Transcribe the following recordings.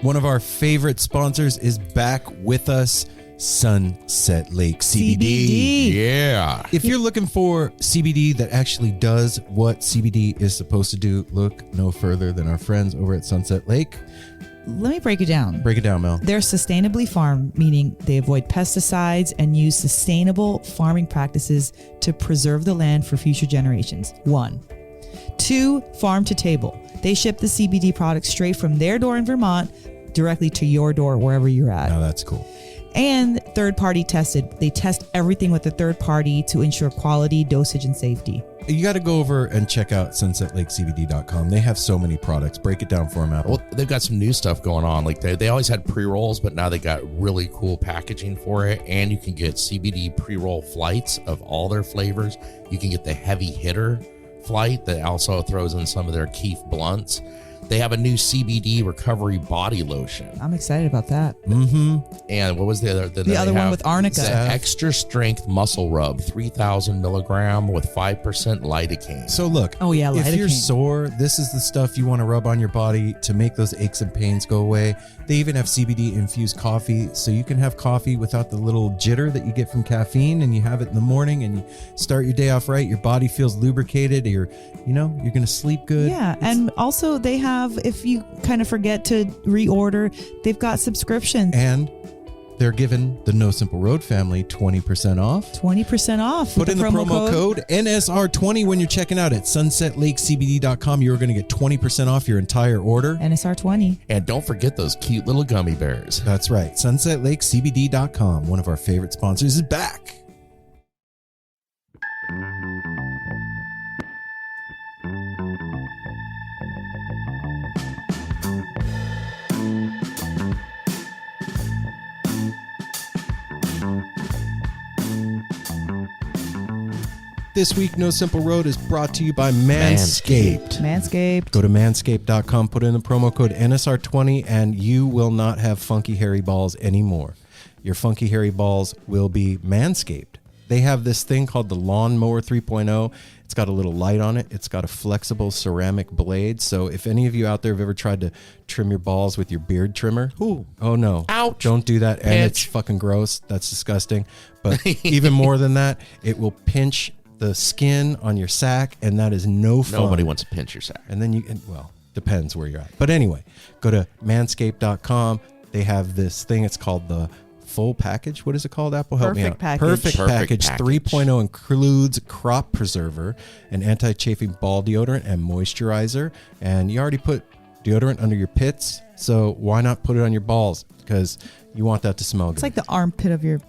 One of our favorite sponsors is back with us, Sunset Lake CBD. Yeah. If you're looking for CBD that actually does what CBD is supposed to do, look no further than our friends over at Sunset Lake. Let me break it down. Break it down, Mel. They're sustainably farmed, meaning they avoid pesticides and use sustainable farming practices to preserve the land for future generations. 1. 2, farm to table. They ship the CBD products straight from their door in Vermont directly to your door wherever you're at. Now that's cool. And third party tested. They test everything with a third party to ensure quality, dosage, and safety. You got to go over and check out sunsetlakecbd.com. They have so many products. Break it down for them, Apple. Well, they've got some new stuff going on. Like they always had pre-rolls, but now they got really cool packaging for it. And you can get CBD pre-roll flights of all their flavors. You can get the heavy hitter flight that also throws in some of their Keef blunts. They have a new CBD recovery body lotion. I'm excited about that. Mm-hmm. And what was the other? The other one with arnica. The extra strength muscle rub, 3,000 milligram with 5% lidocaine. So look, Oh, yeah, if you're lidocaine. sore, this is the stuff you want to rub on your body to make those aches and pains go away. They even have CBD infused coffee, so you can have coffee without the little jitter that you get from caffeine, and you have it in the morning and you start your day off right. Your body feels lubricated. You're going to sleep good. Yeah, and also they have, if you kind of forget to reorder, they've got subscriptions. And they're giving the No Simple Road family 20% off. 20% off. Put with in the promo code NSR20 when you're checking out at sunsetlakecbd.com. You're going to get 20% off your entire order. NSR20. And don't forget those cute little gummy bears. That's right. sunsetlakecbd.com, one of our favorite sponsors, is back. This week, No Simple Road is brought to you by Manscaped. Manscaped. Go to manscaped.com, put in the promo code NSR20, and you will not have funky hairy balls anymore. Your funky hairy balls will be manscaped. They have this thing called the Lawnmower 3.0. It's got a little light on it. It's got a flexible ceramic blade. So if any of you out there have ever tried to trim your balls with your beard trimmer, oh no, ouch, don't do that. And it's fucking gross. That's disgusting. But even more than that, it will pinch the skin on your sack, and that is no fun. Nobody wants to pinch your sack. And then depends where you're at. But anyway, go to manscaped.com. They have this thing. It's called the full package. What is it called, Apple? Help me out. Perfect package 3.0 includes crop preserver, an anti-chafing ball deodorant, and moisturizer. And you already put deodorant under your pits, so why not put it on your balls? Because you want that to smell good. It's like the armpit of your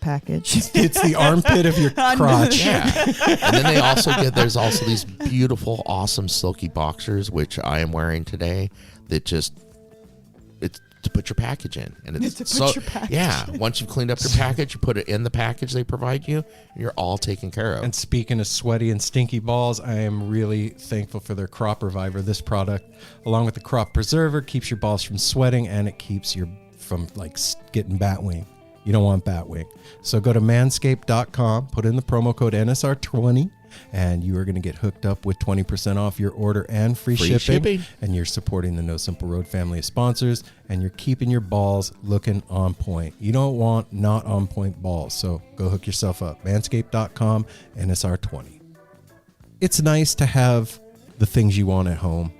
package. It's the armpit of your crotch. Yeah. And then there's also these beautiful, awesome silky boxers, which I am wearing today, that it's to put your package in. And it's to put your package in. Once you've cleaned up your package, you put it in the package they provide you, and you're all taken care of. And speaking of sweaty and stinky balls, I am really thankful for their Crop Reviver. This product, along with the Crop Preserver, keeps your balls from sweating, and it keeps you from getting bat wing. You don't want bat wing. So go to manscaped.com, put in the promo code NSR20, and you are going to get hooked up with 20% off your order and free shipping. And you're supporting the No Simple Road family of sponsors, and you're keeping your balls looking on point. You don't want not on point balls, so go hook yourself up. Manscaped.com, NSR20. It's nice to have the things you want at home.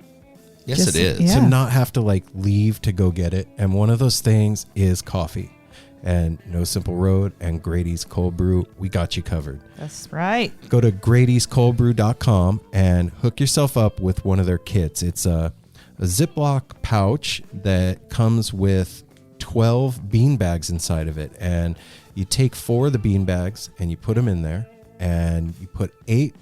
Yes, it is. Yeah. To not have to leave to go get it. And one of those things is coffee. And No Simple Road and Grady's Cold Brew, we got you covered. That's right. Go to Grady'sColdBrew.com and hook yourself up with one of their kits. It's a Ziploc pouch that comes with 12 bean bags inside of it. And you take 4 of the bean bags and you put them in there, and you put 8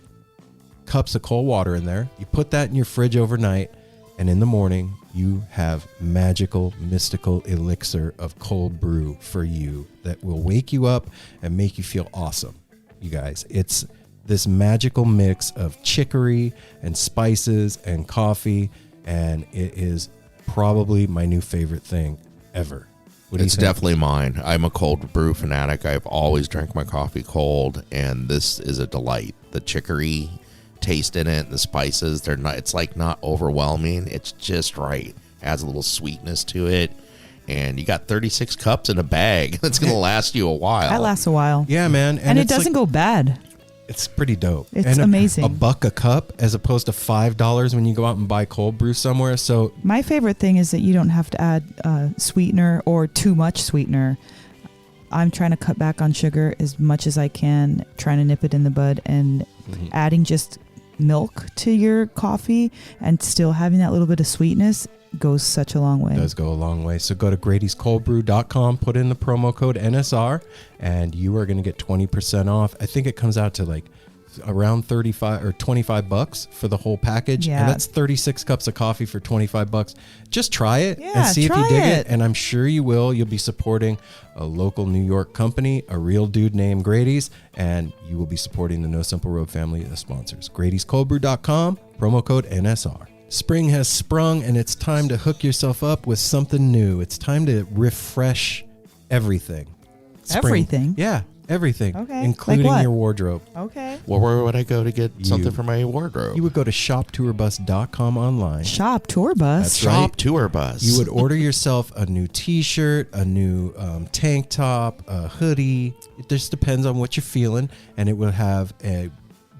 cups of cold water in there. You put that in your fridge overnight, and in the morning, you have magical, mystical elixir of cold brew for you that will wake you up and make you feel awesome. You guys, it's this magical mix of chicory and spices and coffee, and it is probably my new favorite thing ever. What do you think? Definitely mine. I'm a cold brew fanatic. I've always drank my coffee cold, and this is a delight. The chicory taste in it, the spices, it's not overwhelming. It's just right. adds a little sweetness to it. And you got 36 cups in a bag. That's going to last you a while. That lasts a while. Yeah, man. And it doesn't go bad. It's pretty dope. It's amazing. A buck a cup as opposed to $5 when you go out and buy cold brew somewhere. So my favorite thing is that you don't have to add sweetener or too much sweetener. I'm trying to cut back on sugar as much as I can, trying to nip it in the bud, and adding just milk to your coffee and still having that little bit of sweetness goes such a long way. It does go a long way. So go to Grady'sColdBrew.com, put in the promo code NSR, and you are going to get 20% off. I think it comes out to like around 35 or 25 bucks for the whole package. Yeah. And that's 36 cups of coffee for 25 bucks. Just try it and Yeah, see if you try dig it. it. And I'm sure you will. You'll be supporting a local New York company, a real dude named Grady's, and you will be supporting the No Simple Road family of sponsors. Grady'sColdBrew.com, promo code NSR. Spring has sprung, and it's time to hook yourself up with something new. It's time to refresh everything. Spring. Everything? Yeah, everything. Okay. Including Like what? your wardrobe. Okay. Well, where would I go to get something You- for my wardrobe? You would go to shoptourbus.com online. Shop tour bus. That's Shop right. tour bus. You would order yourself a new t-shirt, a new tank top, a hoodie. It just depends on what you're feeling. And it will have a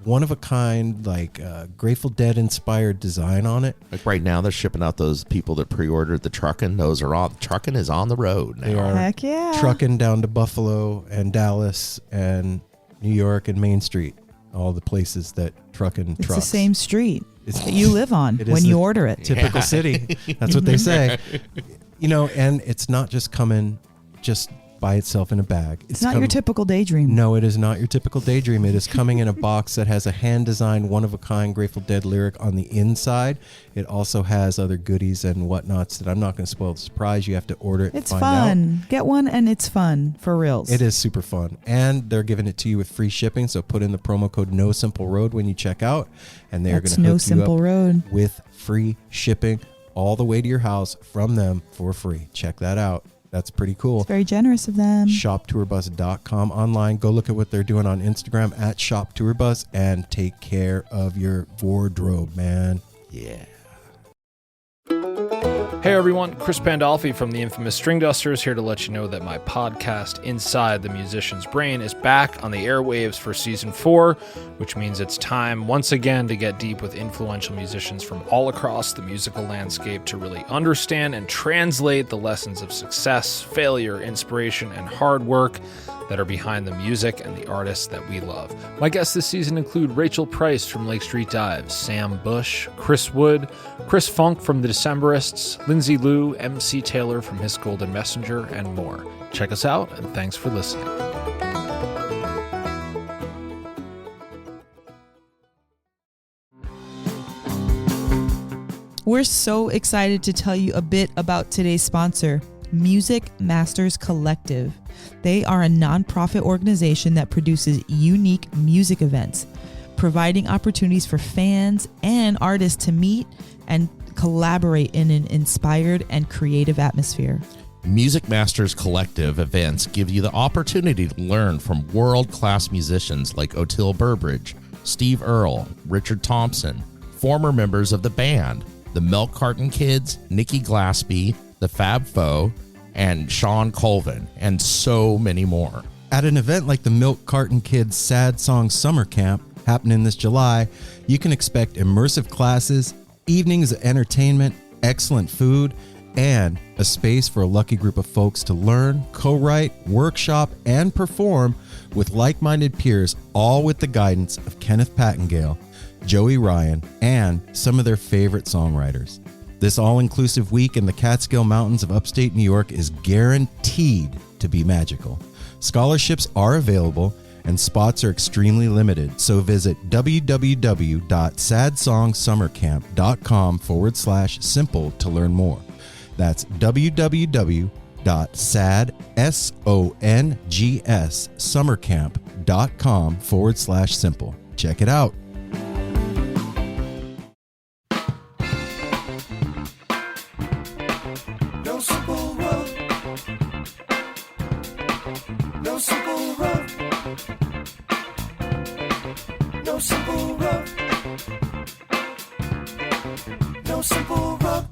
one-of-a-kind, like Grateful Dead inspired design on it. Like right now, they're shipping out those people that pre-ordered the trucking. Those are all trucking is on the road now. They are Heck yeah. trucking down to Buffalo and Dallas and New York and Main Street, all the places that trucking It's trucks. the same street It's- that you live on It is when you the order it. Typical city. That's what they say. You know, and it's not just coming just by itself in a bag. It's not your typical daydream. No, it is not your typical daydream. It is coming in a box that has a hand-designed, one-of-a-kind Grateful Dead lyric on the inside. It also has other goodies and whatnots that I'm not going to spoil the surprise. You have to order it. It's and find fun. Get one and it's fun for reals. Out. It is super fun. And they're giving it to you with free shipping. So put in the promo code No Simple Road when you check out. And they're going That's to No hook Simple you up Road. with free shipping all the way to your house from them for free. Check that out. That's pretty cool. It's very generous of them. ShopTourBus.com online. Go look at what they're doing on Instagram at ShopTourBus and take care of your wardrobe, man. Yeah. Hey everyone, Chris Pandolfi from the infamous String Dusters here to let you know that my podcast, Inside the Musician's Brain, is back on the airwaves for season 4, which means it's time once again to get deep with influential musicians from all across the musical landscape to really understand and translate the lessons of success, failure, inspiration, and hard work that are behind the music and the artists that we love. My guests this season include Rachel Price from Lake Street Dives, Sam Bush, Chris Wood, Chris Funk from The Decemberists, Lindsay Liu, MC Taylor from His Golden Messenger, and more. Check us out, and thanks for listening. We're so excited to tell you a bit about today's sponsor, Music Masters Collective. They are a nonprofit organization that produces unique music events, providing opportunities for fans and artists to meet and collaborate in an inspired and creative atmosphere. Music Masters Collective events give you the opportunity to learn from world-class musicians like Oteil Burbridge, Steve Earle, Richard Thompson, former members of the band, the Milk Carton Kids, Nikki Glaspie, the Fab Four, and Sean Colvin, and so many more. At an event like the Milk Carton Kids Sad Song Summer Camp happening this July, you can expect immersive classes, evenings of entertainment, excellent food, and a space for a lucky group of folks to learn, co-write, workshop, and perform with like-minded peers, all with the guidance of Kenneth Pattengale, Joey Ryan, and some of their favorite songwriters. This all-inclusive week in the Catskill Mountains of upstate New York is guaranteed to be magical. Scholarships are available and spots are extremely limited, so visit www.sadsongsummercamp.com/simple to learn more. That's www.sadsongsummercamp.com/simple. Check it out. No simple road. No simple road. No simple road. No simple road.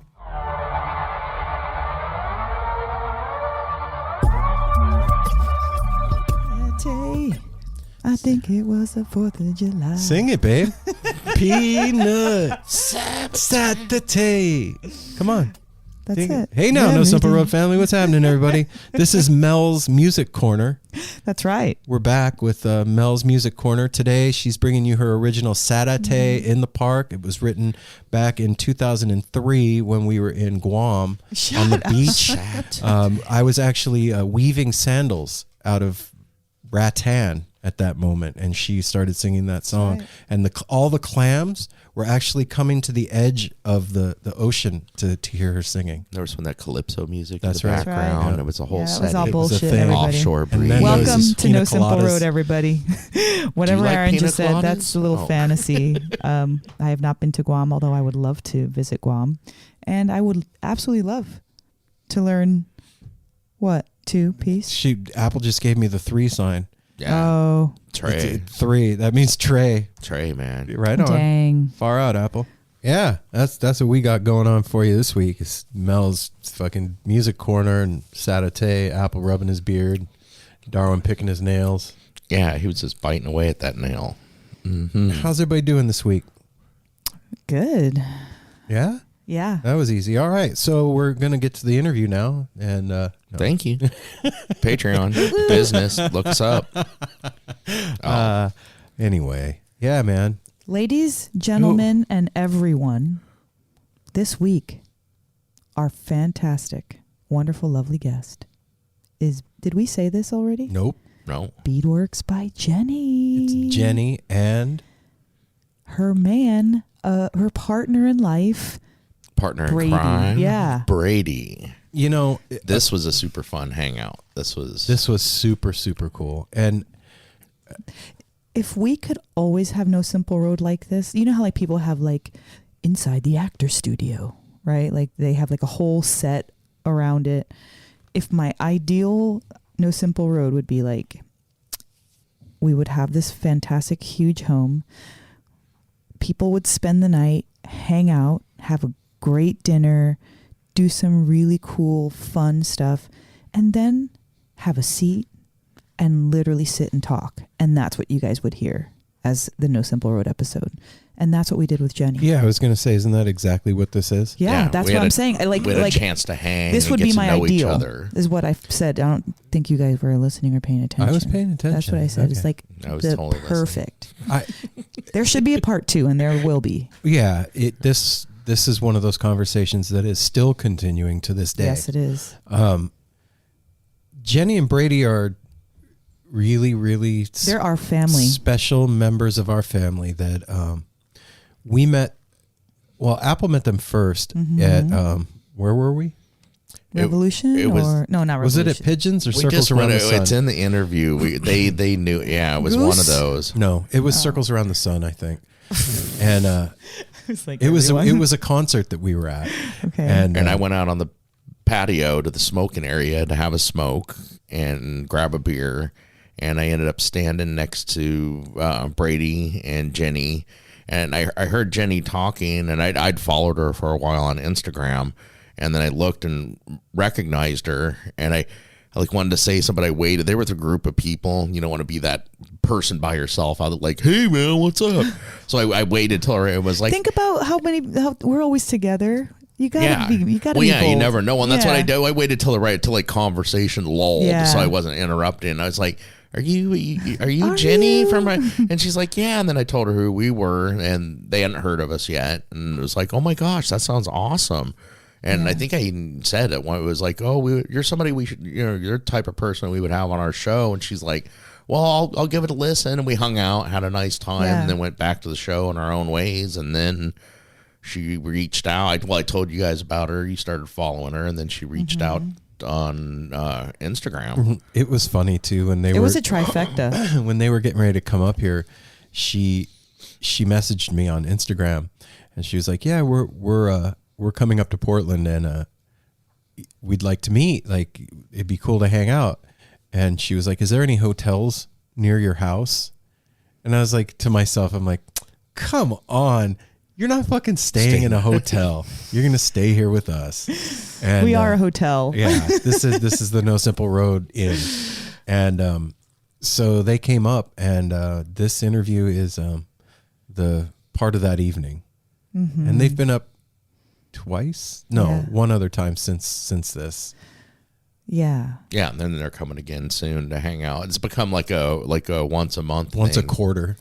think it was the 4th of July. Sing it, babe. Peanut Saturday. Come on. That's Sing it. Hey now, Yeah, No Simple maybe. Road family. What's happening, everybody? This is Mel's Music Corner. That's right. We're back with Mel's Music Corner. Today, she's bringing you her original Saturday in the Park. It was written back in 2003 when we were in Guam on the beach. I was actually weaving sandals out of rattan at that moment, and she started singing that song. Right. And all the clams were actually coming to the edge of the ocean to hear her singing. There was some of that calypso music That's in the right. background. Yeah. It was a whole Yeah, it set. was all It was a bullshit, thing. everybody. Offshore And breeze. then Welcome those to No pina Simple coladas. Road, everybody. Whatever like Aaron pina just said, coladas? that's a little Oh. fantasy. I have not been to Guam, although I would love to visit Guam. And I would absolutely love to learn, what, 2-piece? Apple just gave me the 3 sign. Yeah. Oh, Trey. 3. That means tray. Trey, man. Right on. dang. Far out, Apple. Yeah, that's what we got going on for you this week. Is Mel's fucking music corner and Saturday, Apple rubbing his beard, Darwin picking his nails. Yeah, he was just biting away at that nail. Mm-hmm. How's everybody doing this week? Good. Yeah, Yeah. that was easy. All right, so we're gonna get to the interview now, and no. Thank you. Patreon. Business. Look us up. Anyway, yeah, man. Ladies, gentlemen, and everyone, this week, our fantastic, wonderful, lovely guest is, did we say this already? Nope. No. Beadworks by Jenny. It's Jenny and Her man, her partner in life, Partner Brady. in crime. Yeah. Brady. you know This was a super fun hangout. This was super super cool. And If we could always have No Simple Road like this, you know how like people have like inside the actor studio, right? Like they have like a whole set around it. If my ideal No Simple Road would be like, we would have this fantastic huge home. People would spend the night, hang out, have a great dinner, do some really cool, fun stuff, and then have a seat and literally sit and talk. And that's what you guys would hear as the No Simple Road episode. And that's what we did with Jenny. yeah, I was gonna say, isn't that exactly what this is? Yeah, that's we what had I'm a- saying. I we had like a chance to hang. this and would get be to my know each ideal, other. is what I've said. I don't think you guys were listening or paying attention. I was paying attention. That's what I said. It's Okay. like I was the totally listening. perfect. I There should be a part 2, and there will be. yeah. This is one of those conversations that is still continuing to this day. Yes, it is. Jenny and Brady are really They're our family. special members of our family that we met. Well, Apple met them first Mm-hmm. at where were we? Revolution it was- or no, not Was Revolution. it at Pigeons or We Circles just Around went, the Sun? it's in the interview. They knew. Yeah, it was one of Goose? those. No, it was Oh. Circles Around the Sun, I think. And It's like it was everyone. a concert that we were at. Okay. And And I went out on the patio to the smoking area to have a smoke and grab a beer. And I ended up standing next to Brady and Jenny. And I heard Jenny talking, and I'd followed her for a while on Instagram. And then I looked and recognized her, and I like wanted to say something. I waited. They were with a group of people. You don't want to be that person by yourself. I was like, "Hey man, what's up?" So I waited till it was like, Think about how we're always together. You gotta be. You gotta well, be. yeah, you bold. never know, and that's what I Yeah. do. I waited till like conversation lulled, Yeah. so I wasn't interrupting. I was like, "Are you Are Jenny you?" from my?" And she's like, "Yeah." And then I told her who we were, and they hadn't heard of us yet, and it was like, "Oh my gosh, that sounds awesome." And I think I even said it when it was like, "Oh, you're somebody we should, you're the type of person we would have on our show." And she's like, "Well, I'll give it a listen." And we hung out, had a nice time, Yeah. and then went back to the show in our own ways. And then she reached out. I told you guys about her. You started following her, and then she reached out on Instagram. it was funny too when they It were was a trifecta. when they were getting ready to come up here. She messaged me on Instagram, and she was like, "Yeah, we're coming up to Portland, and we'd like to meet. Like, it'd be cool to hang out." And she was like, "Is there any hotels near your house?" And I was like, to myself, I'm like, "Come on, you're not fucking staying in a hotel. You're gonna stay here with us." And We are a hotel. yeah, this is the No Simple Road Inn, and So they came up, and this interview is the part of that evening. Mm-hmm. And they've been up twice? No, one other time since this. Yeah. Yeah, and then they're coming again soon to hang out. It's become like a once a month Once thing. a quarter.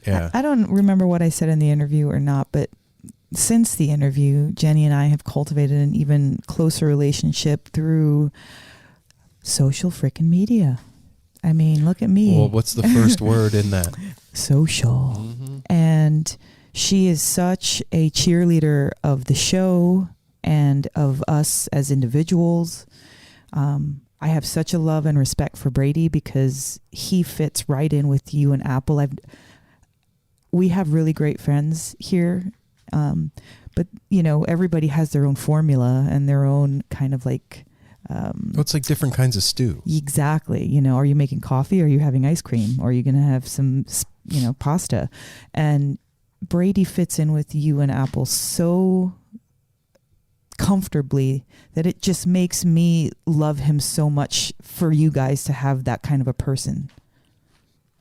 Yeah. I don't remember what I said in the interview or not, but since the interview, Jenny and I have cultivated an even closer relationship through social freaking media. I mean, look at me. Well, what's the first word in that? Social. Mm-hmm. And she is such a cheerleader of the show and of us as individuals. I have such a love and respect for Brady because he fits right in with you and Apple. We have really great friends here. But, you know, everybody has their own formula and their own kind of like... it's like different kinds of stew. Exactly. You know, are you making coffee? Or are you having ice cream? Or are you going to have some, you know, pasta? And Brady fits in with you and Apple so comfortably that it just makes me love him so much for you guys to have that kind of a person.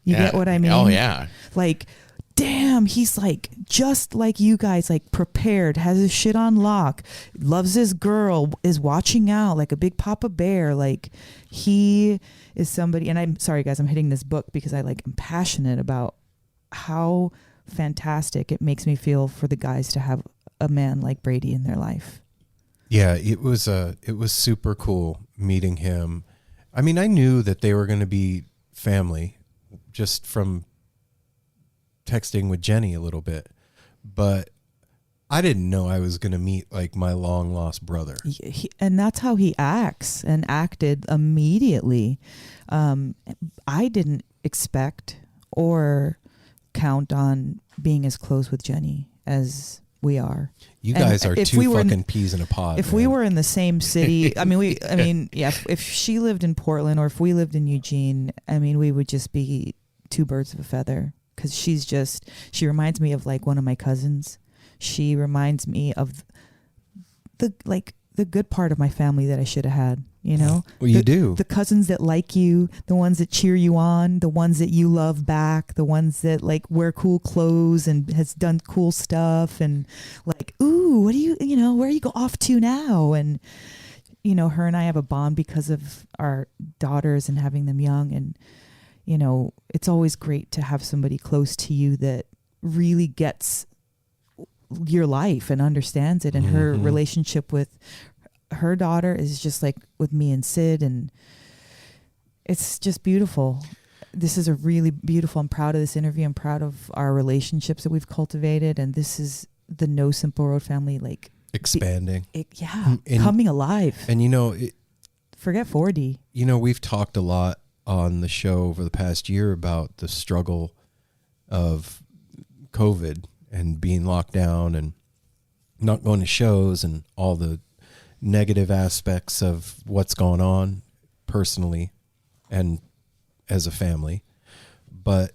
You get what I mean? Oh, yeah. Like, damn, he's like just like you guys, like prepared, has his shit on lock, loves his girl, is watching out like a big papa bear. Like, he is somebody, and I'm sorry guys, I'm hitting this book because I'm passionate about how fantastic it makes me feel for the guys to have a man like Brady in their life. Yeah, it was super cool meeting him. I mean, I knew that they were going to be family just from texting with Jenny a little bit, but I didn't know I was going to meet like my long lost brother. And that's how he acts and acted immediately. I didn't expect or count on being as close with Jenny as we are. You guys are two fucking peas in a pod. If we were in the same city, if she lived in Portland or if we lived in Eugene, I mean, we would just be two birds of a feather. Because she reminds me of like one of my cousins. She reminds me of the good part of my family that I should have had, you know? Well, you do. The cousins that like you, the ones that cheer you on, the ones that you love back, the ones that like wear cool clothes and has done cool stuff and like, ooh, what do you know, where are you go off to now? And, you know, her and I have a bond because of our daughters and having them young. And, you know, it's always great to have somebody close to you that really gets your life and understands it. And her relationship with her daughter is just like with me and Sid. And it's just beautiful. This is a really beautiful, I'm proud of this interview. I'm proud of our relationships that we've cultivated. And this is the No Simple Road family, like expanding. Coming alive. And, you know, forget 4D. You know, we've talked a lot on the show over the past year about the struggle of COVID and being locked down and not going to shows and all the negative aspects of what's going on personally and as a family. But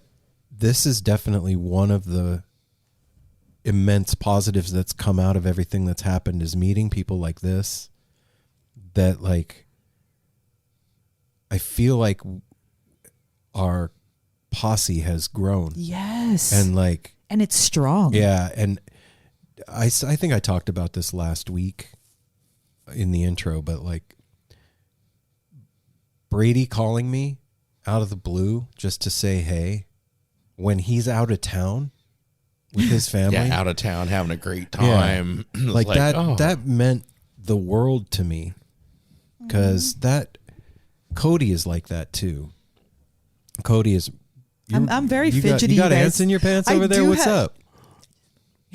this is definitely one of the immense positives that's come out of everything that's happened, is meeting people like this that, like, I feel like our posse has grown. Yes. And it's strong. Yeah. And I think I talked about this last week in the intro, but like Brady calling me out of the blue just to say, hey, when he's out of town with his family. Yeah, out of town, having a great time. Yeah. Like that, that meant the world to me, because Cody is like that too. Cody is. I'm very fidgety. You got ants in your pants over there? What's up?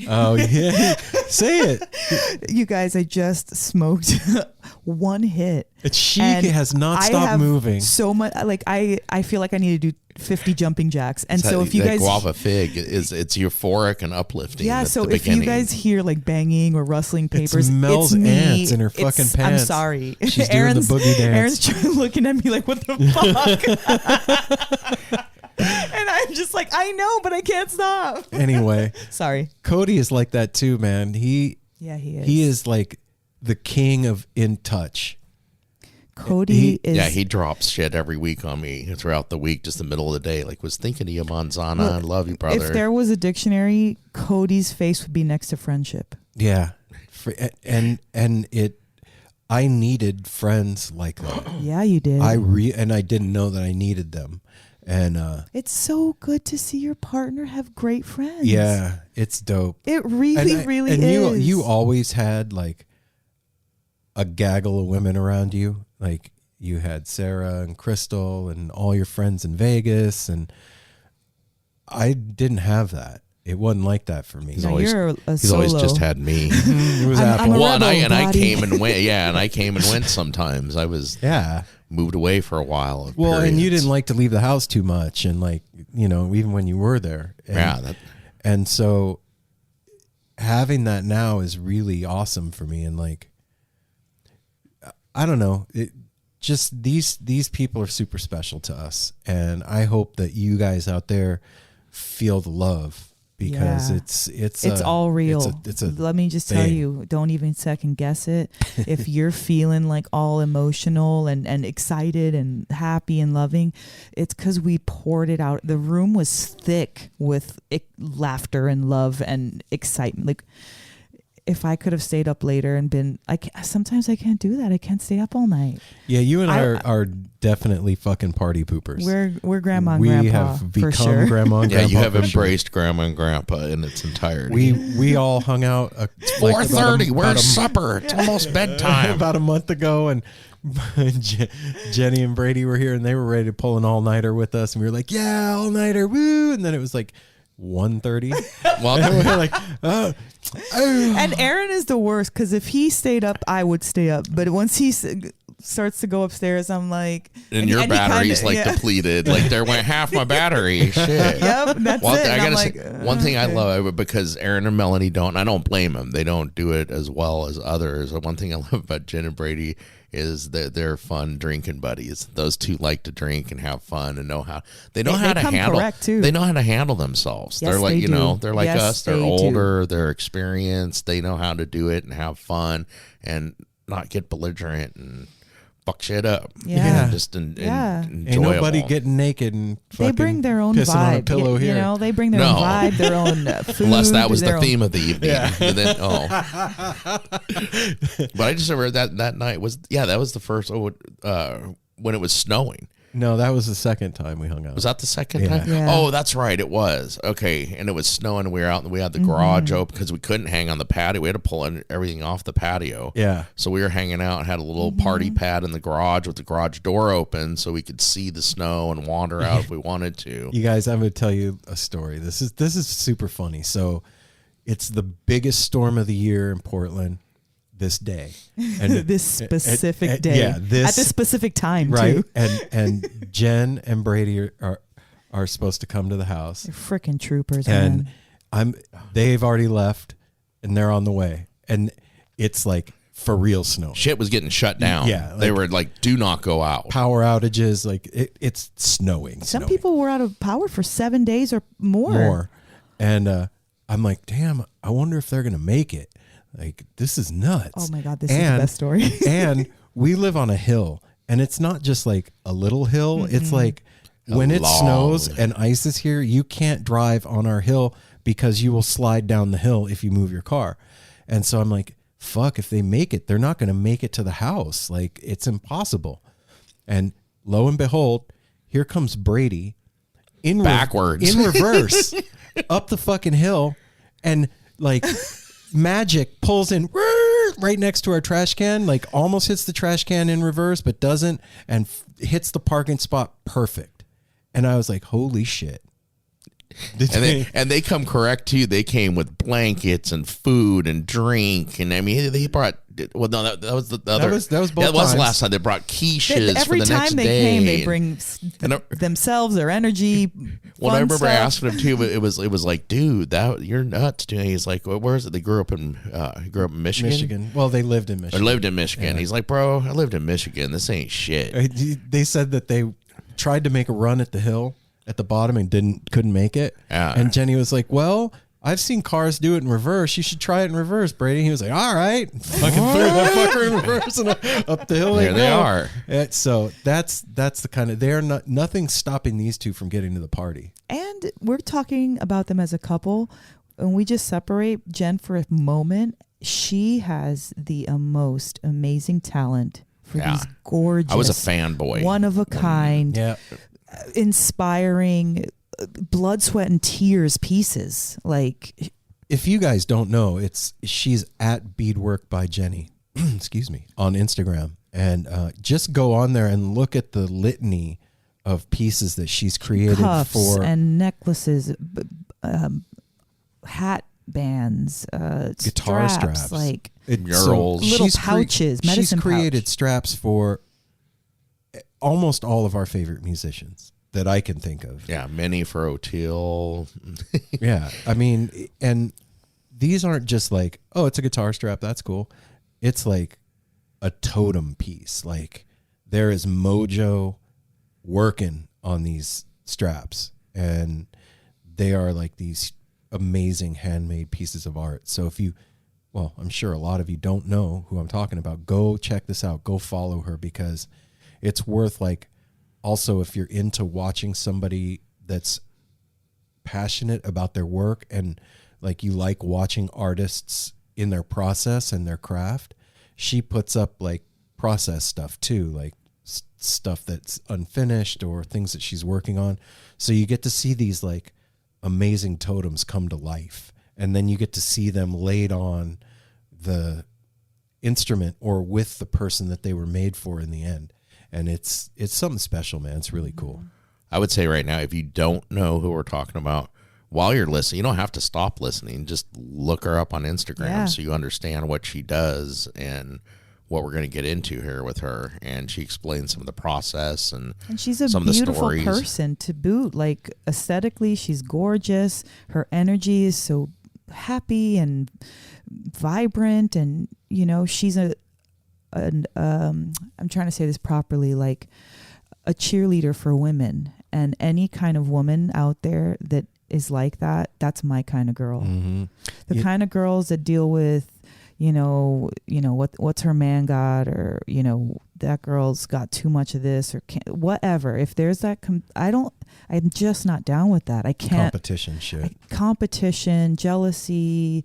Oh yeah, say it. You guys, I just smoked one hit. She has not stopped moving. So much, like I feel like I need to do 50 jumping jacks. And so if you guys, guava fig it's euphoric and uplifting. Yeah. So if you guys hear like banging or rustling papers, it's Mel's it's me. Ants in her fucking pants. I'm sorry. She's doing the boogie dance. Aaron's looking at me like, what the fuck? And I'm just like, I know, but I can't stop. Anyway. Sorry. Cody is like that too, man. He is. He is like the king of in touch. Cody is. he drops shit every week on me throughout the week, just the middle of the day. Like, was thinking of you, Manzana. I love you, brother. If there was a dictionary, Cody's face would be next to friendship. Yeah. And I needed friends like that. Yeah, you did. And I didn't know that I needed them. And it's so good to see your partner have great friends. yeah, it's dope. It really, really and is. you always had like a gaggle of women around you. Like you had Sarah and Crystal and all your friends in Vegas, and I didn't have that. It wasn't like that for me. He's No, always, you're a he's always solo. just had me. It was I'm Apple. a Well, and rebel, I buddy. came and went. Yeah, and I came and went sometimes. I was Yeah. moved away for a while. Well, and you periods. didn't like to leave the house too much, and like, you know, even when you were there. And, Yeah, and so having that now is really awesome for me. And like, I don't know, it just these people are super special to us, and I hope that you guys out there feel the love, because Yeah. it's all real. It's a Let me just tell thing. you, don't even second guess it. If you're feeling like all emotional and excited and happy and loving, it's because we poured it out. The room was thick with laughter and love and excitement. Like, if I could have stayed up later and been, sometimes I can't do that. I can't stay up all night. Yeah, you and I I- are definitely fucking party poopers. We're grandma and we grandpa have become for sure. grandma and yeah. grandpa. You have for sure. embraced grandma and grandpa in its entirety. We all hung out. 4:30. Where's supper? It's almost bedtime. About a month ago, and Jenny and Brady were here, and they were ready to pull an all-nighter with us, and we were like, "Yeah, all-nighter, woo!" And then it was like 1:30. Well, And we were like, "Oh." And Aaron is the worst, because if he stayed up, I would stay up. But once he starts to go upstairs, I'm like, and your he battery's kinda- like depleted. Like there went half my battery. Shit. Yep, that's Well, it. I And I'm gotta like, say, one thing I okay. love, because Aaron and Melanie don't, and I don't blame them. They don't do it as well as others. One thing I love about Jen and Brady is that they're fun drinking buddies. Those two like to drink and have fun and know how they know how to come handle. correct, too. They know how to handle themselves. Yes, they're like they do. they're like Yes, us. They're they do. older. They're experienced. They know how to do it and have fun and not get belligerent and fuck shit up. Yeah. Just Yeah. Ain't enjoyable. nobody getting naked and They fucking bring their own pissing on a vibe. pillow You here. know, they bring their No. own vibe, their own food. Unless that was the their own- theme of the evening. And then, but I just remember that night was, that was the first, when it was snowing. No, that was the second time we hung out. Was that the second Yeah. time? Yeah. Oh, that's right. It was. Okay. And it was snowing. And we were out and we had the garage open because we couldn't hang on the patio. We had to pull everything off the patio. Yeah. So we were hanging out, had a little party pad in the garage with the garage door open so we could see the snow and wander out if we wanted to. You guys, I'm going to tell you a story. This is super funny. So it's the biggest storm of the year in Portland this day. And this specific day. Yeah, at this specific time, right. too. And Jen and Brady are supposed to come to the house. They're freaking troopers, And man. they've already left and they're on the way. And it's like for real snow. Shit was getting shut down. Yeah, they like- were like, do not go out. Power outages, like it's snowing. Some people were out of power for 7 days or more. And I'm like, damn, I wonder if they're going to make it. Like, this is nuts. Oh my God, this is the best story. And we live on a hill, and it's not just like a little hill. It's like when it long- snows and ice is here, you can't drive on our hill because you will slide down the hill if you move your car. And so I'm like, fuck, if they make it, they're not going to make it to the house. Like, it's impossible. And lo and behold, here comes Brady Backwards. in reverse up the fucking hill, and like magic pulls in right next to our trash can, like almost hits the trash can in reverse but doesn't, and hits the parking spot perfect. And I was like, holy shit. And they come correct too. They came with blankets and food and drink, and I mean they brought. Well, no, that was the other. That was both That was the times. last time they brought quiches Every for the next time they day. came, they bring And themselves, their energy. Well, I fun remember stuff. asking him too, but it was like, dude, you're nuts, dude. He's like, well, where is it? They grew up in Michigan. Michigan. Well, they lived in Or Michigan. lived in Michigan. He's like, bro, I lived in Michigan. This ain't shit. They said that they tried to make a run at the hill at the bottom and couldn't make it. Yeah. And Jenny was like, well, I've seen cars do it in reverse. You should try it in reverse, Brady. He was like, all right. Fucking threw that fucker in reverse and up the hill. There they are. So that's the kind of, nothing's stopping these two from getting to the party. And we're talking about them as a couple. When we just separate Jen for a moment, she has the most amazing talent for these gorgeous. I was a fanboy. One of a kind. Yeah. Inspiring, blood, sweat, and tears pieces. Like, if you guys don't know, she's at Beadwork by Jenny, excuse me, on Instagram, and just go on there and look at the litany of pieces that she's created cuffs for and necklaces, hat bands, guitar straps, like murals, little pouches, medicine She's created pouch. straps for almost all of our favorite musicians that I can think of. Yeah, many for Oteil. Yeah, I mean, and these aren't just like, oh, it's a guitar strap, that's cool. It's like a totem piece. Like, there is mojo working on these straps, and they are like these amazing handmade pieces of art. So I'm sure a lot of you don't know who I'm talking about. Go check this out. Go follow her, because it's worth, like, also if you're into watching somebody that's passionate about their work and like you like watching artists in their process and their craft, she puts up like process stuff too, like stuff that's unfinished or things that she's working on. So you get to see these like amazing totems come to life, and then you get to see them laid on the instrument or with the person that they were made for in the end. And it's something special, man. It's really cool. I would say right now, if you don't know who we're talking about, while you're listening, you don't have to stop listening. Just look her up on Instagram so you understand what she does and what we're going to get into here with her. And she explains some of the process and she's a some of the beautiful stories. person to boot. Like, aesthetically, she's gorgeous. Her energy is so happy and vibrant, and she's I'm trying to say this properly, like a cheerleader for women. And any kind of woman out there that is like that, that's my kind of girl. Mm-hmm. The kind of girls that deal with, what's her man got, or that girl's got too much of this, or whatever. If there's that, I'm just not down with that. I can't. Competition shit. Competition, jealousy.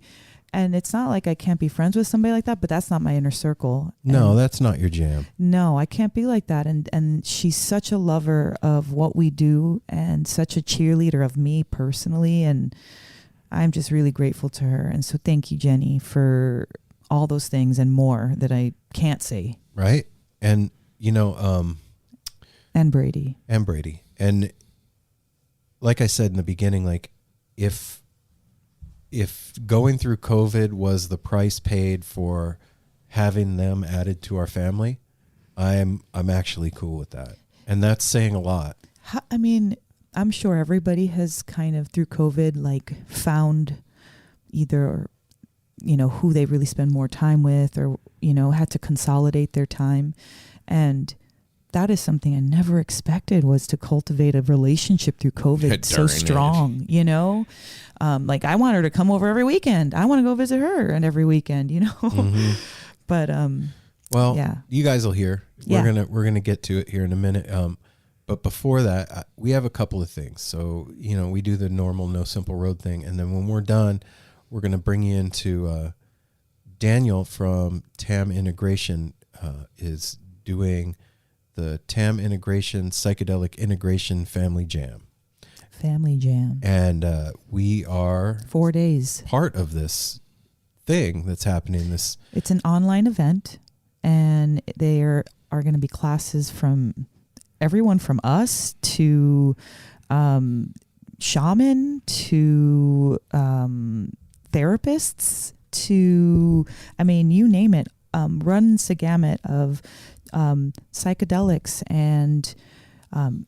And it's not like I can't be friends with somebody like that, but that's not my inner circle. No, that's not your jam. No, I can't be like that. And she's such a lover of what we do and such a cheerleader of me personally. And I'm just really grateful to her. And so thank you, Jenny, for all those things and more that I can't say. Right. And, and Brady. And like I said in the beginning, like if going through COVID was the price paid for having them added to our family, I'm actually cool with that. And that's saying a lot. I mean, I'm sure everybody has kind of through COVID, like, found either, who they really spend more time with, or, had to consolidate their time. And that is something I never expected, was to cultivate a relationship through COVID so strong, like, I want her to come over every weekend. I want to go visit her and every weekend, Mm-hmm. But, well, yeah. You guys will hear. We're going to get to it here in a minute. But before that, we have a couple of things. So, we do the normal No Simple Road thing. And then when we're done, we're going to bring you into Daniel from TAM Integration is doing the TAM Integration Psychedelic Integration Family Jam. And we are 4 days part of this thing that's happening. It's an online event, and there are going to be classes from everyone from us to shaman to therapists to, you name it, runs the gamut of psychedelics and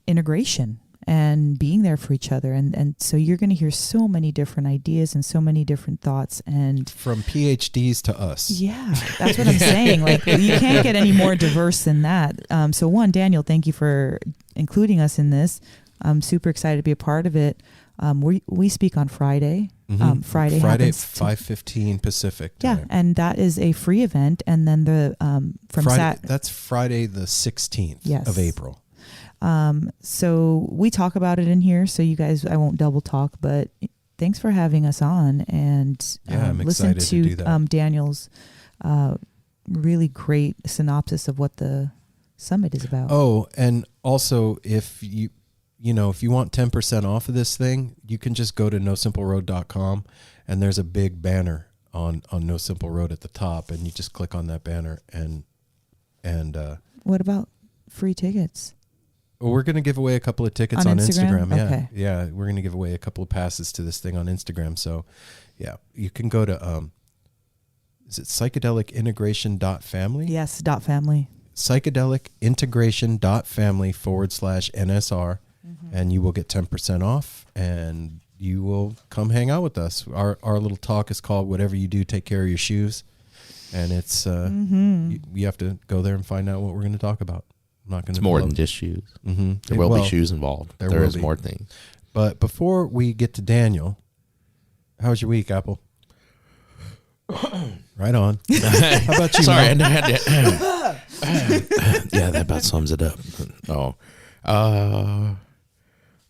integration and being there for each other. And so you're going to hear so many different ideas and so many different thoughts, and from PhDs to us. Yeah, that's what I'm saying. Like, you can't get any more diverse than that. So Daniel, thank you for including us in this. I'm super excited to be a part of it. We speak on Friday. Friday at happens 5:15 Pacific time. Yeah, and that is a free event. And then the from Friday, that's Friday the 16th of April. So we talk about it in here. So you guys, I won't double talk, but thanks for having us on. And I'm listen excited to do that. Daniel's really great synopsis of what the summit is about. Oh, and also if you want 10% off of this thing, you can just go to nosimpleroad.com, and there's a big banner on No Simple Road at the top, and you just click on that banner and what about free tickets? we're going to give away a couple of tickets On on Instagram? Instagram. Yeah. Okay. Yeah, we're going to give away a couple of passes to this thing on Instagram. So, yeah, you can go to is it psychedelicintegration.family? Yes, .family. psychedelicintegration.family/NSR. And you will get 10% off, and you will come hang out with us. Our little talk is called "Whatever You Do, Take Care of Your Shoes," and it's you have to go there and find out what we're going to talk about. I'm not going to. It's more than just shoes. Mm-hmm. There will be shoes involved. There is more things. But before we get to Daniel, how was your week, Apple? Right on. How about you? Sorry, Mel? I had to. Yeah, that about sums it up. Oh.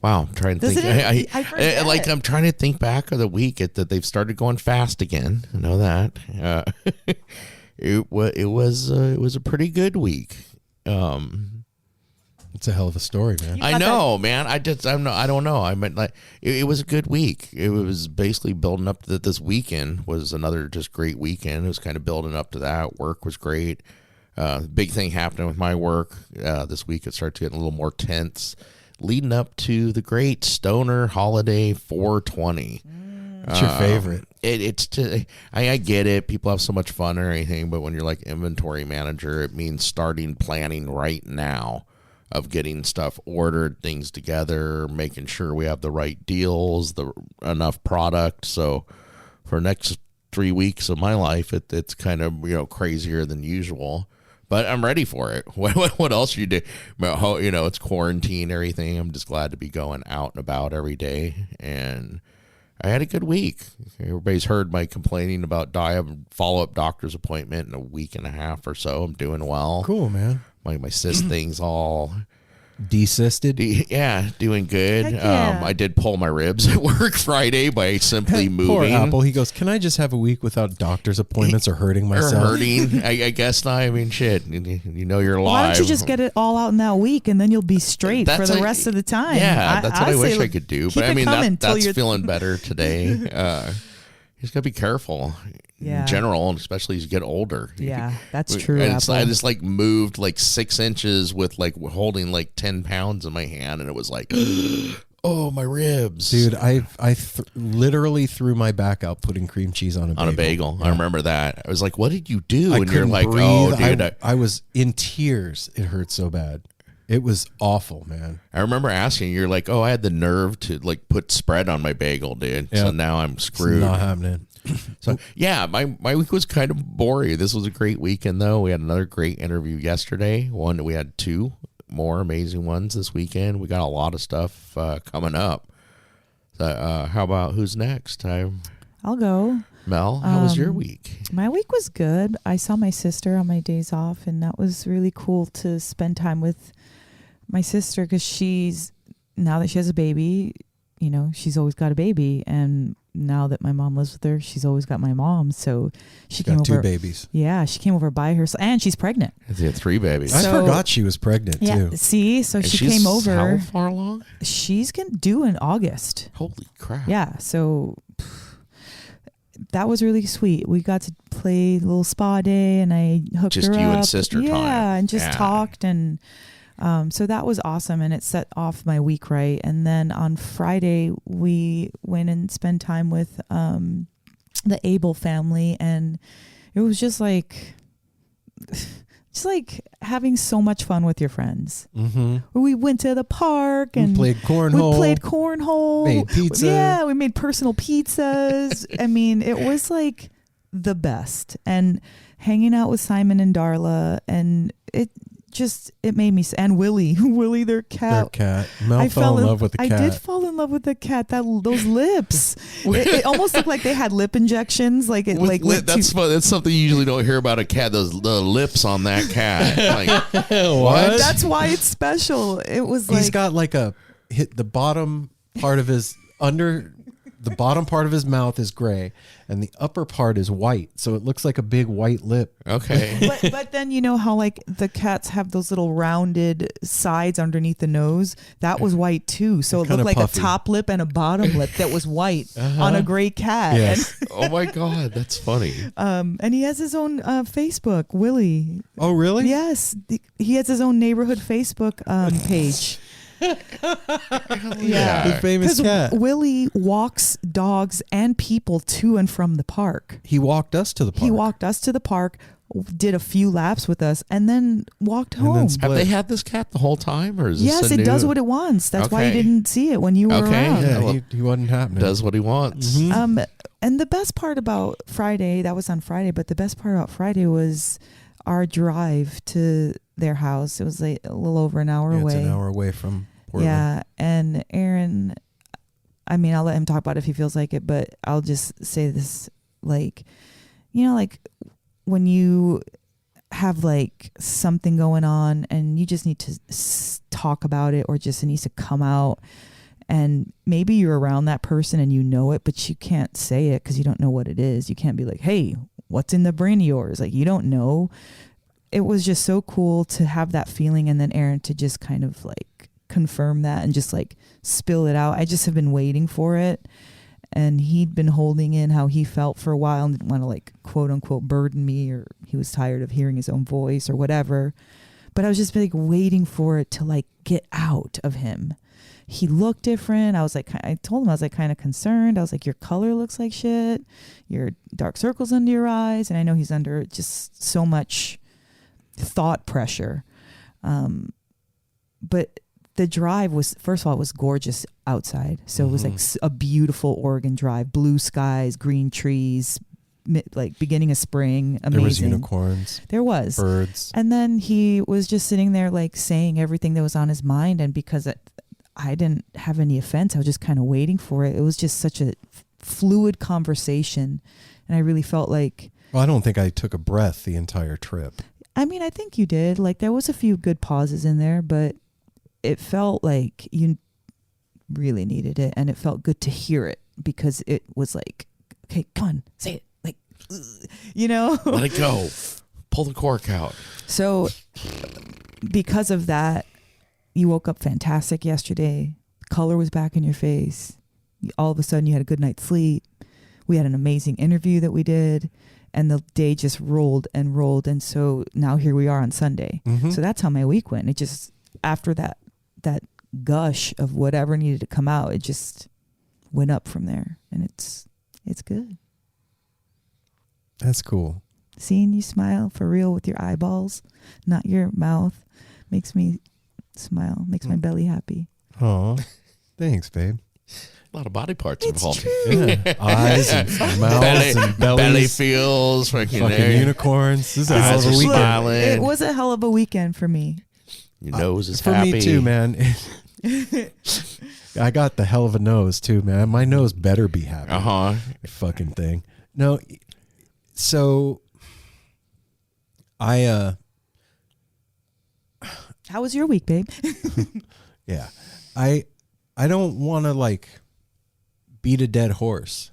Wow, I'm trying to think. I forget. I'm trying to think back of the week that they've started going fast again. I know that. It was a pretty good week. It's a hell of a story, man. I know, man. I don't know. I mean, like, it was a good week. It was basically building up to this weekend was another just great weekend. It was kind of building up to that. Work was great. Big thing happening with my work this week. It started getting a little more tense, leading up to the great Stoner Holiday 420. What's your favorite? It's I get it. People have so much fun or anything, but when you're like inventory manager, it means starting planning right now of getting stuff ordered, things together, making sure we have the right deals, enough product. So for next 3 weeks of my life, it's kind of crazier than usual. But I'm ready for it. What else you do? It's quarantine, everything. I'm just glad to be going out and about every day. And I had a good week. Everybody's heard my complaining about follow-up doctor's appointment in a week and a half or so. I'm doing well. Cool, man. My cyst thing's all Desisted? Yeah, doing good. Heck yeah. I did pull my ribs at work Friday by simply moving. Poor Apple. He goes, can I just have a week without doctor's appointments or hurting myself? Or hurting. I guess not. I mean, shit. You're alive. Why don't you just get it all out in that week, and then you'll be straight for the rest of the time? Yeah, that's what I wish I could do. But I mean, that's you're feeling better today. You just got to be careful. Yeah. In general, and especially as you get older. Yeah, that's true. And Apple. I just moved 6 inches with holding 10 pounds in my hand, and it was like, oh, my ribs, dude. I literally threw my back out putting cream cheese on a bagel. Yeah. I remember that. I was like, what did you do? And you're like, breathe. Oh, dude, I was in tears. It hurt so bad. It was awful, man. I remember asking, you're like, oh, I had the nerve to put spread on my bagel, dude. Yep. So now I'm screwed. It's not happening. So yeah, my week was kind of boring. This was a great weekend though. We had another great interview yesterday. We had 2 more amazing ones this weekend. We got a lot of stuff coming up. So how about who's next? I'll go. Mel, how was your week? My week was good. I saw my sister on my days off, and that was really cool to spend time with my sister, because now that she has a baby, she's always got a baby, and now that my mom lives with her, she's always got my mom. So she came got over. 2 babies. Yeah, she came over by herself, and she's pregnant. She had 3 babies. I forgot she was pregnant too. See, so and she came over. How far along? She's due in August. Holy crap! Yeah, so that was really sweet. We got to play a little spa day, and I hooked just her up. Just you and sister time. Yeah, and just talked, and so that was awesome, and it set off my week right. And then on Friday, we went and spent time with the Abel family, and it was just like having so much fun with your friends. Mm-hmm. We went to the park and we played cornhole. Made pizza. Yeah, we made personal pizzas. I mean, it was the best. And hanging out with Simon and Darla, and it made me, and Willie, their Their cat. cat. Mel fell in love with the cat. I did fall in love with the cat. Those lips. it almost looked like they had lip injections. Like it, that's fun. That's something you usually don't hear about a cat. The lips on that cat. Like, What? That's why it's special. It was He's got like the bottom part of his the bottom part of his mouth is gray and the upper part is white. So it looks like a big white lip. okay. but then you know how like the cats have those little rounded sides underneath the nose? That was white too. So it Kinda looked like puffy. a top lip and a bottom lip that was white on a gray cat. Yes. Oh my God, that's funny. And he has his own Facebook, Willie. Oh, really? Yes, he has his own neighborhood Facebook page. Yeah. The famous cat. Willie walks dogs and people to and from the park. He walked us to the park. He walked us to the park, did a few laps with us, and then walked then home. split. Have they had this cat the whole time, or is this Yes, a it new- does what it wants. That's why you Okay. didn't see it when you were Okay. around. Yeah, Well, he wasn't happening. does what he wants? And the best part about Friday, that was on Friday, but the best part about Friday was our drive to their house. It was like a little over an hour Yeah, away. It's an hour away from Portland. Yeah, and Aaron, I mean, I'll let him talk about it if he feels like it, but I'll just say this, like, you know, like when you have like something going on and you just need to talk about it, or just it needs to come out, and maybe you're around that person and you know it, but you can't say it because you don't know what it is. You can't be like, hey, what's in the brain of yours? Like, you don't know. It was just so cool to have that feeling, and then Aaron to just kind of like confirm that and just like spill it out. I just have been waiting for it, and he'd been holding in how he felt for a while and didn't want to like quote unquote burden me, or he was tired of hearing his own voice or whatever. But I was just like waiting for it to like get out of him. He looked different. I told him I was like kind of concerned. I was like, your color looks like shit. Your dark circles under your eyes. And I know he's under just so much thought pressure. But the drive was, first of all, it was gorgeous outside. So it was like a beautiful Oregon drive, blue skies, green trees, like beginning of spring. Amazing. There was unicorns. There was. Birds. And then he was just sitting there like saying everything that was on his mind. And because I didn't have any offense, I was just kind of waiting for it. It was just such a fluid conversation. And I really felt like, Well, I don't think I took a breath the entire trip. I mean, I think you did. Like there was a few good pauses in there, but it felt like you really needed it, and it felt good to hear it because it was like, okay, come on, say it. Like, you know? Let it go. Pull the cork out. So because of that, you woke up fantastic yesterday. Color was back in your face. All of a sudden you had a good night's sleep. We had an amazing interview that we did, and the day just rolled and rolled. And so now here we are on Sunday. So that's how my week went. It just, after that gush of whatever needed to come out, it just went up from there, and it's good. That's cool. Seeing you smile for real with your eyeballs, not your mouth, makes me smile, makes my belly happy. Oh, thanks, babe. A lot of body parts It's involved. true. Yeah. Eyes and mouths and bellies. belly feels, fucking Fucking unicorns. This is a hell of Eyes a are weekend. smiling. It was a hell of a weekend for me. Your nose is For happy. me too, man. I got the hell of a nose too, man. My nose better be happy. Uh-huh. Fucking thing. No, so I How was your week, babe? yeah. I don't want to like beat a dead horse.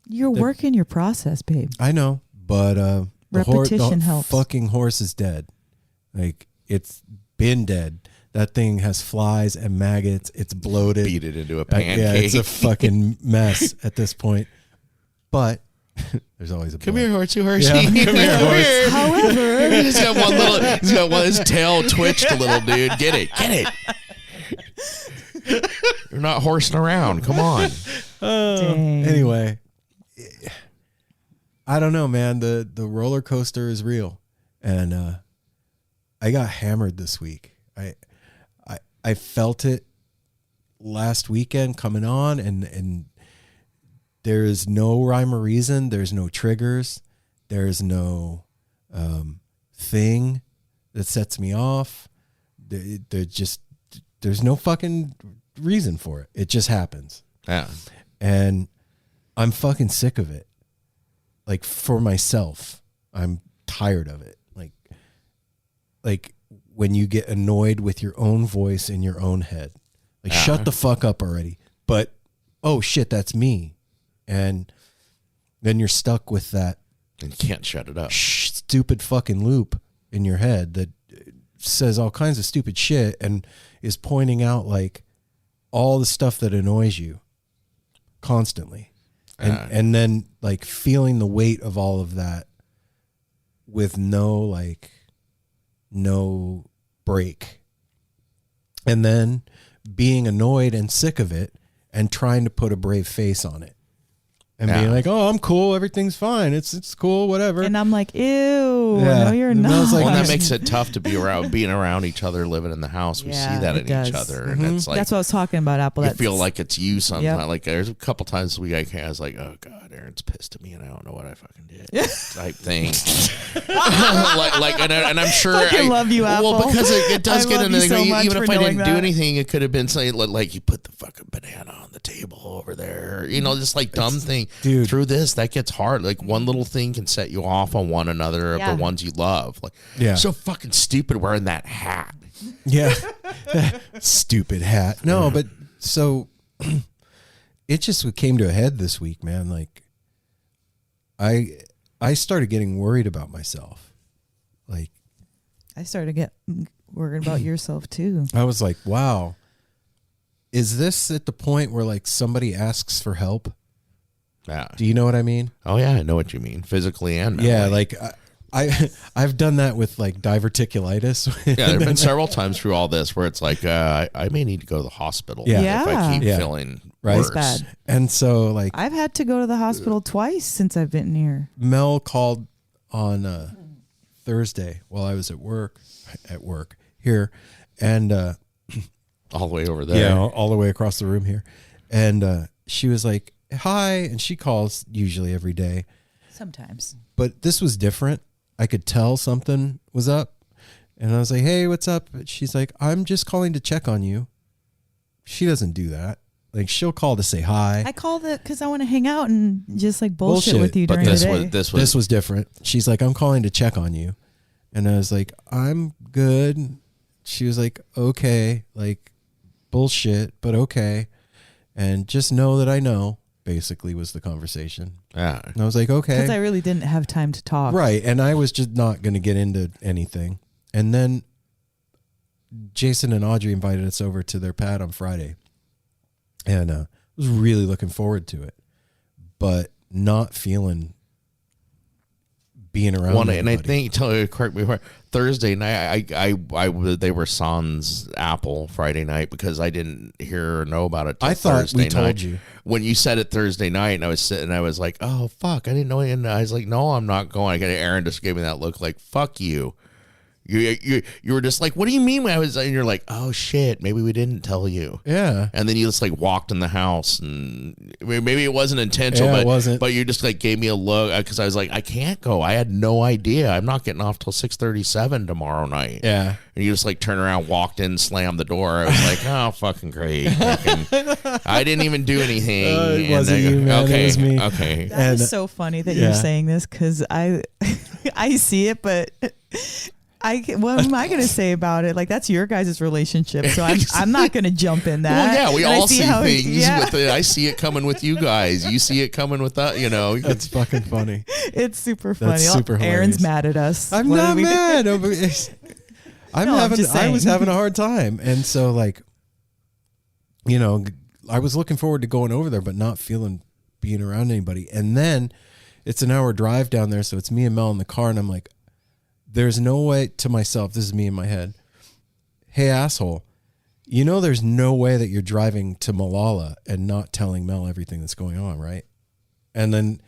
You're working your process, babe. I know, but the Repetition the helps. fucking horse is dead. Like, it's been dead. That thing has flies and maggots. It's bloated. Beat it into a Yeah, pancake. it's a fucking mess at this point. But there's always a Come but. here, horsey, horsey. Yeah, come here, horse. However, He's got one, his tail twitched a little, dude. Get it. You're not horsing around. Come on. dang. Anyway, I don't know, man. The roller coaster is real, and I got hammered this week. I felt it last weekend coming on, and there is no rhyme or reason. There's no triggers. There's no thing that sets me off. There's no fucking reason for it. It just happens. Yeah. And I'm fucking sick of it. Like, for myself, I'm tired of it. Like when you get annoyed with your own voice in your own head. Like, shut the fuck up already. But, oh shit, that's me. And then you're stuck with that. And you can't shut it up. Stupid fucking loop in your head that says all kinds of stupid shit and is pointing out like all the stuff that annoys you constantly. And then like feeling the weight of all of that with no break. And then being annoyed and sick of it and trying to put a brave face on it. And being like, oh, I'm cool. Everything's fine. It's cool, whatever. And I'm like, ew, no, you're And I not. was like, Well, that makes it tough to be being around each other, living in the house. We see that in each other. And it's like, that's what I was talking about, Apple. You feel like it's you sometimes. Yep. Like there's a couple times I was like, oh God, Aaron's pissed at me and I don't know what I fucking did type thing. and I'm sure I love you, Apple. Well, because it does get into so even if I didn't do that. anything, it could have been saying like you put the fucking banana on the table over there. You know, just like dumb thing. Dude. Through this, that gets hard. Like one little thing can set you off on one another of the ones you love. Like, so fucking stupid wearing that hat. Yeah. Stupid hat. No, but so it just came to a head this week, man. Like I started getting worried about myself. Like I started to get worried about yourself too. I was like, wow, is this at the point where like somebody asks for help? Yeah. Do you know what I mean? Oh yeah, I know what you mean, physically and mentally. Yeah, like I've done that with like diverticulitis. Yeah, there have been several times through all this where it's like I may need to go to the hospital if I keep feeling worse. It's bad. And so like I've had to go to the hospital twice since I've been here. Mel called on Thursday while I was at work here, and all the way over there. Yeah, all the way across the room here, and she was like, "Hi," and she calls usually every day. Sometimes, but this was different. I could tell something was up, and I was like, "Hey, what's up?" She's like, "I'm just calling to check on you." She doesn't do that. Like she'll call to say hi. I called it because I want to hang out and just like bullshit with you during the day. This was different. She's like, "I'm calling to check on you," and I was like, "I'm good." She was like, "Okay, like bullshit, but okay, and just know that I know." Basically, was the conversation. Yeah, and I was like, "Okay," because I really didn't have time to talk. Right, and I was just not going to get into anything. And then Jason and Audrey invited us over to their pad on Friday. And I was really looking forward to it, but not feeling being around. And I think, correct me, Thursday night, they were sans Apple Friday night because I didn't hear or know about it. I thought Thursday we told night. you when you said it Thursday night, and I was sitting, I was like, oh fuck, I didn't know. And I was like, no, I'm not going. Aaron just gave me that look, like fuck you. You were just like, what do you mean? And you're like, oh shit, maybe we didn't tell you. Yeah. And then you just like walked in the house, and maybe it wasn't intentional, but it wasn't. But you just like gave me a look because I was like, I can't go. I had no idea. I'm not getting off till 6:37 tomorrow night. Yeah. And you just like turn around, walked in, slammed the door. I was like, oh fucking great. I didn't even do anything. It wasn't you, man. Okay. It was me. Okay. That is so funny that you're saying this because I see it, but. What am I going to say about it? Like, that's your guys' relationship, so I'm not going to jump in that. Well, yeah, we all see things. Yeah. I see it coming with you guys. You see it coming with us. You know, that's fucking funny. It's super funny. That's super hilarious. Aaron's mad at us. I'm not mad. I was having a hard time, and so like, you know, I was looking forward to going over there, but not feeling being around anybody. And then it's an hour drive down there, so it's me and Mel in the car, and I'm like. There's no way to myself, this is me in my head. Hey, asshole, you know there's no way that you're driving to Malala and not telling Mel everything that's going on, right? And then,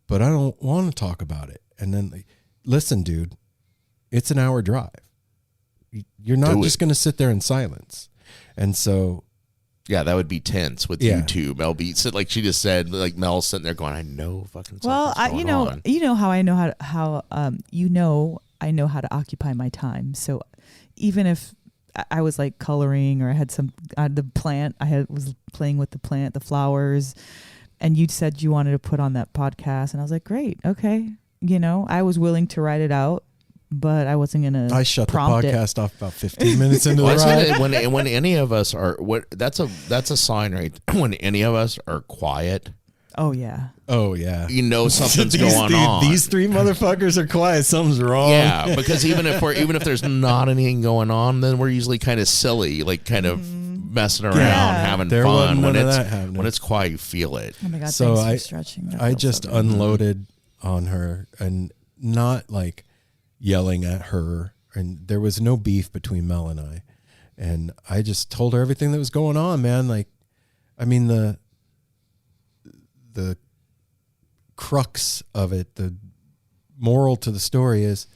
but I don't want to talk about it. And then, listen, dude, it's an hour drive. You're not just going to sit there in silence. And so... Yeah, that would be tense with you two. Mel beats it like she just said. Like Mel's sitting there going, "I know fucking." Well, you know how I know how you know I know how to occupy my time. So even if I was like coloring or I had the plant, was playing with the plant, the flowers, and you said you wanted to put on that podcast, and I was like, great, okay. I was willing to write it out, but I wasn't going to I shut the prompt podcast off about 15 minutes into the ride. When any of us are, that's a sign, right? When any of us are quiet. Oh yeah. Something's going on. These three motherfuckers are quiet. Something's wrong. Yeah, because even if there's not anything going on, then we're usually kind of silly, like kind of messing around, having there fun. When it's when it's quiet, you feel it. Oh my God! So thanks for stretching. I just unloaded on her, and not like yelling at her, and there was no beef between Mel and I, and I just told her everything that was going on, man. Like, I mean, the crux of it, the moral to the story is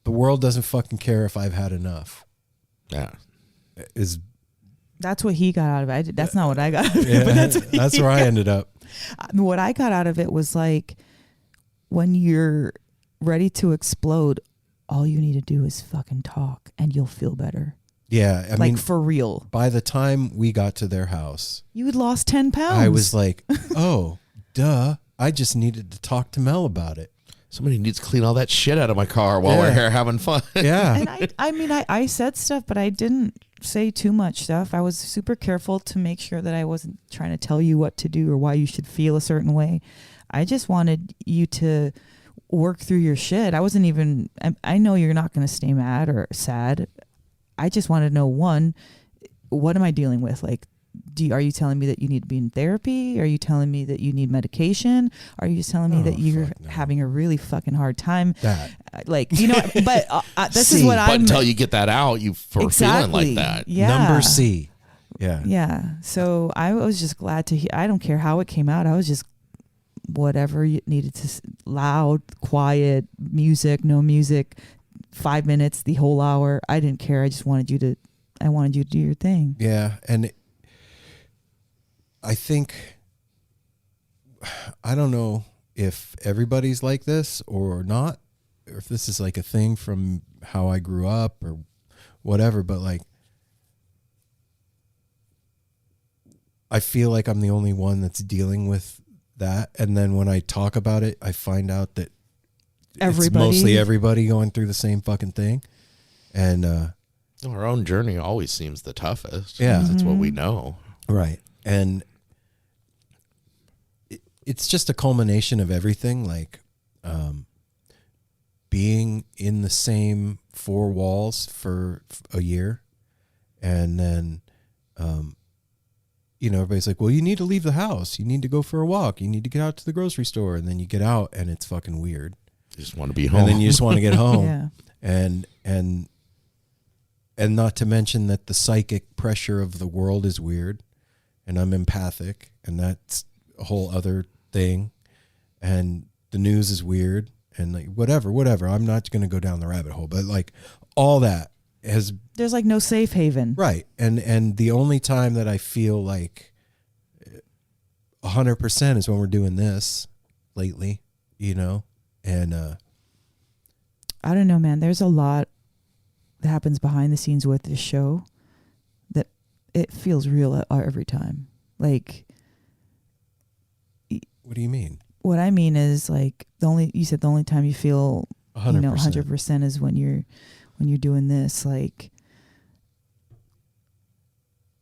the world doesn't fucking care if I've had enough. Yeah. That's what he got out of it. That's not what I got out of it. Yeah, But that's where I ended up. What I got out of it was like, when you're ready to explode, all you need to do is fucking talk and you'll feel better. Yeah. I mean, for real. by the time we got to their house, You had lost 10 pounds. I was like, oh, duh. I just needed to talk to Mel about it. Somebody needs to clean all that shit out of my car while we're here having fun. Yeah. And I said stuff, but I didn't say too much stuff. I was super careful to make sure that I wasn't trying to tell you what to do or why you should feel a certain way. I just wanted you to work through your shit. I know you're not going to stay mad or sad. I just wanted to know, one, what am I dealing with? Like, are you telling me that you need to be in therapy? Are you telling me that you need medication? Are you just telling me that you're having a really fucking hard time? But this is what I'm... But until you get that out, feeling like that. Yeah. Number C. Yeah. Yeah. So I was just glad to hear. I don't care how it came out. I was just whatever you needed to, loud, quiet, music, no music, 5 minutes, the whole hour. I didn't care. I just wanted you to do your thing. Yeah. And I think, I don't know if everybody's like this or not, or if this is like a thing from how I grew up or whatever, but like, I feel like I'm the only one that's dealing with that. And then when I talk about it, I find out that it's mostly everybody going through the same fucking thing. And our own journey always seems the toughest. Yeah. That's what we know. Right. And it's just a culmination of everything, like being in the same four walls for a year. And then, everybody's like, well, you need to leave the house. You need to go for a walk. You need to get out to the grocery store. And then you get out and it's fucking weird. You just want to be home. And then you just want to get home. Yeah. And not to mention that the psychic pressure of the world is weird. And I'm empathic. And that's a whole other thing. And the news is weird. And like, whatever. I'm not going to go down the rabbit hole. But like all that there's like no safe haven. Right. And the only time that I feel like 100% is when we're doing this lately, and I don't know, man. There's a lot that happens behind the scenes with this show that it feels real every time. Like, what do you mean? What I mean is like you said the only time you feel 100% is when you're doing this. Like,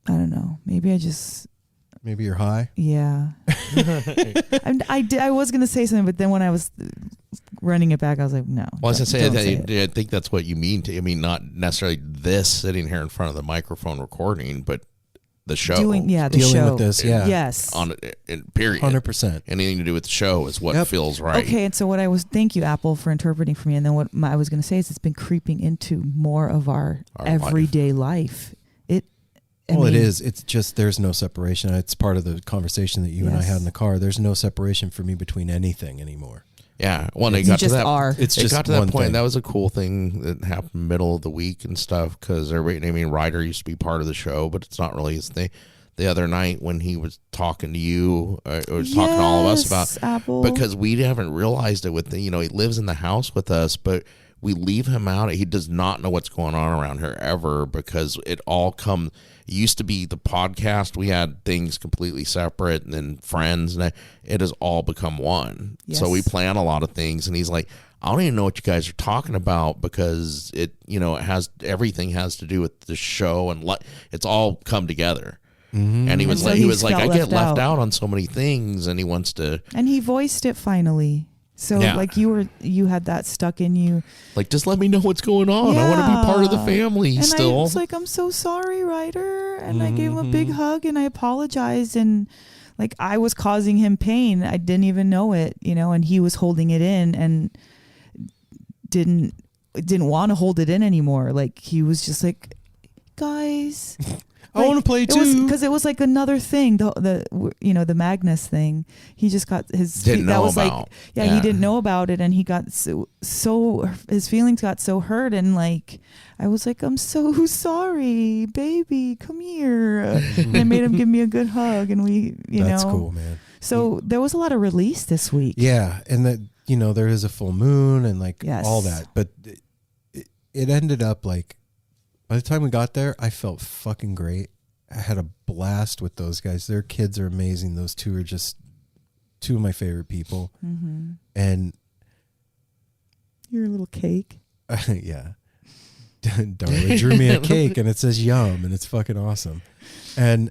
I don't know. Maybe you're high. Yeah. I was going to say something, but then when I was running it back, I was like, no. Well, I was going to say, I think that's what you mean. Not necessarily this sitting here in front of the microphone recording, but the show. Dealing with this, yeah. Yes. Period. 100%. Anything to do with the show is what feels right. Okay, and so thank you, Apple, for interpreting for me. And then what I was going to say is it's been creeping into more of our everyday life. It is. It's just there's no separation. It's part of the conversation that you and I had in the car. There's no separation for me between anything anymore. Yeah. Well, they got to that. It's just got to that point. Thing. That was a cool thing that happened middle of the week and stuff because Ryder used to be part of the show, but it's not really his thing. The other night when he was talking to you, talking to all of us about Apple. because we haven't realized it with he lives in the house with us, but we leave him out. He does not know what's going on around here ever, because it used to be the podcast. We had things completely separate, and then friends, and it has all become one. Yes. So we plan a lot of things, and he's like, I don't even know what you guys are talking about, because everything has to do with the show, and it's all come together. Mm-hmm. And he was like, I get left out on so many things, and he wants to. And he voiced it finally. So like you had that stuck in you. Like, just let me know what's going on. I want to be part of the family and still. I was like, I'm so sorry, Ryder. And I gave him a big hug, and I apologized, and like I was causing him pain. I didn't even know it, and he was holding it in and didn't want to hold it in anymore. Like he was just like, guys, I want to play too. Because it was like another thing, the Magnus thing. He just got his he didn't know about it, and he got so his feelings got so hurt, and like I was like, I'm so sorry, baby, come here. And I made him give me a good hug, and that's cool, man. So there was a lot of release this week. Yeah, and that there is a full moon and like all that, but it ended up like. By the time we got there, I felt fucking great. I had a blast with those guys. Their kids are amazing. Those two are just two of my favorite people. Mm-hmm. And your little cake. Yeah. Darla drew me a cake, and it says yum, and it's fucking awesome. And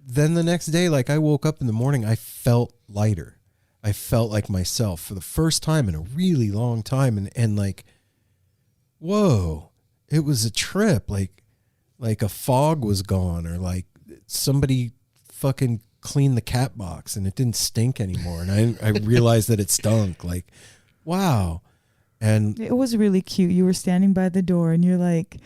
then the next day, like I woke up in the morning, I felt lighter. I felt like myself for the first time in a really long time. And like, whoa. It was a trip, like a fog was gone, or like somebody fucking cleaned the cat box and it didn't stink anymore. And I realized that it stunk. Like, wow. And it was really cute. You were standing by the door, and you're like,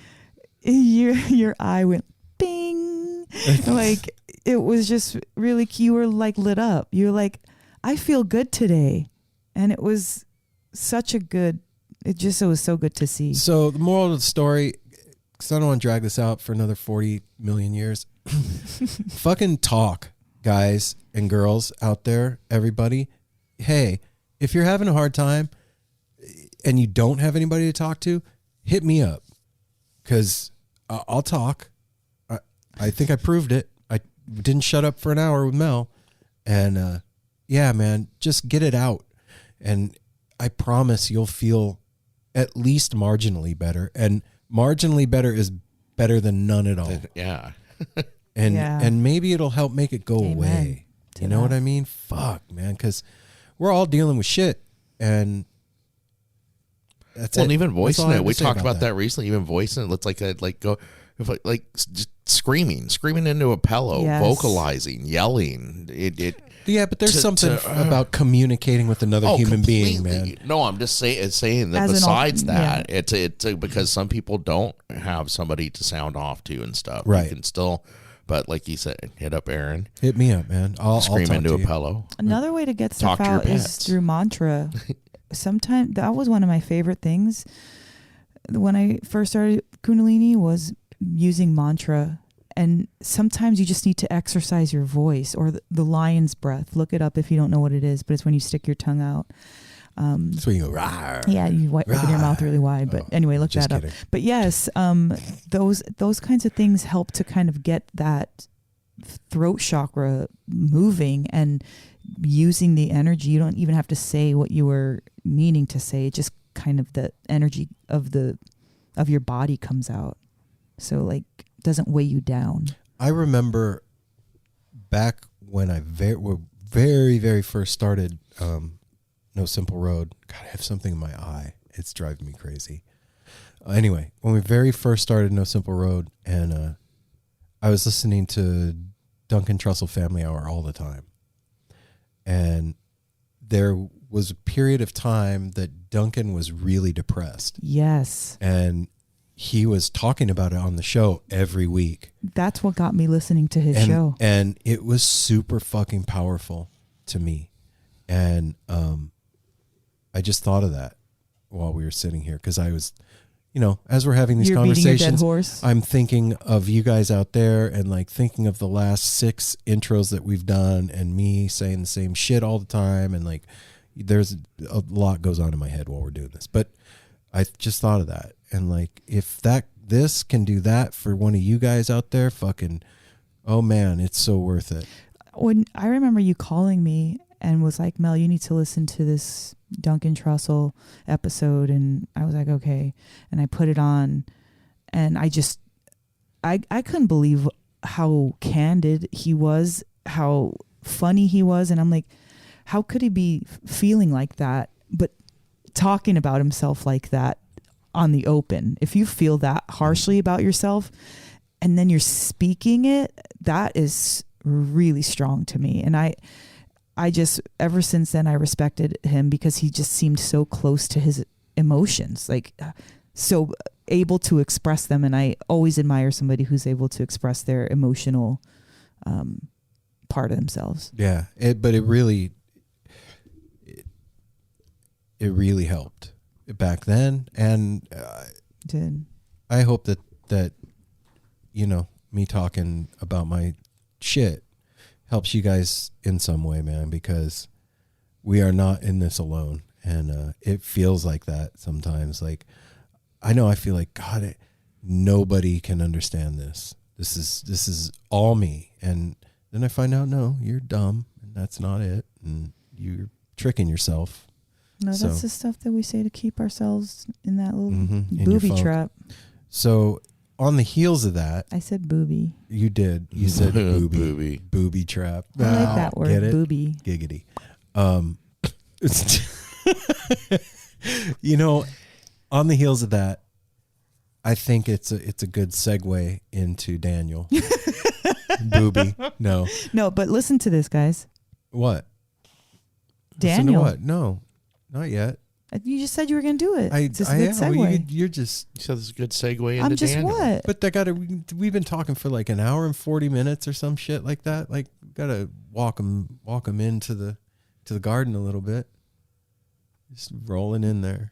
your eye went bing. Like it was just really cute. You were like lit up. You were like, I feel good today. And it was such a good. It was so good to see. So the moral of the story, because I don't want to drag this out for another 40 million years, fucking talk, guys and girls out there, everybody. Hey, if you're having a hard time and you don't have anybody to talk to, hit me up, because I'll talk. I think I proved it. I didn't shut up for an hour with Mel. And yeah, man, just get it out. And I promise you'll feel at least marginally better, and marginally better is better than none at all. Yeah. And maybe it'll help make it go away. You know what I mean? Fuck, man, because we're all dealing with shit, and that's it. And even voicing it, we talked about that recently. Even voicing it, let's just screaming into a pillow, vocalizing, yelling. Yeah, but there's something about communicating with another human being, man. No, I'm just saying that besides that, it's because some people don't have somebody to sound off to and stuff. Right. You can still, but like you said, hit up Aaron. Hit me up, man. I'll scream talk into to a pillow. Another way to get stuff out is through mantra. Sometimes that was one of my favorite things. When I first started Kundalini was using mantra. And sometimes you just need to exercise your voice, or the lion's breath. Look it up if you don't know what it is, but it's when you stick your tongue out. So you go, rawr. Yeah, you open your mouth really wide. But anyway, look that up. But yes, those kinds of things help to kind of get that throat chakra moving and using the energy. You don't even have to say what you were meaning to say. Just kind of the energy of your body comes out. So like, doesn't weigh you down. I remember back when I very, very first started No Simple Road. God, I have something in my eye. It's driving me crazy. Anyway, when we very first started No Simple Road, and I was listening to Duncan Trussell Family Hour all the time. And there was a period of time that Duncan was really depressed. Yes. And he was talking about it on the show every week. That's what got me listening to his show. And it was super fucking powerful to me. And I just thought of that while we were sitting here, because I was, as we're having these conversations, beating a dead horse. I'm thinking of you guys out there, and like thinking of the last 6 intros that we've done, and me saying the same shit all the time. And like, there's a lot goes on in my head while we're doing this. But I just thought of that. And like, if this can do that for one of you guys out there, fucking, oh man, it's so worth it. When I remember you calling me and was like, Mel, you need to listen to this Duncan Trussell episode. And I was like, okay. And I put it on, and I couldn't believe how candid he was, how funny he was. And I'm like, how could he be feeling like that, but talking about himself like that on the open? If you feel that harshly about yourself and then you're speaking it, that is really strong to me. And I just, ever since then, I respected him because he just seemed so close to his emotions, like so able to express them. And I always admire somebody who's able to express their emotional part of themselves. Yeah. But it really helped back then. And Did. I hope that, you know, me talking about my shit helps you guys in some way, man, because we are not in this alone. And it feels like that sometimes. Like, I know I feel like, God, nobody can understand this. This is all me. And then I find out, no, you're dumb, and that's not it. And you're tricking yourself. No, that's the stuff that we say to keep ourselves in that little in booby your funk. trap. So on the heels of that, I said booby. you did. You said booby. Booby trap. I like that word, Get it? booby. Giggity. You know, on the heels of that, I think it's a good segue into Daniel. Booby. No. No, but listen to this, guys. What? Daniel. Listen to what? No, not yet. You just said you were going to do it. It's just a I good am. segue. Well, you're just. So this is a good segue into I'm just Daniel. what? But we've been talking for like an hour and 40 minutes or some shit like that. Like, gotta walk them into the garden a little bit. Just rolling in there.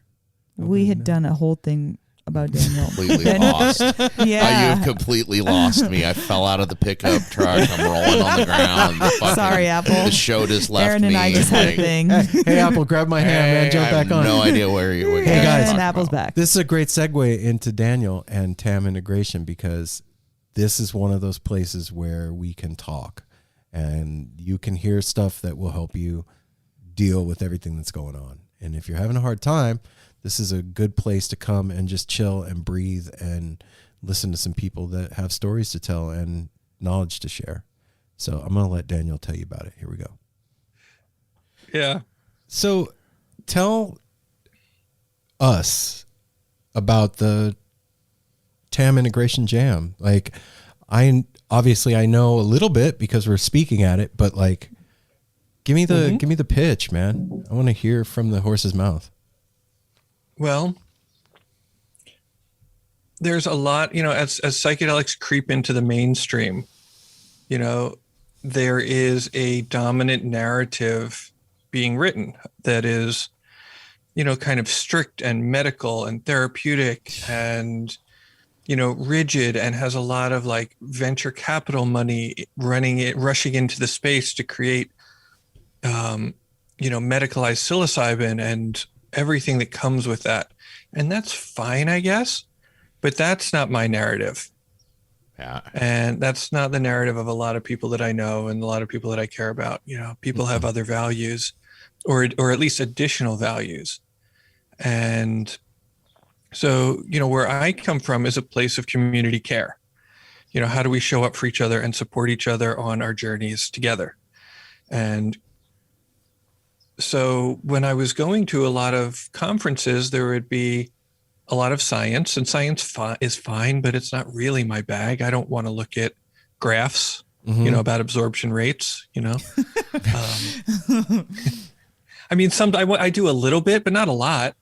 We had done a whole thing about Daniel. Completely lost. Yeah. You have completely lost me. I fell out of the pickup truck. I'm rolling on the ground. Sorry, Apple. The show just left Aaron me. and I just had a thing. Hey, Apple, grab my hand, man. Jump back on. I have no idea where you. What Hey, you're guys. talking And Apple's about. back. This is a great segue into Daniel and TAM integration, because this is one of those places where we can talk and you can hear stuff that will help you deal with everything that's going on. And if you're having a hard time, this is a good place to come and just chill and breathe and listen to some people that have stories to tell and knowledge to share. So I'm going to let Daniel tell you about it. Here we go. Yeah. So tell us about the TAM integration jam. Like, I know a little bit because we're speaking at it, but like, give me the pitch, man. I want to hear from the horse's mouth. Well, there's a lot, as psychedelics creep into the mainstream, there is a dominant narrative being written that is, kind of strict and medical and therapeutic and, rigid, and has a lot of like venture capital money rushing into the space to create, medicalized psilocybin and everything that comes with that. And that's fine, I guess, but that's not my narrative. Yeah. And that's not the narrative of a lot of people that I know and a lot of people that I care about. People have other values or at least additional values. And so, where I come from is a place of community care. How do we show up for each other and support each other on our journeys together? And so when I was going to a lot of conferences, there would be a lot of science, and science is fine, but it's not really my bag. I don't want to look at graphs, about absorption rates, I mean, I do a little bit, but not a lot.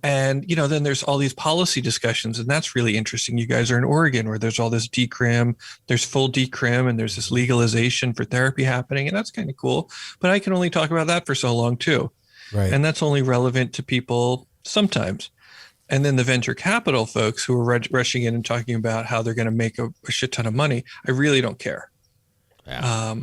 And, then there's all these policy discussions, and that's really interesting. You guys are in Oregon where there's all this decrim, there's full decrim, and there's this legalization for therapy happening. And that's kind of cool. But I can only talk about that for so long too. Right. And that's only relevant to people sometimes. And then the venture capital folks who are rushing in and talking about how they're going to make a shit ton of money, I really don't care. Yeah.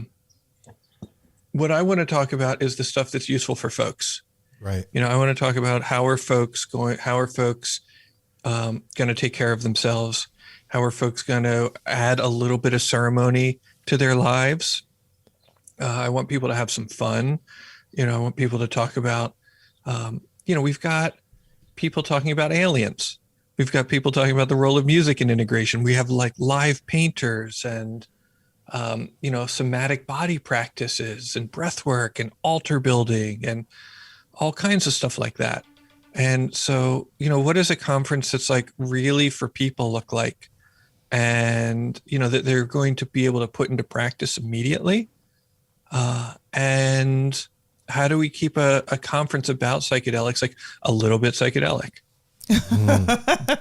What I want to talk about is the stuff that's useful for folks. Right. You know, I want to talk about how are folks going to take care of themselves? How are folks going to add a little bit of ceremony to their lives? I want people to have some fun. You know, I want people to talk about, we've got people talking about aliens. We've got people talking about the role of music in integration. We have like live painters and, somatic body practices and breath work and altar building and all kinds of stuff like that. And so, what does a conference that's like really for people look like? And, that they're going to be able to put into practice immediately. And how do we keep a conference about psychedelics like a little bit psychedelic?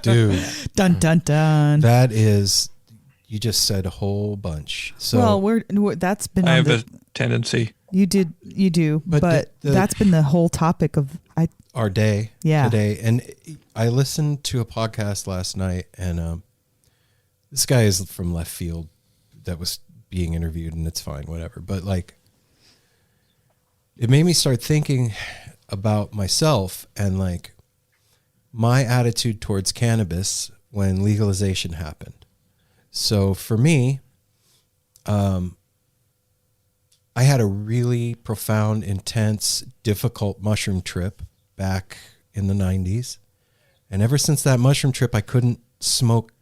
Dude. Dun, dun, dun. That is, you just said a whole bunch. So, well, that's been. I have a tendency. You do, but that's been the whole topic of our day. Yeah. Today, and I listened to a podcast last night, and this guy is from left field that was being interviewed, and it's fine, whatever. But like, it made me start thinking about myself and like my attitude towards cannabis when legalization happened. So for me, I had a really profound, intense, difficult mushroom trip back in the 90s. And ever since that mushroom trip, I couldn't smoke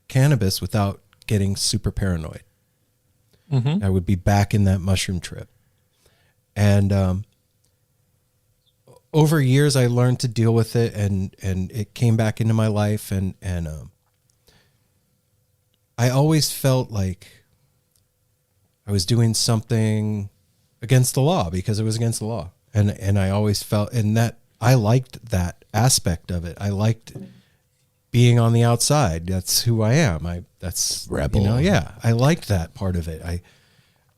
cannabis without getting super paranoid. Mm-hmm. I would be back in that mushroom trip. And over years, I learned to deal with it, and it came back into my life. And I always felt like I was doing something against the law because it was against the law. And I always felt, and that I liked that aspect of it. I liked being on the outside. That's who I am. That's rebel. Yeah. I liked that part of it.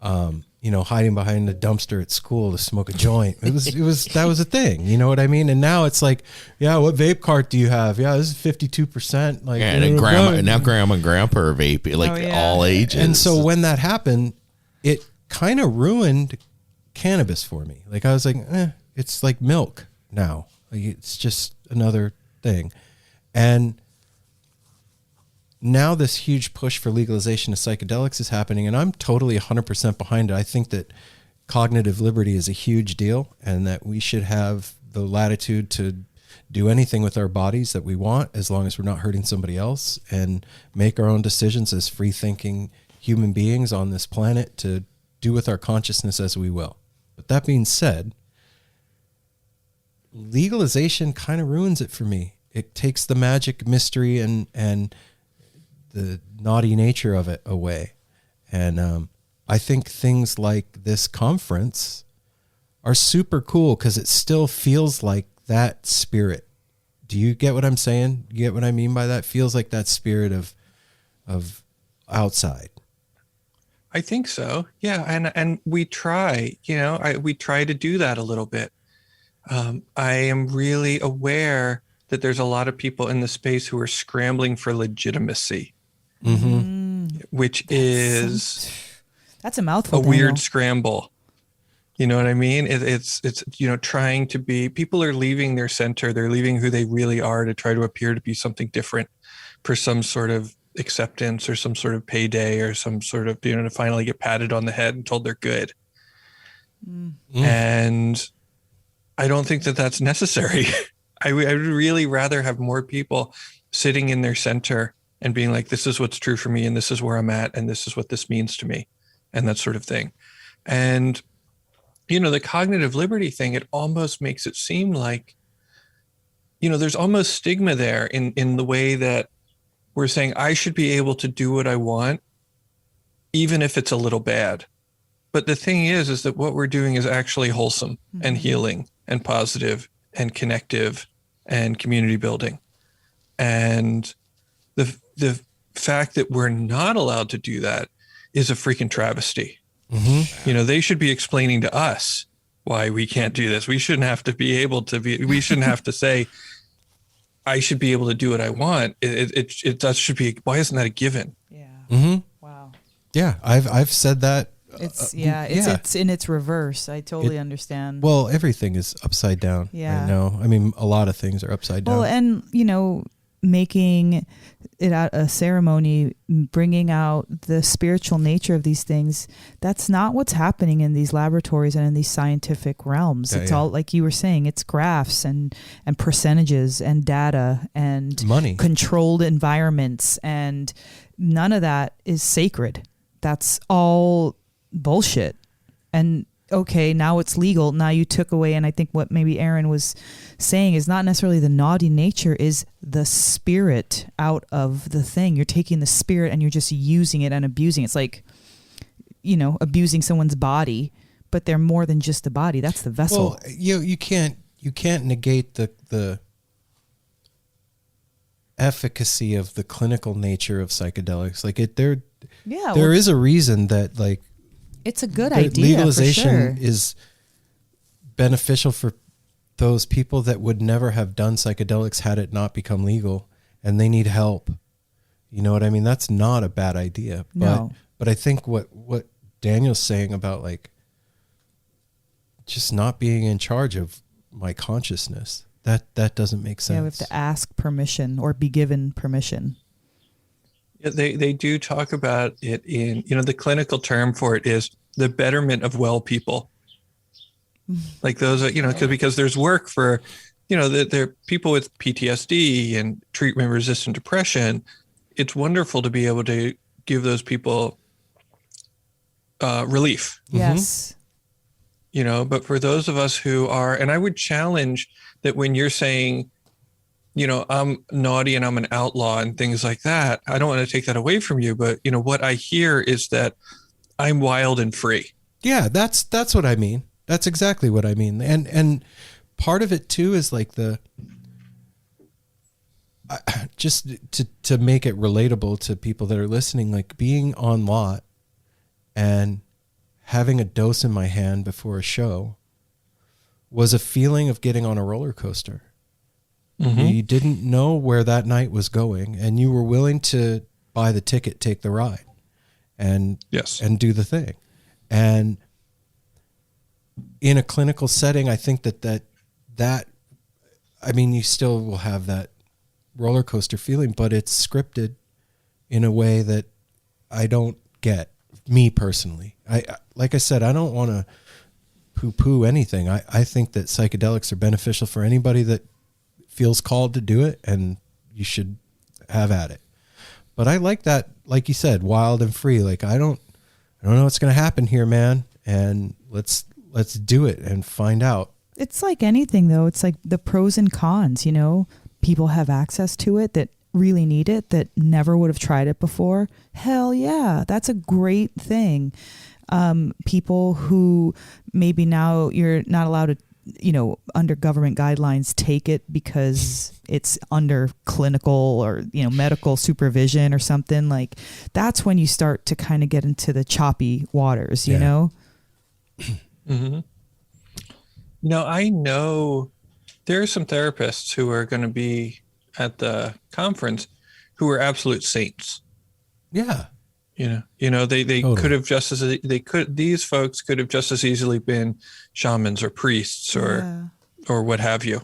Hiding behind the dumpster at school to smoke a joint. That was a thing. You know what I mean? And now it's like, yeah, what vape cart do you have? Yeah, this is 52%. Like, yeah, and grandma and grandpa are vaping, all ages. And so when that happened, it kind of ruined cannabis for me. Like I was like, it's like milk now. Like it's just another thing. And now this huge push for legalization of psychedelics is happening, and I'm totally 100% behind it. I think that cognitive liberty is a huge deal, and that we should have the latitude to do anything with our bodies that we want, as long as we're not hurting somebody else, and make our own decisions as free-thinking human beings on this planet to do with our consciousness as we will. But that being said, legalization kind of ruins it for me. It takes the magic, mystery, and the naughty nature of it away. And I think things like this conference are super cool because it still feels like that spirit. Do you get what I'm saying? You get what I mean by that? Feels like that spirit of outside. I think so. Yeah. And we try, we try to do that a little bit. I am really aware that there's a lot of people in the space who are scrambling for legitimacy. Mm-hmm. Which is that's a mouthful. A weird scramble. You know what I mean? It's trying to be. People are leaving their center. They're leaving who they really are to try to appear to be something different for some sort of acceptance or some sort of payday or some sort of to finally get patted on the head and told they're good. And I don't think that that's necessary. I would really rather have more people sitting in their center and being like, this is what's true for me, and this is where I'm at, and this is what this means to me, and that sort of thing. And, the cognitive liberty thing, it almost makes it seem like, there's almost stigma there in the way that we're saying I should be able to do what I want, even if it's a little bad. But the thing is that what we're doing is actually wholesome and healing and positive and connective and community building. And the fact that we're not allowed to do that is a freaking travesty. Mm-hmm. They should be explaining to us why we can't do this. We shouldn't have to we shouldn't have to say, I should be able to do what I want. That should be, why isn't that a given? Yeah. Mm-hmm. Wow. Yeah. I've said that It's it's in its reverse. I totally understand. Well, everything is upside down right now. I mean, a lot of things are upside down. Well, and making it out a ceremony, bringing out the spiritual nature of these things, that's not what's happening in these laboratories and in these scientific realms. It's all, like you were saying, it's graphs and percentages and data and money, controlled environments, and none of that is sacred. That's all bullshit. And okay, now it's legal. Now you took away, and I think what maybe Aaron was saying is not necessarily the naughty nature, is the spirit out of the thing. You're taking the spirit and you're just using it and abusing it. It's like, abusing someone's body, but they're more than just the body. That's the vessel. Well, you can't negate the efficacy of the clinical nature of psychedelics. Like there is a reason that, like, it's a good idea. Legalization for sure. is beneficial for those people that would never have done psychedelics had it not become legal, and they need help. You know what I mean? That's not a bad idea. No. But I think what Daniel's saying about, like, just not being in charge of my consciousness, that doesn't make sense. Yeah, we have to ask permission or be given permission. Yeah, they do talk about it in, the clinical term for it is the betterment of well people. Like those are, because there's work for, there are people with PTSD and treatment resistant depression. It's wonderful to be able to give those people relief. Yes. But for those of us who are, and I would challenge that when you're saying, I'm naughty and I'm an outlaw and things like that, I don't want to take that away from you. But, what I hear is that I'm wild and free. Yeah, that's what I mean. That's exactly what I mean. And part of it too is like just to make it relatable to people that are listening, like being on lot and having a dose in my hand before a show was a feeling of getting on a roller coaster. Mm-hmm. You didn't know where that night was going, and you were willing to buy the ticket, take the ride, and do the thing. And in a clinical setting, I think that I mean, you still will have that roller coaster feeling, but it's scripted in a way that I don't get, me personally. Like I said, I don't want to poo-poo anything. I think that psychedelics are beneficial for anybody that feels called to do it, and you should have at it. But I like that, like you said, wild and free. Like I don't know what's going to happen here, man, and let's do it and find out. It's like anything, though. It's like the pros and cons. People have access to it that really need it, that never would have tried it before. Hell yeah, that's a great thing. People who maybe now you're not allowed to, under government guidelines, take it because it's under clinical or, medical supervision or something, like that's when you start to kind of get into the choppy waters, you know? Mm-hmm. I know there are some therapists who are going to be at the conference who are absolute saints. Yeah. They totally could have these folks could have just as easily been shamans or priests or what have you,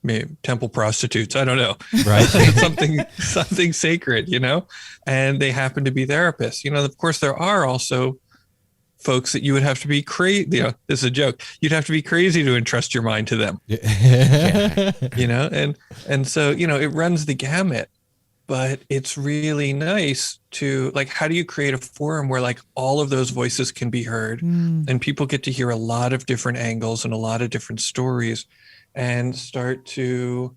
maybe temple prostitutes. I don't know. Right. something sacred, and they happen to be therapists. Of course there are also folks that you would have to be crazy. This is a joke. You'd have to be crazy to entrust your mind to them. And so, it runs the gamut. But it's really nice to, like, how do you create a forum where, like, all of those voices can be heard and people get to hear a lot of different angles and a lot of different stories and start to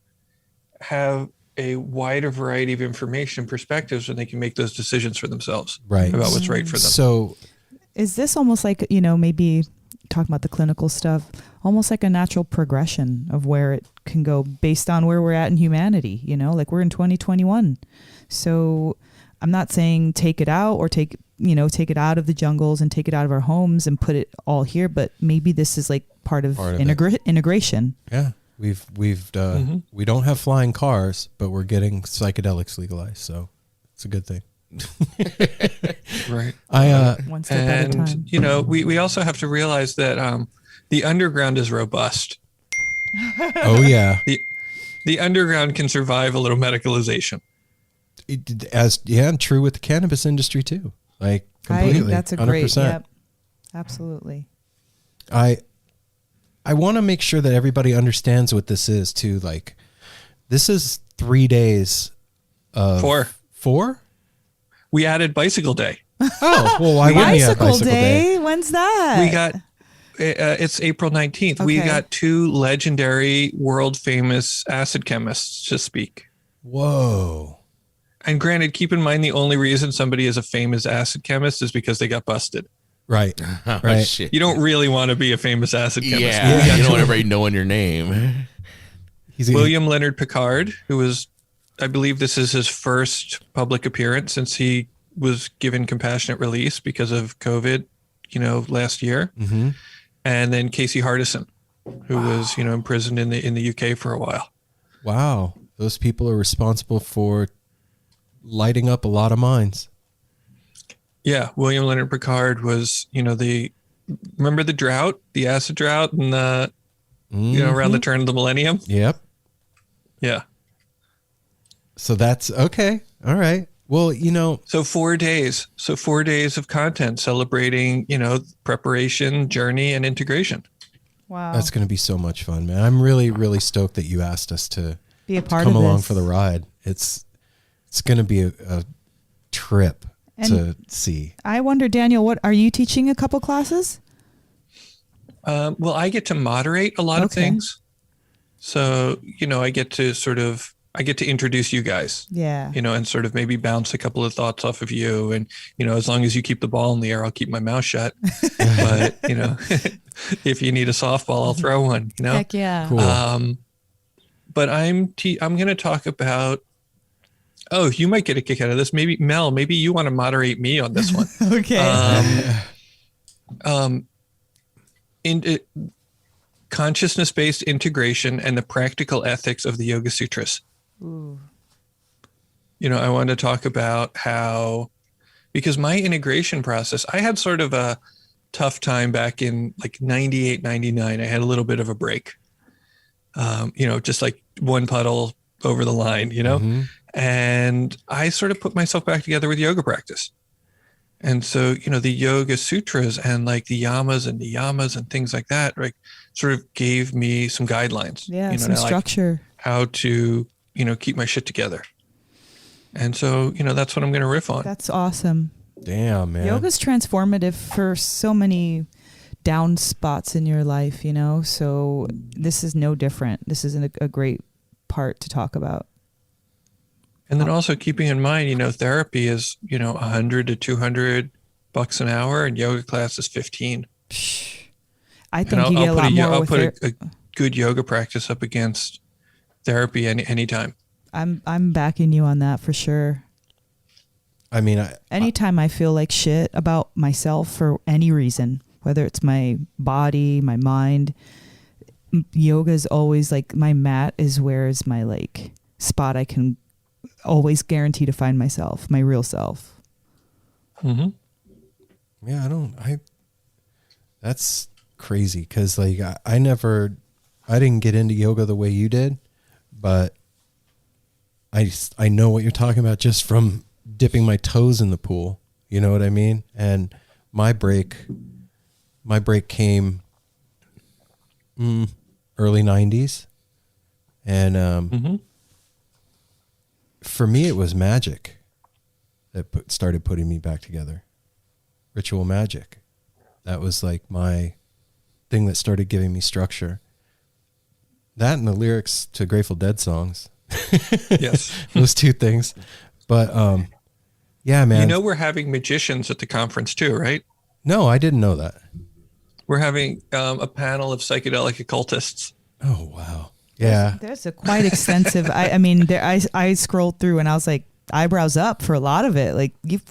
have a wider variety of information and perspectives, and they can make those decisions for themselves about what's right for them. So is this almost like, maybe talking about the clinical stuff, almost like a natural progression of where it can go based on where we're at in humanity, like we're in 2021. So I'm not saying take it out or take it out of the jungles and take it out of our homes and put it all here, but maybe this is like part of integration. Yeah. We don't have flying cars, but we're getting psychedelics legalized. So it's a good thing. Right. One step at a And, time. you know, we also have to realize that the underground is robust. Oh yeah. The underground can survive a little medicalization. And true with the cannabis industry too. Like completely. That's a 100%. great. Yep, absolutely. I want to make sure that everybody understands what this is too. Like, this is 3 days of 4. We added Bicycle Day. Oh, well, why wouldn't you have Bicycle Day? When's that? We got it's April 19th. We Okay. got 2 legendary, world famous acid chemists to speak. Whoa. And granted, keep in mind the only reason somebody is a famous acid chemist is because they got busted. Right. Oh, Right. shit. You don't really want to be a famous acid chemist. Yeah, you don't want everybody knowing your name. He's William Leonard Picard, who was, I believe this is his first public appearance since he was given compassionate release because of COVID, you know, last year. Mm-hmm. And then Casey Hardison, who was, you know, imprisoned in the UK for a while. Wow. Those people are responsible for lighting up a lot of minds. Yeah, William Leonard Picard was, you know, remember the drought, the acid drought, and you know, around the turn of the millennium. Yep. Yeah. So that's okay. All right. Well, you know, So 4 days. So 4 days of content celebrating, you know, preparation, journey, and integration. Wow. that's going to be so much fun, man. I'm really, really stoked that you asked us to Be a part come of along this. for the ride. It's going to be a trip to see. I wonder, Daniel, what are you teaching? A couple classes? Well, I get to moderate a lot of Okay. things. So, you know, I get to introduce you guys, Yeah. you know, and sort of maybe bounce a couple of thoughts off of you. And, you know, as long as you keep the ball in the air, I'll keep my mouth shut. But, you know, if you need a softball, I'll throw one, you know? Heck yeah. Cool. But I'm going to talk about, you might get a kick out of this. Maybe Mel, maybe you want to moderate me on this one. Okay. Consciousness-based integration and the practical ethics of the Yoga Sutras. Ooh. You know, I want to talk about how, because my integration process, I had sort of a tough time back in like 98, 99. I had a little bit of a break, you know, just like one puddle over the line, you know, and I sort of put myself back together with yoga practice. And so, you know, the Yoga Sutras and like the yamas and niyamas and things like that, right, sort of gave me some guidelines. Yeah, you know, some like structure. how to, you know, keep my shit together. And so, you know, that's what I'm going to riff on. That's awesome. Damn, man. Yoga's transformative for so many down spots in your life, you know? So this is no different. This is a great part to talk about. And then also keeping in mind, you know, therapy is, you know, $100 to $200 an hour, and yoga class is 15. I think you get a lot more I'll with put it. a good yoga practice up against therapy anytime. I'm backing you on that for sure. I mean, Anytime I feel like shit about myself for any reason, whether it's my body, my mind, yoga is always like my mat is where is my like spot I can always guarantee to find myself, my real self. Mm-hmm. yeah, that's crazy. Cause like, I didn't get into yoga the way you did, but I know what you're talking about just from dipping my toes in the pool. You know what I mean? And my break came early 90s. And for me, it was magic that started putting me back together. Ritual magic. That was like my thing that started giving me structure. That and the lyrics to Grateful Dead songs. Yes. Those two things. But yeah, man. You know, we're having magicians at the conference too, right? No, I didn't know that. We're having a panel of psychedelic occultists. Oh, wow. Yeah. There's a quite extensive. I mean, I scrolled through and I was like, eyebrows up for a lot of it. Like you've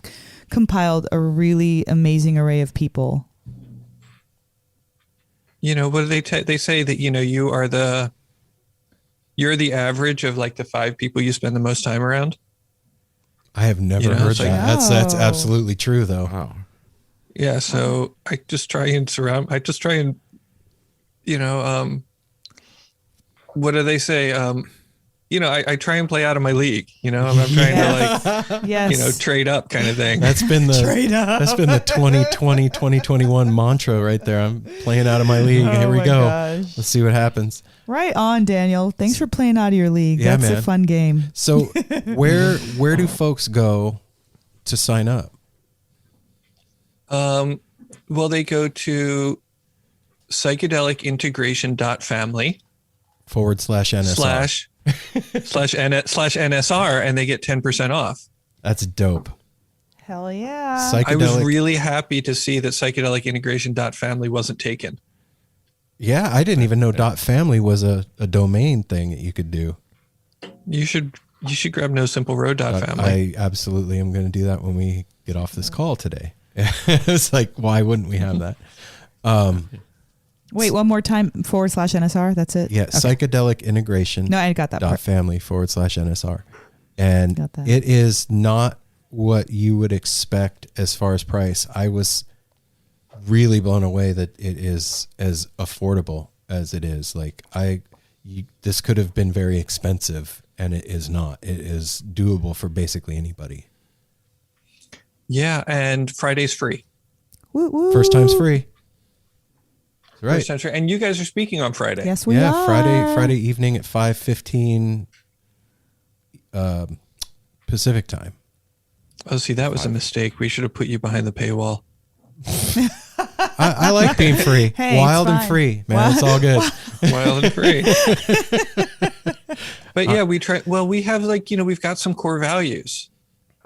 compiled a really amazing array of people. You know, what do they say that, you know, you're the average of like the 5 people you spend the most time around. I have never heard it's like, that. That's Oh. absolutely true, though. Wow. yeah. So I just try and what do they say? I try and play out of my league, I'm trying to like, Yes. trade up kind of thing. That's been the Trade up. that's been the 2020 2021 mantra right there. I'm playing out of my league. Here we my go. gosh. Let's see what happens. Right on, Daniel. Thanks for playing out of your league. Yeah, That's man. a fun game. So where do folks go to sign up? Well, they go to psychedelicintegration.family /NSR. /slash NSR, and they get 10% off. That's dope. Hell yeah. I was Psychedelic. really happy to see that psychedelicintegration.family wasn't taken. Yeah, I didn't even know .family was a domain thing that you could do. You should grab NoSimpleRoad.family. I absolutely am going to do that when we get off this call today. It's like, why wouldn't we have that? Wait, one more time, /NSR. That's it? Yeah, Okay. psychedelic integration. No, I got that part. .family /NSR. And Got that. it is not what you would expect as far as price. I was really blown away that it is as affordable as it is. Like this could have been very expensive, and it is not. It is doable for basically anybody. Yeah, and Friday's free. Woo, woo. First time's free. That's right. First time's free. And you guys are speaking on Friday. Yes, we Yeah, are. Friday evening at 5:15 Pacific time. Oh, see, that was a mistake. We should have put you behind the paywall. I like being free. Hey, Wild it's and fine. free, man. It's all good. Wild and free. But yeah, we try. Well, we have we've got some core values.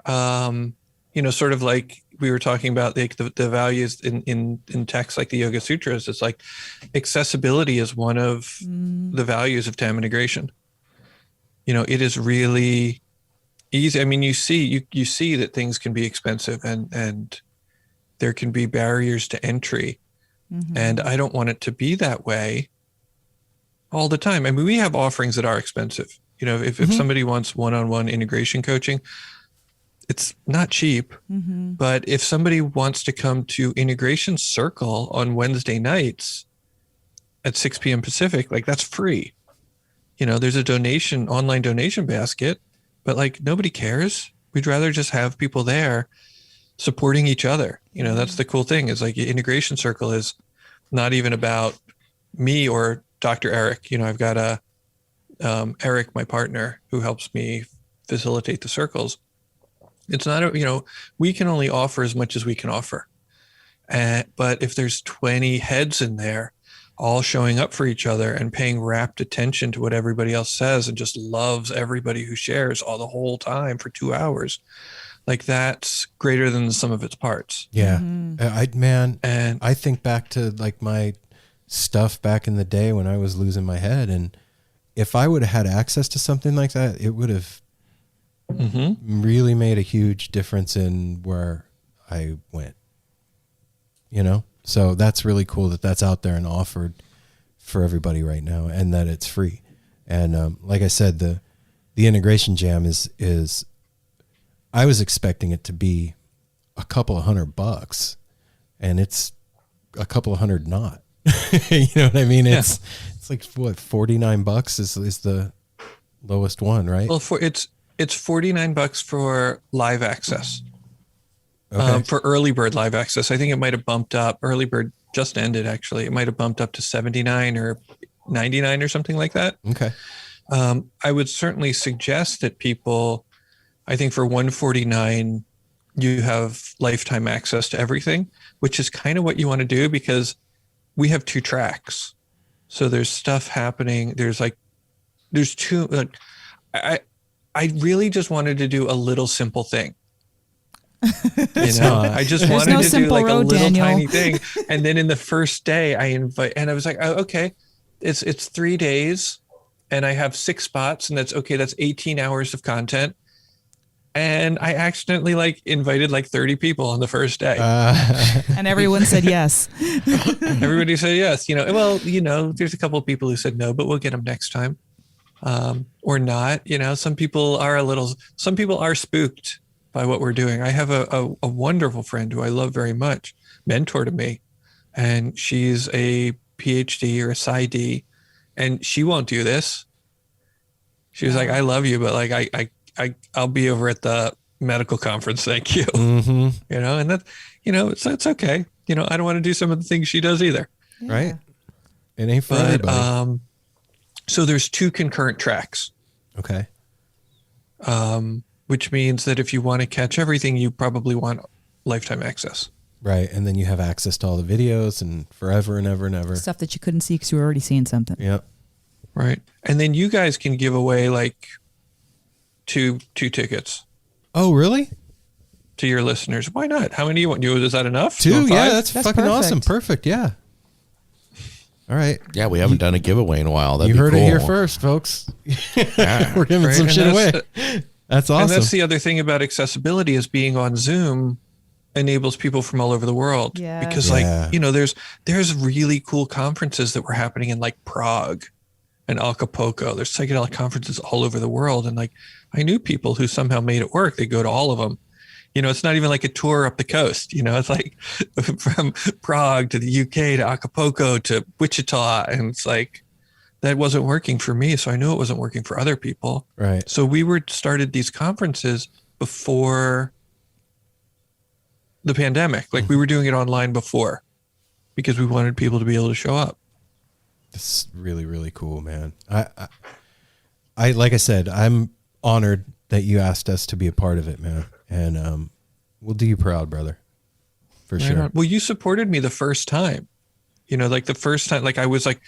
Sort of like we were talking about the values in texts like the Yoga Sutras. It's like accessibility is one of the values of TAM integration. It is really easy. I mean, you see that things can be expensive and there can be barriers to entry. And I don't want it to be that way all the time. I mean, we have offerings that are expensive. If somebody wants one-on-one integration coaching, it's not cheap. But if somebody wants to come to Integration Circle on Wednesday nights at 6 p.m. Pacific, that's free. There's a online donation basket, but nobody cares. We'd rather just have people there supporting each other. That's the cool thing is Integration Circle is not even about me or Dr. Eric. I've got Eric, my partner, who helps me facilitate the circles. It's not, we can only offer as much as we can offer. But if there's 20 heads in there all showing up for each other and paying rapt attention to what everybody else says and just loves everybody who shares all the whole time for 2 hours, that's greater than the sum of its parts. Yeah. I think back to my stuff back in the day when I was losing my head. And if I would have had access to something like that, it would have really made a huge difference in where I went, So that's really cool that that's out there and offered for everybody right now and that it's free. And like I said, the integration jam is I was expecting it to be a couple of $100 and it's a couple of $100 not. You know what I mean? Yeah. It's like what, $49 is the lowest one, right? Well, it's $49 for live access. Okay. For early bird live access. I think it might have bumped up. Early bird just ended, actually. It might have bumped up to $79 or $99 or something like that. Okay. I would certainly suggest that people, I think for $149, you have lifetime access to everything, which is kind of what you want to do because we have 2 tracks. So there's stuff happening. There's two, I really just wanted to do a little simple thing. I just wanted no to do simple a road, little Daniel. tiny thing. And then in the first day I was like, oh, okay, it's 3 days and I have 6 spots and that's okay. That's 18 hours of content. And I accidentally invited 30 people on the first day. And everyone said yes. Everybody said yes. There's a couple of people who said no, but we'll get them next time. Or not. Some people are spooked by what we're doing. I have a wonderful friend who I love very much, mentor to me, and she's a PhD or a PsyD, and she won't do this. She was like, I love you, but like I'll be over at the medical conference. Thank you. Mm-hmm. You know, and that, you know, it's okay. You know, I don't want to do some of the things she does either. Yeah. Right. It ain't for But everybody. so there's 2 concurrent tracks, Okay. which means that if you want to catch everything, you probably want lifetime access. Right. And then you have access to all the videos and forever and ever and ever. Stuff that you couldn't see because you were already seeing something. Yep. Right. And then you guys can give away like two tickets Oh, really? to your listeners. Why not? How many do you want? Is that enough? 2? You want Yeah, 5? that's fucking perfect. awesome. Perfect. Yeah. All right. Yeah, we haven't done a giveaway in a while. That'd You be heard cool. it here first, folks. Yeah. We're giving Right, some and shit away. that's That's And awesome. that's the other thing about accessibility is being on Zoom enables people from all over the world. Yeah. Because Yeah. like, you know, there's really cool conferences that were happening in like Prague and Acapulco. There's psychedelic conferences all over the world. And like, I knew people who somehow made it work. They go to all of them. You know, it's not even like a tour up the coast. You know, it's like from Prague to the UK to Acapulco to Wichita. And it's like, that wasn't working for me. So I knew it wasn't working for other people. Right. So we started these conferences before the pandemic. Like we were doing it online before because we wanted people to be able to show up. This is really, really cool, man. I like I said, I'm honored that you asked us to be a part of it, man. And we'll do you proud, brother. For Right sure. on. Well, you supported me the first time. You know, like the first time, like I was like,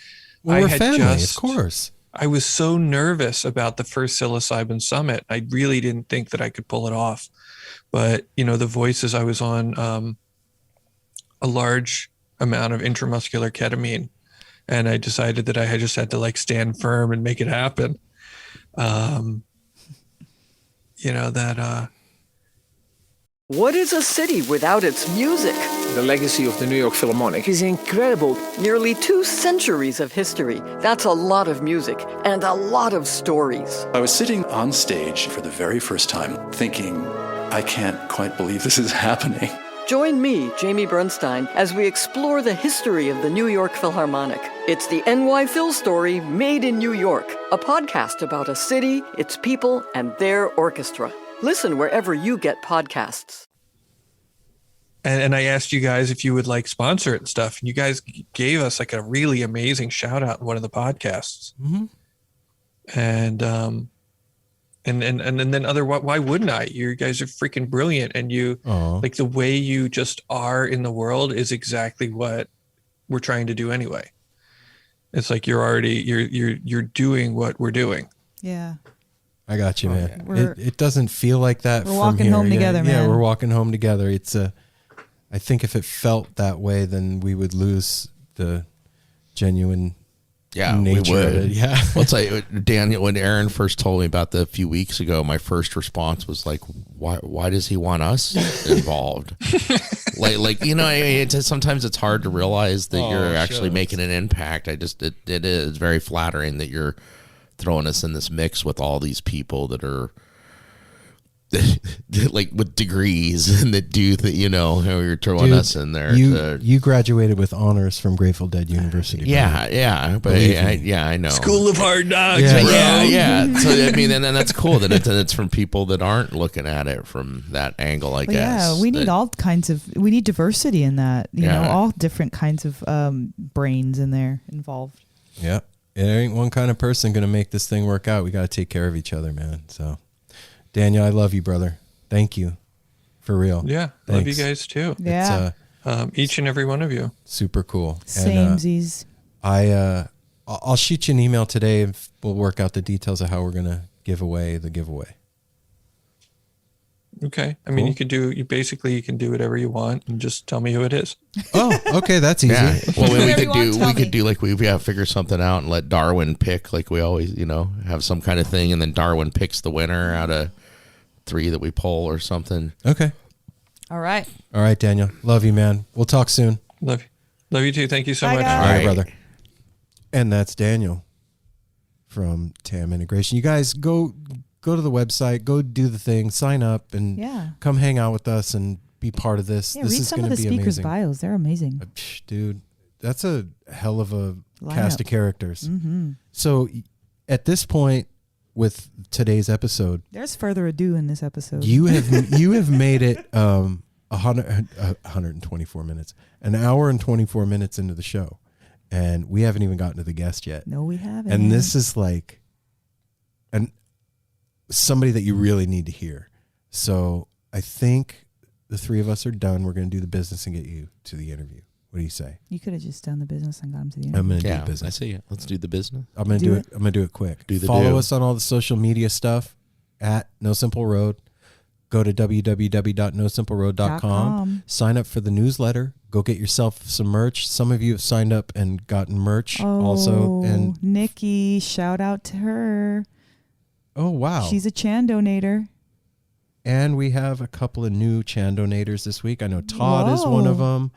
Well, we're family, of course. I was so nervous about the first psilocybin summit. I really didn't think that I could pull it off. But, you know, the voices, I was on a large amount of intramuscular ketamine. And I decided that I just had to like stand firm and make it happen. You know, that What is a city without its music? The legacy of the New York Philharmonic is incredible. Nearly 2 centuries of history. That's a lot of music and a lot of stories. I was sitting on stage for the very first time thinking, I can't quite believe this is happening. Join me, Jamie Bernstein, as we explore the history of the New York Philharmonic. It's the NY Phil story made in New York, a podcast about a city, its people, and their orchestra. Listen wherever you get podcasts. and I asked you guys if you would like sponsor it and stuff. And you guys gave us like a really amazing shout out in one of the podcasts. Mm-hmm. And then why wouldn't I? You guys are freaking brilliant. And you like the way you just are in the world is exactly what we're trying to do anyway. It's like you're doing what we're doing. Yeah. I got you, man. We're- It doesn't feel like that. We're from walking here. home Yeah, together, Yeah, man. we're walking home together. It's I think if it felt that way, then we would lose the genuine Yeah, we nature would. of it. Yeah. Well, it's like Daniel, when Aaron first told me about that a few weeks ago, my first response was like, why does he want us involved? like, you know, sometimes it's hard to realize that you're actually making an impact. It is very flattering that you're throwing us in this mix with all these people that are like with degrees and that do that, you know, you're throwing Dude, us in there. You graduated with honors from Grateful Dead University. Yeah, but I know. School of Hard Knocks, Yeah. bro. Yeah. So I mean, and then that's cool that it's from people that aren't looking at it from that angle. I But guess. yeah, we need all kinds of, we need diversity in that, you know, Yeah. all different kinds of brains in there involved. Yeah. It ain't one kind of person going to make this thing work out. We got to take care of each other, man. So, Daniel, I love you, brother. Thank you. For real. Yeah. Love you Thanks. guys too. Yeah. It's Each and every one of you. super cool. Samesies. And I'll shoot you an email today and we'll work out the details of how we're going to give away the giveaway. Okay. I mean, Cool. you can do whatever you want and just tell me who it is. Oh, okay. That's easy. Yeah. Well, we Whatever you want, tell could me. do like we figure something out and let Darwin pick, like we always, you know, have some kind of thing, and then Darwin picks the winner out of 3 that we poll or something. Okay. All right. All right, Daniel. Love you, man. We'll talk soon. Love you too. Thank you so Bye, much. guys. All right, right. brother. And that's Daniel from TAM Integration. You guys go go to the website, go do the thing, sign up, and come hang out with us and be part of this. Yeah, this read is some going of to the be speakers' amazing. bios. They're amazing. Dude, that's a hell of a cast of characters. Mm-hmm. So at this point with today's episode, there's further ado in this episode. You have made it 124 minutes, an hour and 24 minutes into the show, and we haven't even gotten to the guest yet. No, we haven't. And this is like somebody that you really need to hear. So I think the three of us are done. We're going to do the business and get you to the interview. What do you say? You could have just done the business and got him to the interview. I'm going to do the business. I see it. Let's do the business. I'm going to do it. I'm going to do it quick. Follow us on all the social media stuff at No Simple Road. Go to www.nosimpleroad.com. Sign up for the newsletter. Go get yourself some merch. Some of you have signed up and gotten merch also. And Nikki, shout out to her. Oh, wow. She's a Chan donator. And we have a couple of new Chan donators this week. I know Todd is one of them.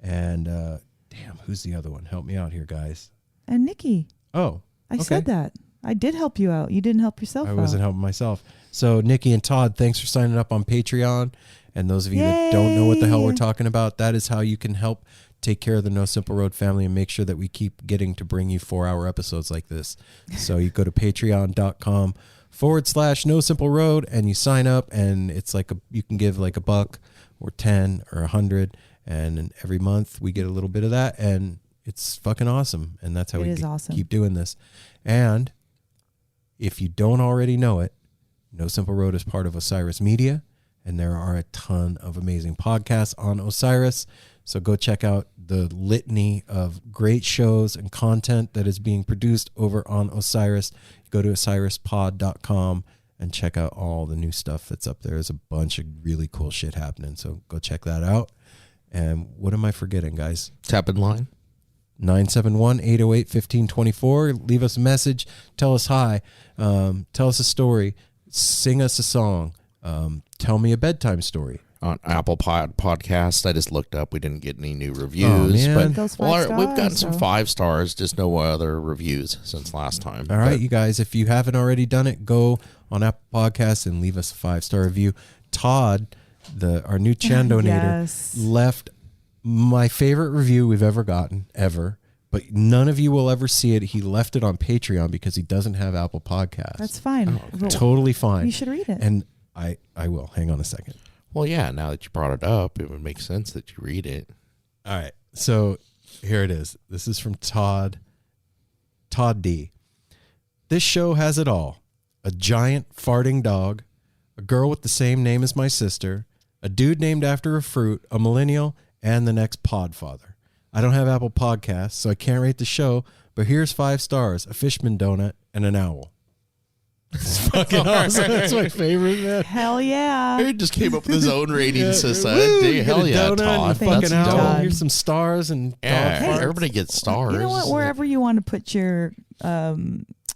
And damn, who's the other one? Help me out here, guys. And Nikki. Oh, I said that. I did help you out. You didn't help yourself out. I wasn't helping myself. So Nikki and Todd, thanks for signing up on Patreon. And those of you that don't know what the hell we're talking about, that is how you can help take care of the No Simple Road family and make sure that we keep getting to bring you 4-hour episodes like this. So you go to patreon.com/No Simple Road and you sign up, and it's like you can give like $1 or 10 or 100. And every month we get a little bit of that, and it's fucking awesome. And that's how we keep doing this. And if you don't already know it, No Simple Road is part of Osiris Media, and there are a ton of amazing podcasts on Osiris. So go check out the litany of great shows and content that is being produced over on Osiris. Go to osirispod.com and check out all the new stuff that's up there. There's a bunch of really cool shit happening. So go check that out. And what am I forgetting, guys? Tap in line. 971-808-1524. Leave us a message. Tell us hi. Tell us a story. Sing us a song. Tell me a bedtime story. On Apple Podcasts, I just looked up. We didn't get any new reviews. But we've gotten some 5 stars, just no other reviews since last time. All right, you guys, if you haven't already done it, go on Apple Podcasts and leave us a 5-star review. Todd, our new Chan donator, left my favorite review we've ever gotten, ever. But none of you will ever see it. He left it on Patreon because he doesn't have Apple Podcasts. That's fine. Totally fine. You should read it. And I will. Hang on a second. Well, yeah, now that you brought it up, it would make sense that you read it. All right. So here it is. This is from Todd D. This show has it all. A giant farting dog, a girl with the same name as my sister, a dude named after a fruit, a millennial, and the next podfather. I don't have Apple Podcasts, so I can't rate the show, but here's 5 stars, a Fishman donut, and an owl. It's fucking awesome. That's my favorite, man. Hell yeah. He just came up with his own rating system. Hell yeah, Todd. Fucking That's owl. dope. Here's some stars and Yeah, dog farts. everybody gets stars. You know what? Wherever you want to put your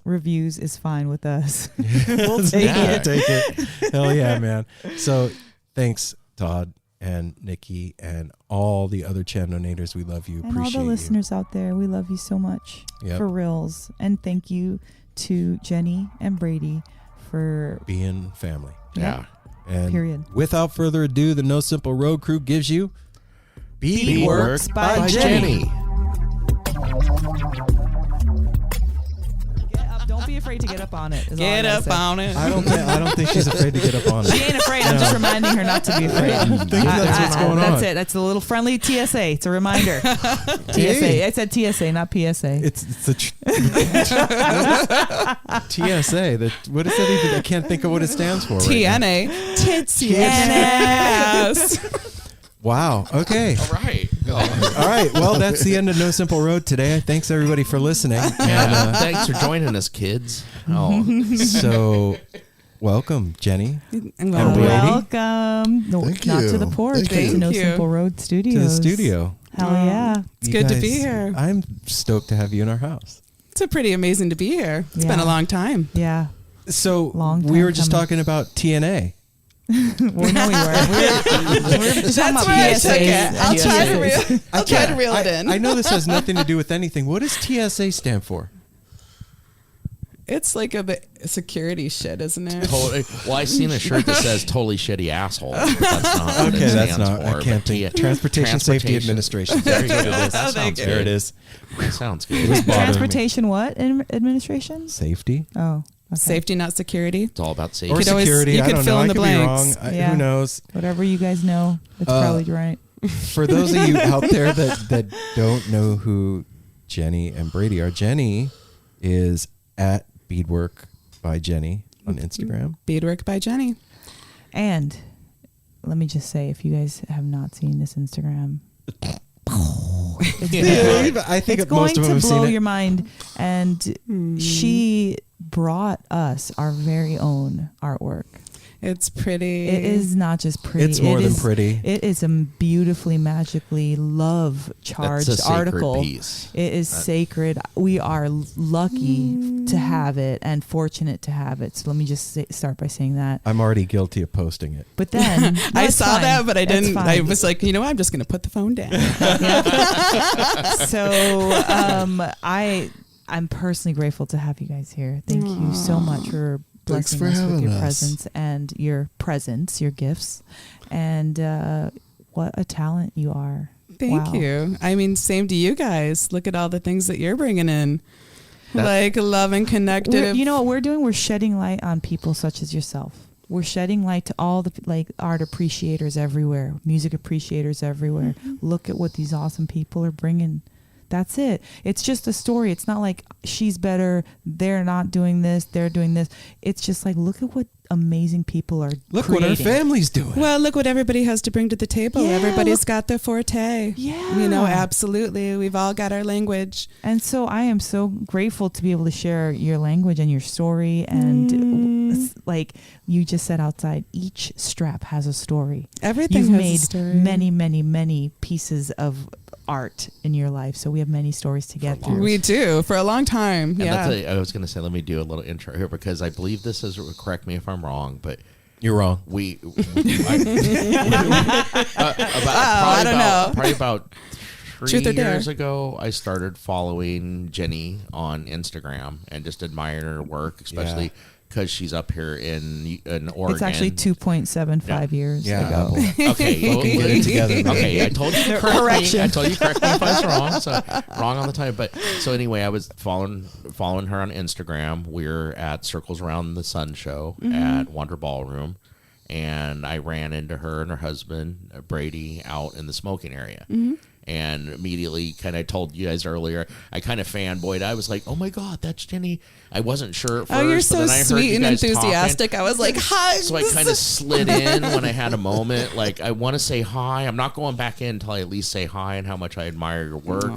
reviews is fine with us. We'll take it. Take it. Hell yeah, man. So thanks, Todd and Nikki and all the other Chan donators. We love you. And Appreciate all the you. listeners out there, we love you so much. Yep. For reals. And thank you to Jenny and Brady for being family. Yeah. And period. Without further ado, the No Simple Road crew gives you Beadwork by Jenny. Get up. Don't be afraid to get up on it. Get up on it. I don't think she's afraid to get up on it. She ain't afraid. I'm just reminding her not to be afraid. I think that's what's going on. That's it. That's a little friendly TSA. It's a reminder. TSA. I said TSA, not PSA. It's the TSA. What is that even? I can't think of what it stands for. TNA. Tits and ass. Wow. Okay. All right. All right. Well, that's the end of No Simple Road today. Thanks everybody for listening. And, thanks for joining us, kids. So, welcome, Jenny. And welcome. No, Thank not you. to the porch, but Thank to No you. Simple Road Studios. To the studio. Hell yeah. It's You good to guys- be here. I'm stoked to have you in our house. It's pretty amazing to be here. It's been Yeah. a long time. Yeah. So Long we time were just coming. talking about TNA. Well, no, we weren't. We were just talking about where I PSAs took it. and I'll try to TSAs. I'll try to reel it in. I know this has nothing to do with anything. What does TSA stand for? It's like a bit security shit, isn't it? Totally. Well, I seen a shirt that says "totally shitty asshole." That's not what Okay, it that's stands not. for, I can't but think. Transportation Safety Administration. There you go. That Oh, sounds thank you. There it good. is. That sounds It was good. bothering me. Transportation what? Administration? Safety Oh. Okay. Safety, not security. It's all about or safety. could always- security. you I could don't fill know. in I the could be wrong. blanks. Yeah. Who knows? Whatever you guys know, that's probably right. For those of you out there that don't know who Jenny and Brady are, Jenny is at Beadwork by Jenny on Instagram. Beadwork by Jenny. And let me just say, if you guys have not seen this Instagram, I think it's going most of them to have blow seen your it. mind. And she brought us our very own artwork. It's pretty. It is not just pretty. It's more It than is- pretty. It is a beautifully, magically love-charged That's a sacred article. piece. It is sacred. We are lucky to have it and fortunate to have it. So let me just start by saying that. I'm already guilty of posting it. But then no, I it's saw fine. that, but I That's didn't. fine. I was like, you know what? I'm just going to put the phone down. So I'm personally grateful to have you guys here. Thank you so much for Thanks blessing for us with having your us. presence and your presents, your gifts, and what a talent you are. Thank Wow. you. I mean, same to you guys. Look at all the things that you're bringing in. Like love and connected. You know what we're doing? We're shedding light on people such as yourself. We're shedding light to all the art appreciators everywhere, music appreciators everywhere. Look at what these awesome people are bringing. That's it. It's just a story. It's not like she's better, they're not doing this, they're doing this. It's just like, look at what amazing people are Look creating. what our family's doing. Well, look what everybody has to bring to the table. Yeah, Everybody's look- got their forte. Yeah. You know, absolutely. We've all got our language. And so I am so grateful to be able to share your language and your story. And like you just said outside, each strap has a story. Everything You've has made a story. many, many, many pieces of art in your life. So we have many stories to get through. We do for a long time. And Yeah. I was going to say, let me do a little intro here because I believe this is, correct me if I'm wrong, but You're wrong. I don't know. Probably about 3 Truth or dare. years ago, I started following Jenny on Instagram and just admiring her work, especially because she's up here in Oregon. It's actually 2.75 years Yeah. ago. Okay, We can get it together. Okay, I told you Correction. I told you correct me if I was wrong. So wrong on the time. But so anyway, I was following her on Instagram. We're at Circles Around the Sun show at Wonder Ballroom, and I ran into her and her husband Brady out in the smoking area. And immediately, kind of told you guys earlier, I kind of fanboyed. I was like, "Oh my God, that's Jenny!" I wasn't sure at first. Oh, you're but so then I heard sweet you and guys enthusiastic. talking. I was like, hi. So I kind of slid in when I had a moment. Like, I want to say hi. I'm not going back in until I at least say hi and how much I admire your work.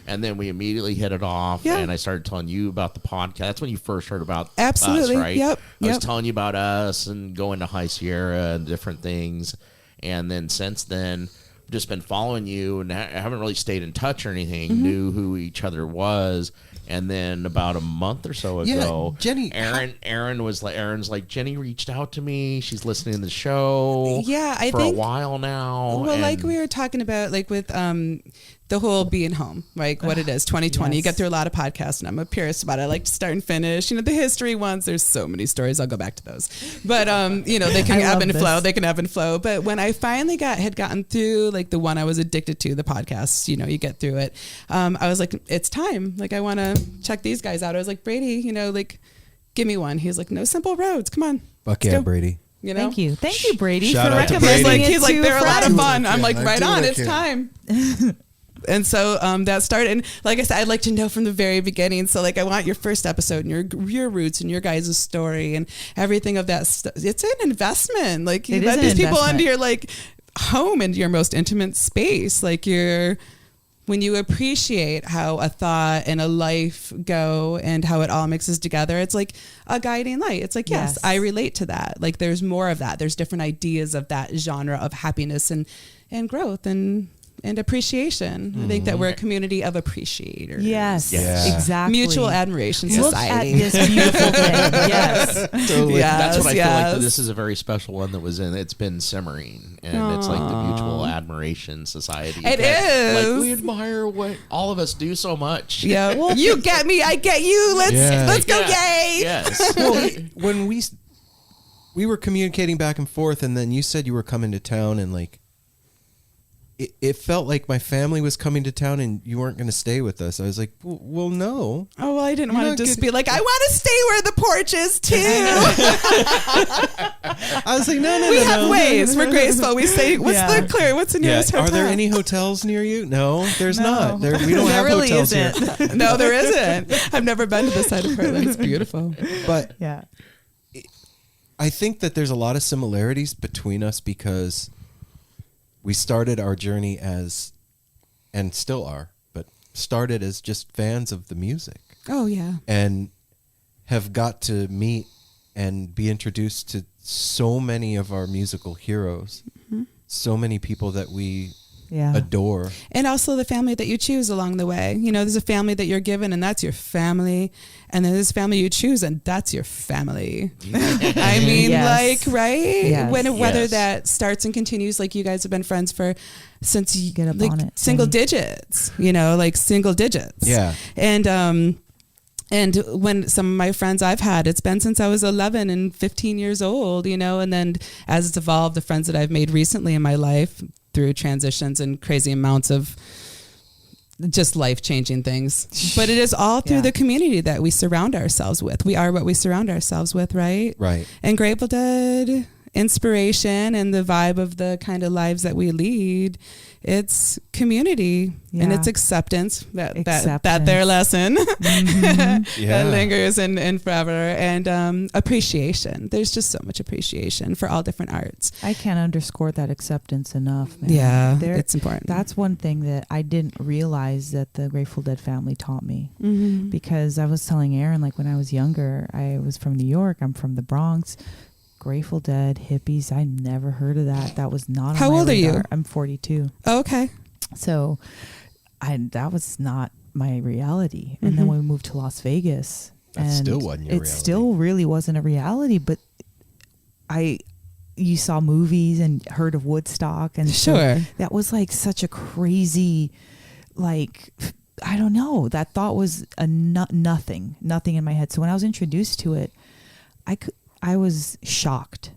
And then we immediately hit it off. Yeah. And I started telling you about the podcast. That's when you first heard about Absolutely. us, right? Yep. I was Yep. telling you about us and going to High Sierra and different things. And then since then, just been following you and I haven't really stayed in touch or anything. Knew who each other was, and then about a month or so ago, Jenny, Aaron's like, Jenny reached out to me. She's listening to the show. Yeah, I for think- a while now. Well, like and- we were talking about, like with the whole being home, like what it is, 2020. You Yes. get through a lot of podcasts, and I'm a purist about it. I like to start and finish. You know, the history ones. There's so many stories. I'll go back to those. But you know, they can I ebb love and this. flow. They can ebb and flow. But when I finally had gotten through, like the one I was addicted to, the podcast. You know, you get through it. I was like, it's time. Like I want to check these guys out. I was like, Brady, you know, like give me one. He's like, No Simple Roads. Come on. Fuck Let's yeah, go. Brady. You know. Thank you, Brady, Shout for out to recommending Brady. it He's like, to they're a lot of friends. fun. I'm like, I right do on, what I it's can. time. And so that started, and like I said, I'd like to know from the very beginning. So like, I want your first episode and your roots and your guys' story and everything of that stuff. It's an investment. Like you It let is an these people investment. into your like home, into your most intimate space. Like when you appreciate how a thought and a life go and how it all mixes together, it's like a guiding light. It's like, yes, Yes. I relate to that. Like there's more of that. There's different ideas of that genre of happiness and growth. And and appreciation. I think that we're a community of appreciators. Yes, Yeah. exactly. Mutual admiration Look society. at this beautiful thing. Yes. Totally. Yes, That's what I feel like. yes. This is a very special one that was in. It's been simmering, and it's like the Mutual Admiration Society. It is. Like, we admire what all of us do so much. Yeah. Well, you get me, I get you. Let's go, yay. Yes. Well, when we were communicating back and forth, and then you said you were coming to town, and like it felt like my family was coming to town, and you weren't going to stay with us. I was like, well, no. Oh, well, I didn't want to not just good. be like, I want to stay where the porch is too. I was like, no. We have ways. We're graceful. We say, what's Yeah. the nearest Yeah. hotel? Are there any hotels near you? No, there's No. not. We don't There have really hotels isn't. here. No, there isn't. I've never been to this side of Portland. It's beautiful. But Yeah. I think that there's a lot of similarities between us because we started our journey as, and still are, but started as just fans of the music Oh, yeah. and have got to meet and be introduced to so many of our musical heroes, so many people that we Yeah. adore. And also the family that you choose along the way. You know, there's a family that you're given, and that's your family. And then there's a family you choose, and that's your family. I mean, Yes. like, right? Yes. Whether Yes. that starts and continues, like you guys have been friends for since you Get up like on it, single Jenny. digits, you know, like single digits. Yeah. And when some of my friends I've had, it's been since I was 11 and 15 years old, you know, and then as it's evolved, the friends that I've made recently in my life through transitions and crazy amounts of just life-changing things. But it is all through Yeah. the community that we surround ourselves with. We are what we surround ourselves with, right? Right. And Grateful Dead, inspiration and the vibe of the kind of lives that we lead, it's community and Yeah. it's acceptance, that Acceptance. their lesson Yeah. that lingers and forever, and appreciation. There's just so much appreciation for all different arts. I can't underscore that acceptance enough, man. Yeah, There- it's important. That's one thing that I didn't realize that the Grateful Dead family taught me. Mm-hmm. Because I was telling Aaron, like when I was younger, I was from New York. I'm from the Bronx. Grateful Dead, hippies. I never heard of that. That was not. How on my old are you? radar. I'm 42. Oh, okay. So, that was not my reality. And then Mhm. we moved to Las Vegas. That and still wasn't your it reality. still really wasn't a reality. But you saw movies and heard of Woodstock, and so Sure. that was like such a crazy, like, I don't know. That thought was a nothing in my head. So when I was introduced to it, I was shocked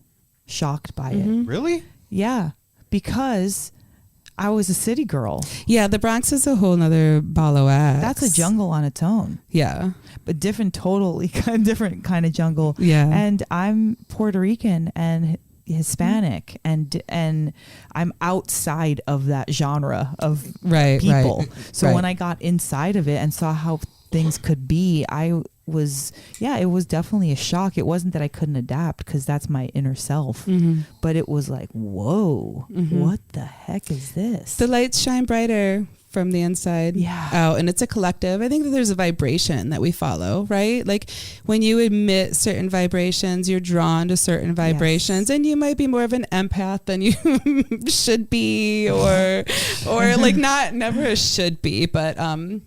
by it. Really? Yeah, because I was a city girl. Yeah, the Bronx is a whole nother ball of wax. That's a jungle on its own, Yeah. but totally different kind of jungle. Yeah. And I'm Puerto Rican and Hispanic, and I'm outside of that genre of Right. people. Right. So Right. when I got inside of it and saw how things could be, it was definitely a shock. It wasn't that I couldn't adapt, because that's my inner self, but it was like, whoa, what the heck is this? The lights shine brighter from the inside out, and it's a collective. I think that there's a vibration that we follow, right? Like when you emit certain vibrations, you're drawn to certain vibrations, and you might be more of an empath than you should be, or like never a should be, but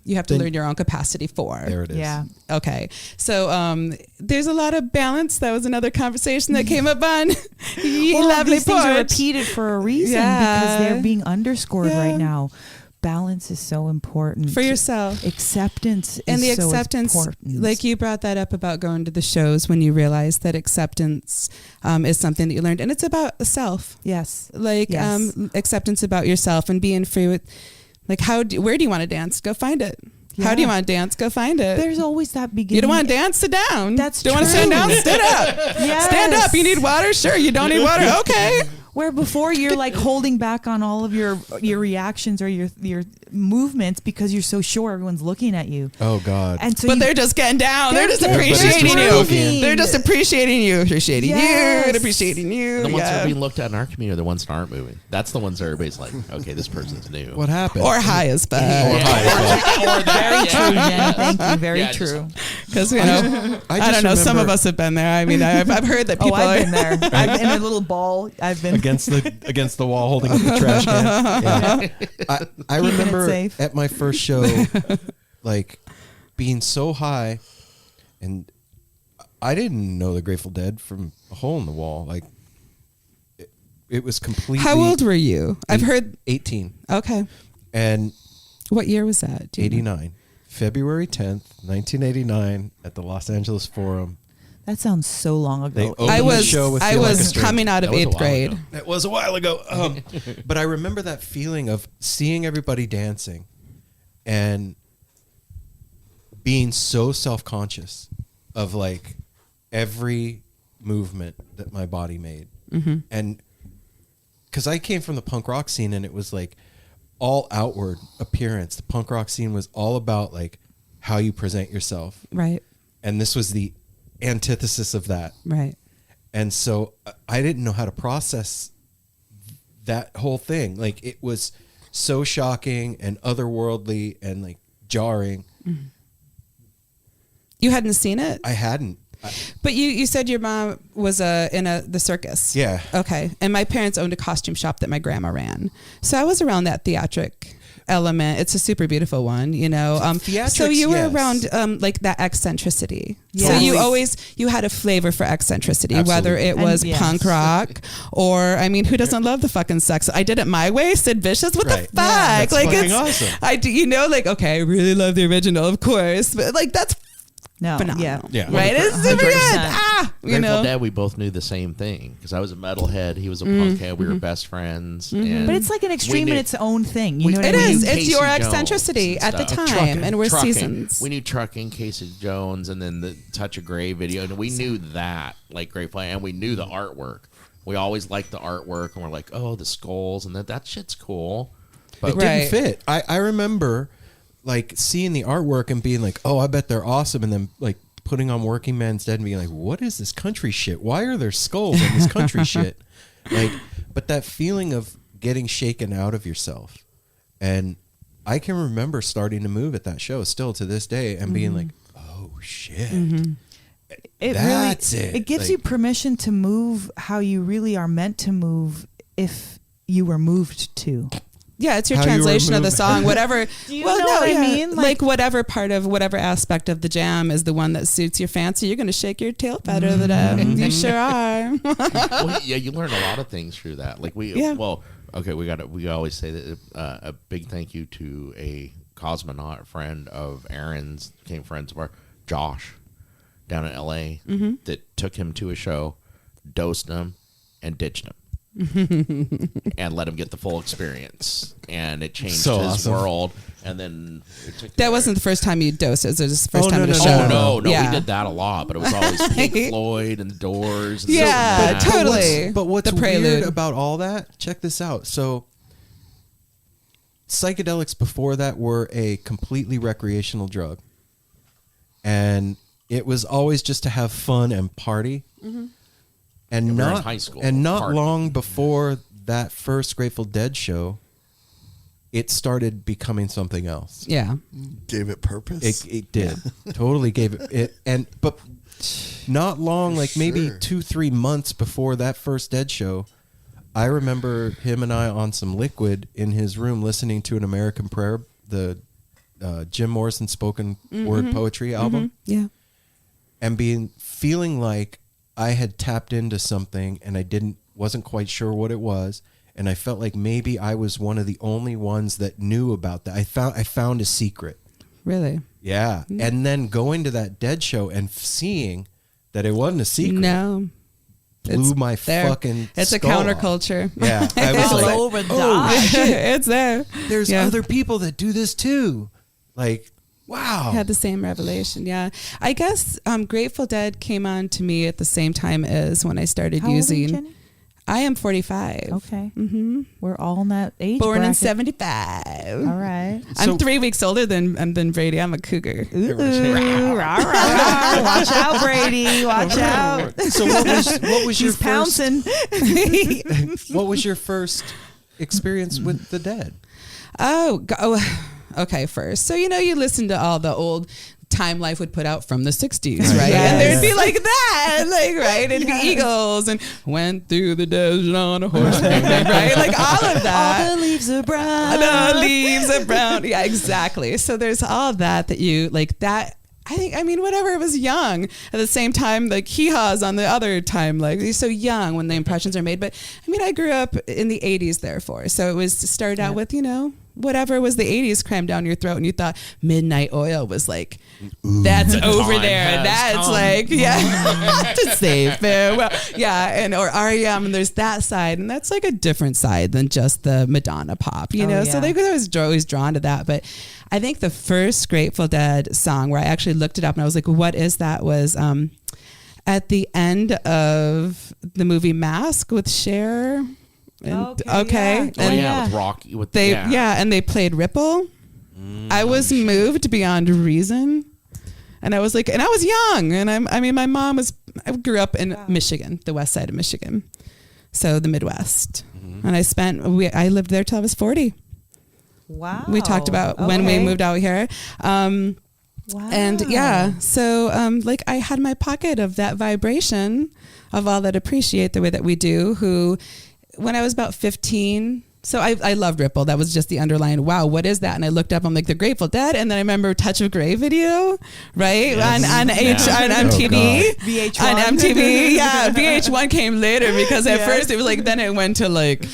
you have to learn your own capacity for. There it is. Yeah. Okay. So there's a lot of balance. That was another conversation that came up on lovely these things are porch. repeated for a reason, because they're being underscored right now. Balance is so important For yourself. Acceptance And the is so acceptance, important. like you brought that up about going to the shows when you realized that acceptance is something that you learned, and it's about self. Yes. Like Yes. acceptance about yourself and being free with, like, where do you want to dance? Go find it. How do you want to dance? Go find it. There's always that beginning. You don't want to dance? Sit down. That's Don't want to stand true. down? Stand up. Yes. Stand up. You need water? Sure. You don't need water? Okay. Where before you're like holding back on all of your reactions or your movements because you're so sure everyone's looking at you. Oh God. And so But they're just getting down. They're just Everybody's appreciating you. moving. They're just appreciating you. Appreciating you. Yes. And appreciating you. The ones that Yeah. are being looked at in our community are the ones that aren't moving. That's the ones that everybody's like, okay, this person's new. What happened? Or high as fuck. Or Very true, Jenny. Thank you. Very Yeah, just- true. Because I don't know. Some of us have been there. I mean, I've heard that people. I've been there. I've been in a little ball. I've been against the wall holding up the trash can. Yeah. I remember at my first show, like being so high, and I didn't know the Grateful Dead from a hole in the wall. Like it was completely. How old were you? I've heard 18. Okay. And what year was that? 89. February 10th, 1989 at the Los Angeles Forum. That sounds so long ago. I was coming out of 8th grade. That was a while ago. But I remember that feeling of seeing everybody dancing and being so self-conscious of like every movement that my body made. Mm-hmm. And because I came from the punk rock scene and it was like all outward appearance. The punk rock scene was all about like how you present yourself. Right. And this was the antithesis of that. Right. And so I didn't know how to process that whole thing. Like it was so shocking and otherworldly and like jarring. Mm-hmm. You hadn't seen it? I hadn't. But you said your mom was in the circus. Yeah. Okay. And my parents owned a costume shop that my grandma ran. So I was around that theatric element. It's a super beautiful one, you know. So you were around like that eccentricity. Yes. So you had a flavor for eccentricity, whether it was punk rock or, I mean, who doesn't love the fucking sex? I did it my way, Sid Vicious. What the fuck? Yeah, that's like fucking awesome. I do, you know, like, okay, I really love the original, of course, but like that's phenomenal. Yeah. Right? It's super good. 100%. You Grateful know? Dad, we both knew the same thing because I was a metalhead. He was a punkhead. We were best friends. And But it's like an extreme in its own thing. You know what I It mean? is. Casey It's your Jones eccentricity and at the stuff. time, and we're Trucking. seasons. We knew Trucking, Casey Jones, and then the Touch of Grey video, and we knew that, like Grateful, and we knew the artwork. We always liked the artwork, and we're like, oh, the skulls, and that shit's cool. But It didn't fit. I remember like seeing the artwork and being like, oh, I bet they're awesome. And then like putting on Working Man's Dead and being like, what is this country shit? Why are there skulls in this country shit? Like, but that feeling of getting shaken out of yourself. And I can remember starting to move at that show still to this day and being like, oh shit. That's it. It gives Like, you permission to move how you really are meant to move if you were moved to. Yeah, it's your How you translation of the remove- song, whatever. Do you know what I mean? Like whatever part of whatever aspect of the jam is the one that suits your fancy, you're going to shake your tail feather to that. You sure are. well, yeah, you learn a lot of things through that. Like we always say that a big thank you to a cosmonaut friend of Aaron's, became friends of ours, Josh, down in LA, that took him to a show, dosed him, and ditched him. And let him get the full experience, and it changed his world. And then that wasn't the first time you dosed it. It was the first time at a show. Oh no, Yeah. we did that a lot, but it was always Pink Floyd and the Doors. And Yeah, so, totally. But what's The prelude. weird about all that? Check this out. So, psychedelics before that were a completely recreational drug, and it was always just to have fun and party. And we were in not high school, and not party. long before that first Grateful Dead show, it started becoming something else. Yeah. Gave it purpose. It did. Totally gave it. But not long, like maybe 2-3 months before that first Dead show, I remember him and I on some liquid in his room listening to an American Prayer, the Jim Morrison spoken word poetry album. Yeah. And feeling like I had tapped into something and I wasn't quite sure what it was. And I felt like maybe I was one of the only ones that knew about that. I found a secret. Really? Yeah. And then going to that Dead show and seeing that it wasn't a secret. No. Blew my there. fucking It's a skull off. counterculture. Yeah. I was All like, over the It's there. there's other people that do this too. Like, wow. Had the same revelation. Yeah. I guess Grateful Dead came on to me at the same time as when I started How old are you, using. Jenny? I am 45. Okay. We're all in that age Born in bracket. 75. All right. I'm 3 weeks older than Brady. I'm a cougar. Ooh, rah, rah. Watch out, Brady. Watch out. So what was your She's pouncing. what was your first experience with the Dead? Okay, first. So, you listen to all the old Time Life would put out from the 60s, right? Yes. And there'd be like that, like, right? It'd be Eagles and went through the desert on a horseback, right? Like all of that. All the leaves are brown. The leaves are brown. Yeah, exactly. So there's all that you like that. I mean, whatever, it was young. At the same time, like hee-haws on the other time, like he's so young when the impressions are made. But I mean, I grew up in the 80s, therefore. So it started out with, whatever was the 80s crammed down your throat, and you thought Midnight Oil was like, that's over there. That's come. Like, to say farewell. Yeah, and or REM, and there's that side, and that's like a different side than just the Madonna pop, So they was always drawn to that. But I think the first Grateful Dead song where I actually looked it up and I was like, what is that? Was at the end of the movie Mask with Cher. And, okay. Yeah. With Rocky. And they played Ripple. I was moved beyond reason. And I was like, and I was young. And my mom I grew up in Michigan, the west side of Michigan. So the Midwest. Mm-hmm. And I lived there till I was 40. Wow. We talked about when we moved out here. Wow. And so like I had my pocket of that vibration of all that appreciate the way that we do, who when I was about 15, so I loved Ripple. That was just the underlying, wow, what is that? And I looked up, I'm like, the Grateful Dead. And then I remember Touch of Grey video, right? Yes. On MTV. VH1. On MTV. Yeah, VH1 came later because at first it was like, then it went to like,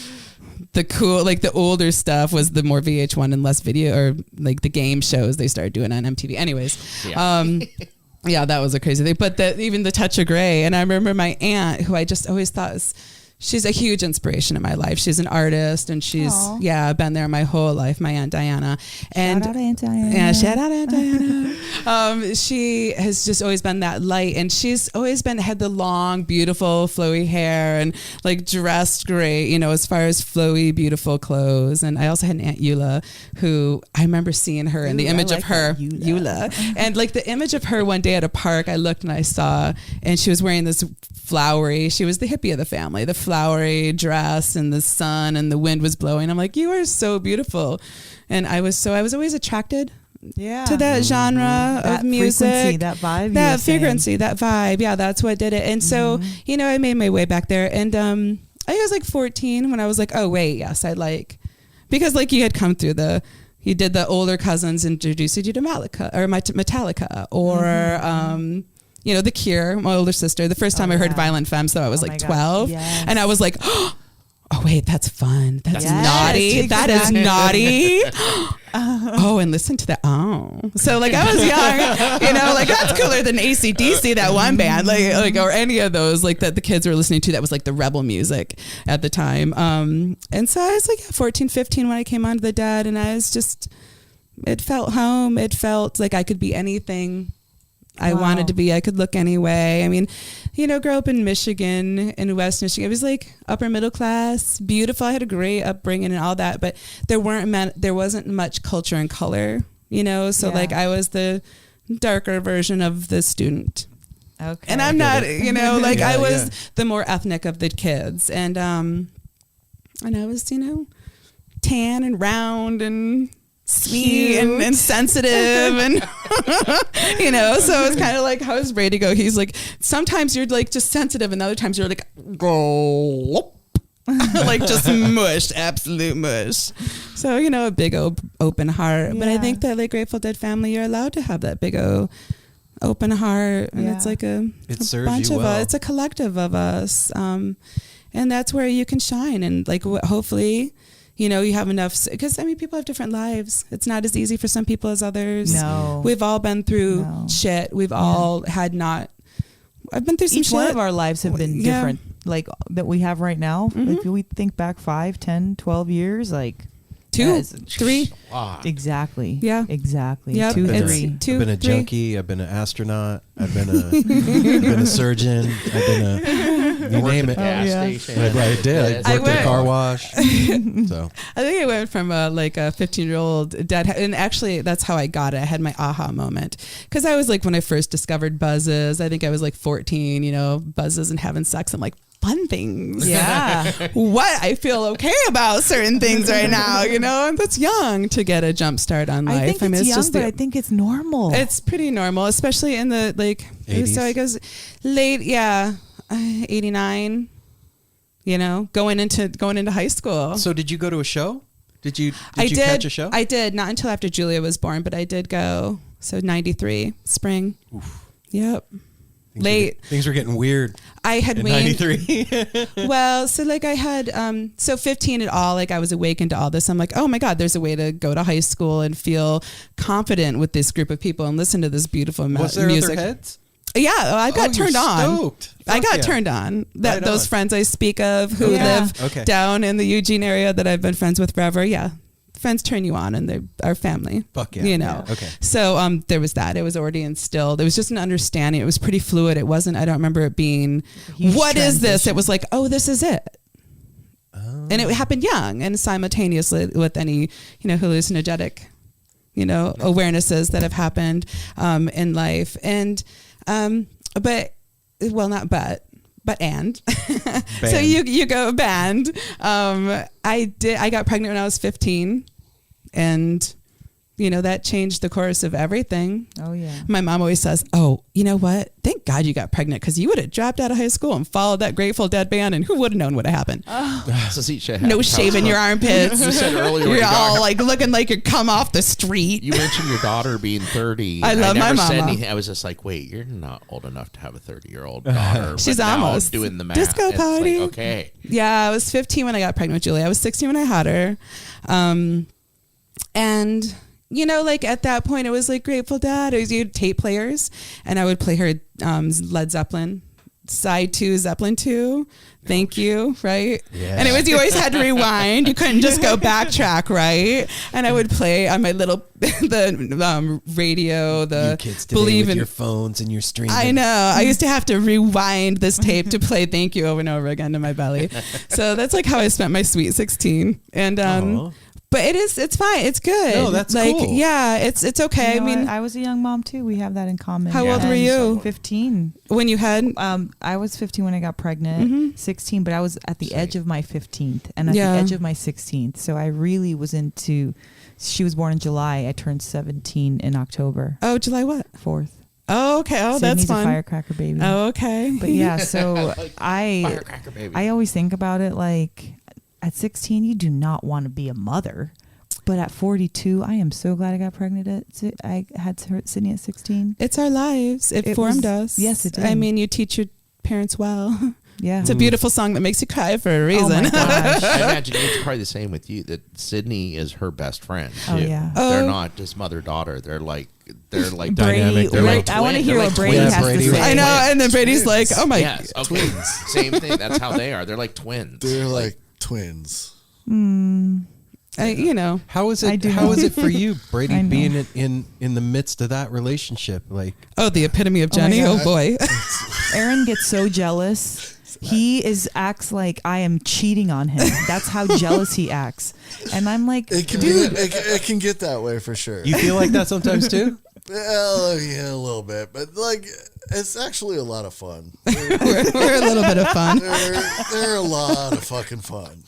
the cool, like the older stuff was the more VH1 and less video, or like the game shows they started doing on MTV. Anyways, that was a crazy thing. But even the Touch of Grey, and I remember my aunt, who I just always thought she's a huge inspiration in my life. She's an artist, and she's been there my whole life. My Aunt Diana, and shout out Aunt Diana. Yeah, shout out Aunt Diana. She has just always been that light, and she's always had the long, beautiful, flowy hair, and like dressed great, as far as flowy, beautiful clothes. And I also had an Aunt Eula, who I remember seeing her and the image of her, Eula, and like the image of her one day at a park. I looked and I saw, and she was wearing this flowery. She was the hippie of the family, the flowery dress, and the sun and the wind was blowing. I'm like, you are so beautiful. And I was always attracted to that genre of music, that vibe, that frequency, that vibe. Yeah, that's what did it. And so, I made my way back there. And I was like 14 when I was like, oh wait, yes, I like, because like you had come through you did the older cousins introduced you to Metallica or The Cure, my older sister. The first time I heard Violent Femmes, so I was like 12. Yes. And I was like, oh wait, that's fun. That's naughty. Exactly. That is naughty. Oh, and listen to that. Oh. So like I was young, like that's cooler than AC/DC, that one band, like or any of those like that the kids were listening to, that was like the rebel music at the time. And so I was like 14, 15 when I came onto the Dead, and I was just, it felt home. It felt like I could be anything I wanted to be. I could look anyway. I mean, grew up in Michigan, in West Michigan. It was like upper middle class, beautiful. I had a great upbringing and all that, but there wasn't much culture and color, so like I was the darker version of the student. Okay. And I'm not, like I was the more ethnic of the kids. And I was, tan and round and sweet and sensitive and so it's kind of like, how does Brady go? He's like, sometimes you're like just sensitive, and other times you're like go like just mush, absolute mush. So a big open heart. But I think that like Grateful Dead family, you're allowed to have that big open heart, and it's like a bunch of us. It's a collective of us, and that's where you can shine, and like hopefully you have enough, because people have different lives. It's not as easy for some people as others. No. We've all been through shit. We've all I've been through some shit. Each one of our lives have been different, like that we have right now. If we think back 5, 10, 12 years, like 2, 3. Wow. Exactly. Yeah. Exactly. Yep. 2, 3. I've been a junkie. I've been an astronaut. I've been a surgeon. I've been you name it. Gas station. I did. I worked at a car wash. So I think I went from a 15-year-old dad, and actually that's how I got it. I had my aha moment, because I was like, when I first discovered buzzes, I think I was like 14, buzzes and having sex. I'm like, fun things. Yeah. What I feel okay about certain things right now, you know, and that's young to get a jump start on life. I think it's young, just but I think it's normal. It's pretty normal, especially in the like 80s. so I guess late 89, you know, going into high school. So did you go to a show? Did you catch a show? I did, not until after Julia was born, but I did go. So 93 spring. Oof. Yep. Things were getting weird. I had in weaned 93. Well, so like I had so 15 at all, like I was awakened to all this. I'm like, oh my God, there's a way to go to high school and feel confident with this group of people and listen to this beautiful Was there music. other heads? Yeah, I got turned on. Stoked. I got yeah. turned on. Right Those on. friends I speak of who live down in the Eugene area that I've been friends with forever. Yeah. Friends turn you on and they're our family. Fuck yeah. You know. Yeah. Okay. So there was that. It was already instilled. It was just an understanding. It was pretty fluid. It wasn't, I don't remember it being, what is this? It was like, oh, this is it. Oh. And it happened young and simultaneously with any, you know, hallucinogenic, you know, awarenesses that have happened in life. And and so you go band. I got pregnant when I was 15 and you know, that changed the course of everything. Oh yeah. My mom always says, oh, you know what? Thank God you got pregnant because you would have dropped out of high school and followed that Grateful Dead band and who would have known what would have happened? Oh. No shaving your armpits. You said earlier you're all like looking like you're come off the street. You mentioned your daughter being 30. I love my never said mama. anything. I was just like, wait, you're not old enough to have a 30-year-old daughter. She's but now almost doing the math. Disco It's party. Like, okay. Yeah, I was 15 when I got pregnant with Julia. I was 16 when I had her. And you know, like at that point, it was like Grateful Dead. It was you tape players, and I would play her Led Zeppelin, side 2, Zeppelin 2. Thank you, right? Yeah. And it was you always had to rewind. You couldn't just go backtrack, right? And I would play on my little the radio. The you kids today with your phones and your streaming. I know. I used to have to rewind this tape to play "Thank You" over and over again to my belly. So that's like how I spent my sweet 16. And but it's fine. It's good. No, that's like, cool. Yeah, it's okay. You know I mean, what? I was a young mom too. We have that in common. How old were you? 15. When you had? I was 15 when I got pregnant. 16, but I was at the edge of my 15th and at the edge of my 16th. So I really was into. She was born in July. I turned 17 in October. Oh, July what? 4th. Oh, okay. Oh, Sydney's that's fun. A firecracker baby. Oh, okay. But yeah, so Firecracker baby. I always think about it like at 16, you do not want to be a mother. But at 42, I am so glad I got pregnant. I had Sydney at 16. It's our lives. It formed us. Yes, it did. I mean, you teach your parents well. Yeah. It's a beautiful song that makes you cry for a reason. Oh my gosh. I imagine it's probably the same with you. That Sydney is her best friend. Too. Oh yeah. They're not just mother-daughter. They're like Brady, dynamic. They're like I want to twins. hear They're what like Brady twins. has to say. I know, and then Brady's like, "Oh my, yes, okay. Twins. Same thing. That's how they are. They're like twins. They're like twins. you know." How is it? How is it for you, Brady, being in the midst of that relationship? Like, oh, the epitome of Jenny. Oh boy. Aaron gets so jealous. He acts like I am cheating on him. That's how jealous he acts. And I'm like, It can dude. it can get that way for sure. you feel like that sometimes too? Well, yeah, a little bit, but like it's actually a lot of fun. We're a little bit of fun. They're a lot of fucking fun.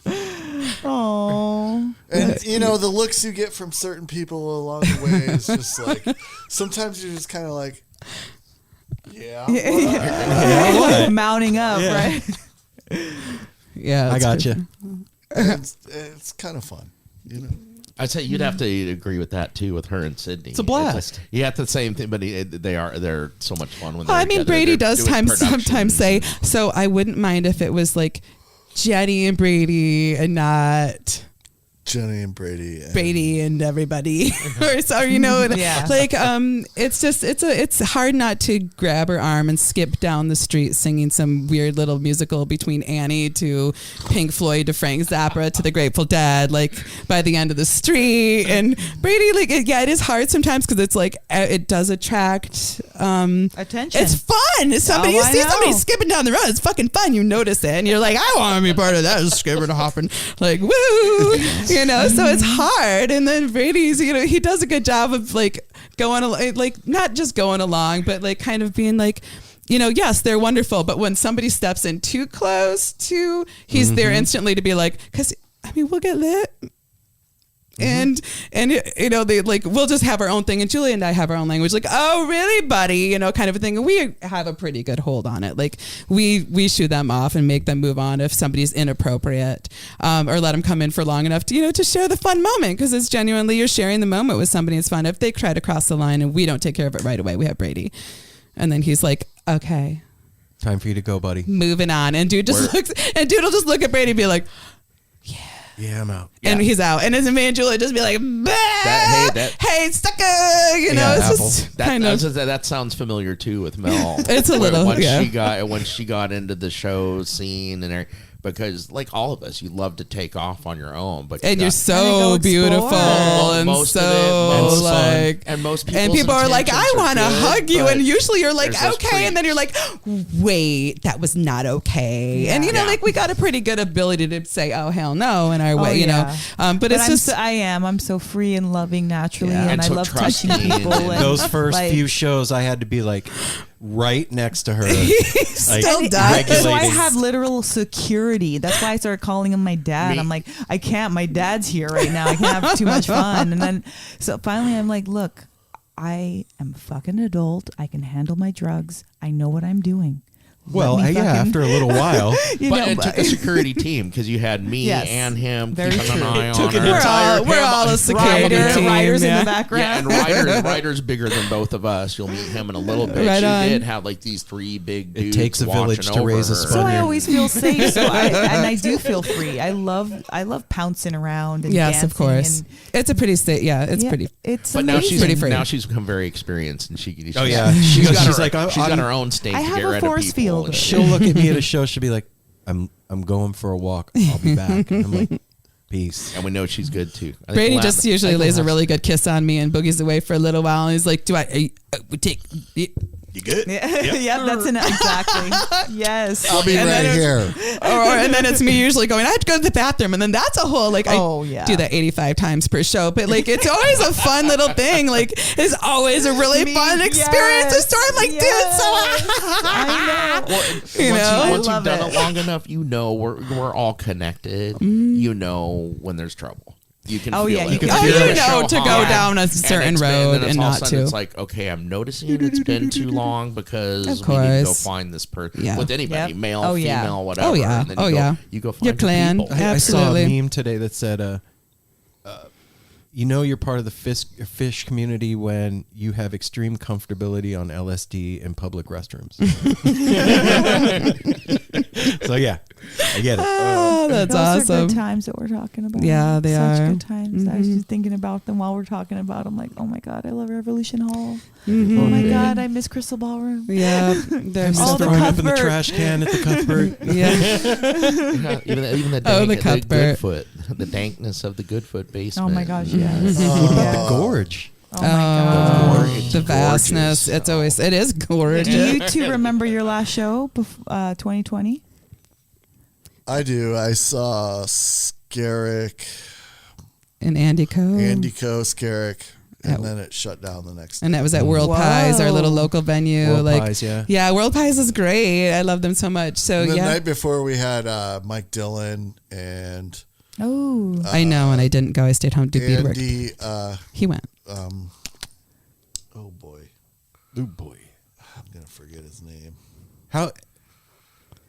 Oh. And you know the looks you get from certain people along the way is just like sometimes you're just kind of like, Like mounting up, right? Yeah, I got you. It's kind of fun, you know. I'd say you'd have to agree with that too with her and Sydney. It's a blast. You have the same thing, but they're so much fun when they're Well, I mean, together. Brady They're does doing sometimes say, so I wouldn't mind if it was like Jenny and Brady and not Jenny and Brady and everybody or so, you know, Yeah. like it's just it's hard not to grab her arm and skip down the street singing some weird little musical between Annie to Pink Floyd to Frank Zappa to the Grateful Dead, like by the end of the street. And Brady, like it is hard sometimes because it's like it does attract attention. It's fun. You see somebody skipping down the road, it's fucking fun. You notice it and you're like, I want to be part of that, skipping and hopping, like woo. You know, so it's hard. And then Brady's, you know, he does a good job of like going, like not just going along, but like kind of being like, yes, they're wonderful, but when somebody steps in too close to, he's there instantly to be like, because we'll get lit. And they we'll just have our own thing, and Julie and I have our own language, like, oh really, buddy, kind of a thing. And we have a pretty good hold on it. Like we shoo them off and make them move on if somebody's inappropriate, or let them come in for long enough to to share the fun moment, because it's genuinely you're sharing the moment with somebody. It's fun. If they try to cross the line and we don't take care of it right away, we have Brady, and then he's like, okay, time for you to go, buddy. Moving on, and dude will just look at Brady and be like, yeah, I'm out. And he's out. And as me and Julia just be like, hey, sucker, it's just that sounds familiar too with Mel. It's a little, when she got into the show scene and everything. Because like all of us, you love to take off on your own, but you're so beautiful and most people are like, I want to hug you, and usually you're like, okay, and then you're like, wait, that was not okay, and like we got a pretty good ability to say, oh hell no, in our way, but it's just I'm so free and loving naturally, and I love touching people. And those first few shows, I had to be like right next to her. Still does. So I have literal security. That's why I started calling him my dad. I'm like, I can't. My dad's here right now. I can't have too much fun. And then, so finally, I'm like, look, I am a fucking adult. I can handle my drugs. I know what I'm doing. Well, after a little while. It took a security team, because you had me and him keeping an eye on her. We're all a security team. Ryder's in the background. And Ryder's bigger than both of us. You'll meet him in a little bit. She did have like these three big dudes. It takes a village to raise a Spaniard. So I always feel safe. So I do feel free. I love pouncing around and yes, dancing. Of course. It's a pretty state. Yeah, it's pretty. It's but amazing. now she's become very experienced, and she's got her own state. I have a force field. She'll look at me at a show. She'll be like, "I'm going for a walk. I'll be back." And I'm like, "Peace." And we know she's good too. Brady just usually lays a really good kiss on me and boogies away for a little while. And he's like, You good? Yeah, that's exactly. Yes. I'll be right here. And then it's me usually going, I have to go to the bathroom. And then that's a whole, I do that 85 times per show. But it's always a fun little thing. It's always a really fun experience to start. I'm like, dude, I know. Once you've done it long enough, we're all connected. You know when there's trouble. You can feel it. You know to go down a certain road and not to. It's like, okay, I'm noticing it's been too long because we need to go find this person with anybody, male, female, whatever. And then you go find your clan. people. I saw a meme today that said, you're part of the fish community when you have extreme comfortability on LSD in public restrooms. So yeah, I get it. Oh, that's Those awesome. are good times that we're talking about. Yeah, they are. Such good times. I was just thinking about them while we're talking about them. Like, oh my God, I love Revolution Hall. Oh my God, I miss Crystal Ballroom. Yeah, there's all the up in the trash can at the Cuthbert. Even the Cuthbert. The dankness of the Goodfoot basement. Oh my gosh, yes. What about the gorge? Oh my God. The vastness. It is gorgeous. Do you two remember your last show, 2020? I do. I saw Skerrick. And Andy Co. Skerrick. And then it shut down the next day. And that was at World Pies, our little local venue. World Pies, yeah. Yeah, World Pies is great. I love them so much. So and the night before we had Mike Dillon and... Oh. I know, and I didn't go. I stayed home to do beadwork. He went. Oh boy. I'm going to forget his name.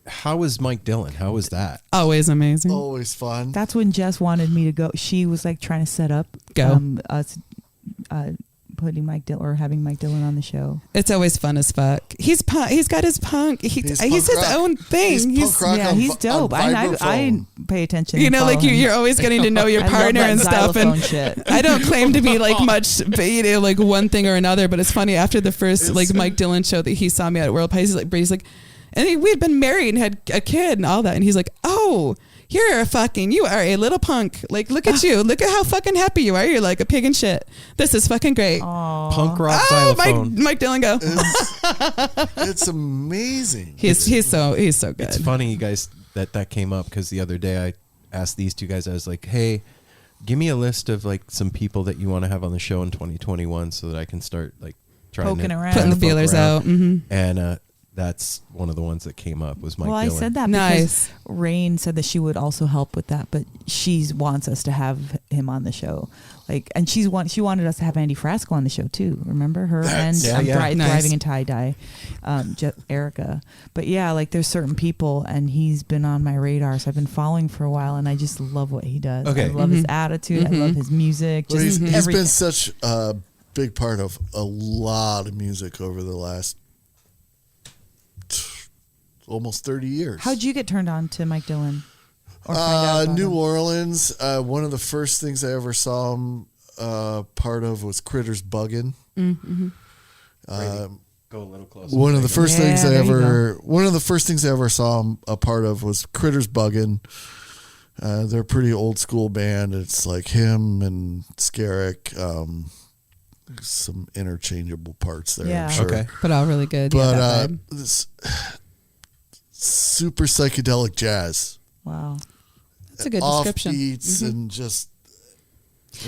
How was Mike Dillon? How was that? Always amazing. Always fun. That's when Jess wanted me to go. She was trying to set up us putting Mike Dillon or having Mike Dillon on the show. It's always fun as fuck. He's got his punk. He's his own thing. He's dope. I pay attention. You're always getting to know your partner and stuff. And shit. I don't claim to be much, one thing or another. But it's funny after the first Mike Dillon show that he saw me at World Pies. Brady's like, and we had been married and had a kid and all that, and he's like, oh. You are a little punk. Look at you. Look at how fucking happy you are. You're like a pig in shit. This is fucking great. Aww. Punk rock xylophone. Mike Dillon, go. It's amazing. He's so good. It's funny, you guys, that came up because the other day I asked these two guys, I was like, hey, give me a list of some people that you want to have on the show in 2021 so that I can start trying poking to around. Putting the feelers out. Mm-hmm. And that's one of the ones that came up was Mike Well, Dillon. I said that because Rain said that she would also help with that, but she wants us to have him on the show. Like, and she wanted us to have Andy Frasco on the show too. Remember her Thriving in Tie-Dye, Erica. But yeah, like there's certain people, and he's been on my radar, so I've been following for a while, and I just love what he does. Okay. I love his attitude. I love his music. Well, Just he's been such a big part of a lot of music over the last almost 30 years. How'd you get turned on to Mike Dillon? Or find out about New him? Orleans. One of the first things I ever saw him part of was Critters Buggin'. Mm-hmm. Go a little closer. One of the first things I ever saw him a part of was Critters Buggin'. They're a pretty old school band. It's like him and Skerrick. Some interchangeable parts there, I'm sure. Okay. But all really good. But this super psychedelic jazz. Wow. That's a good description. Offbeats and just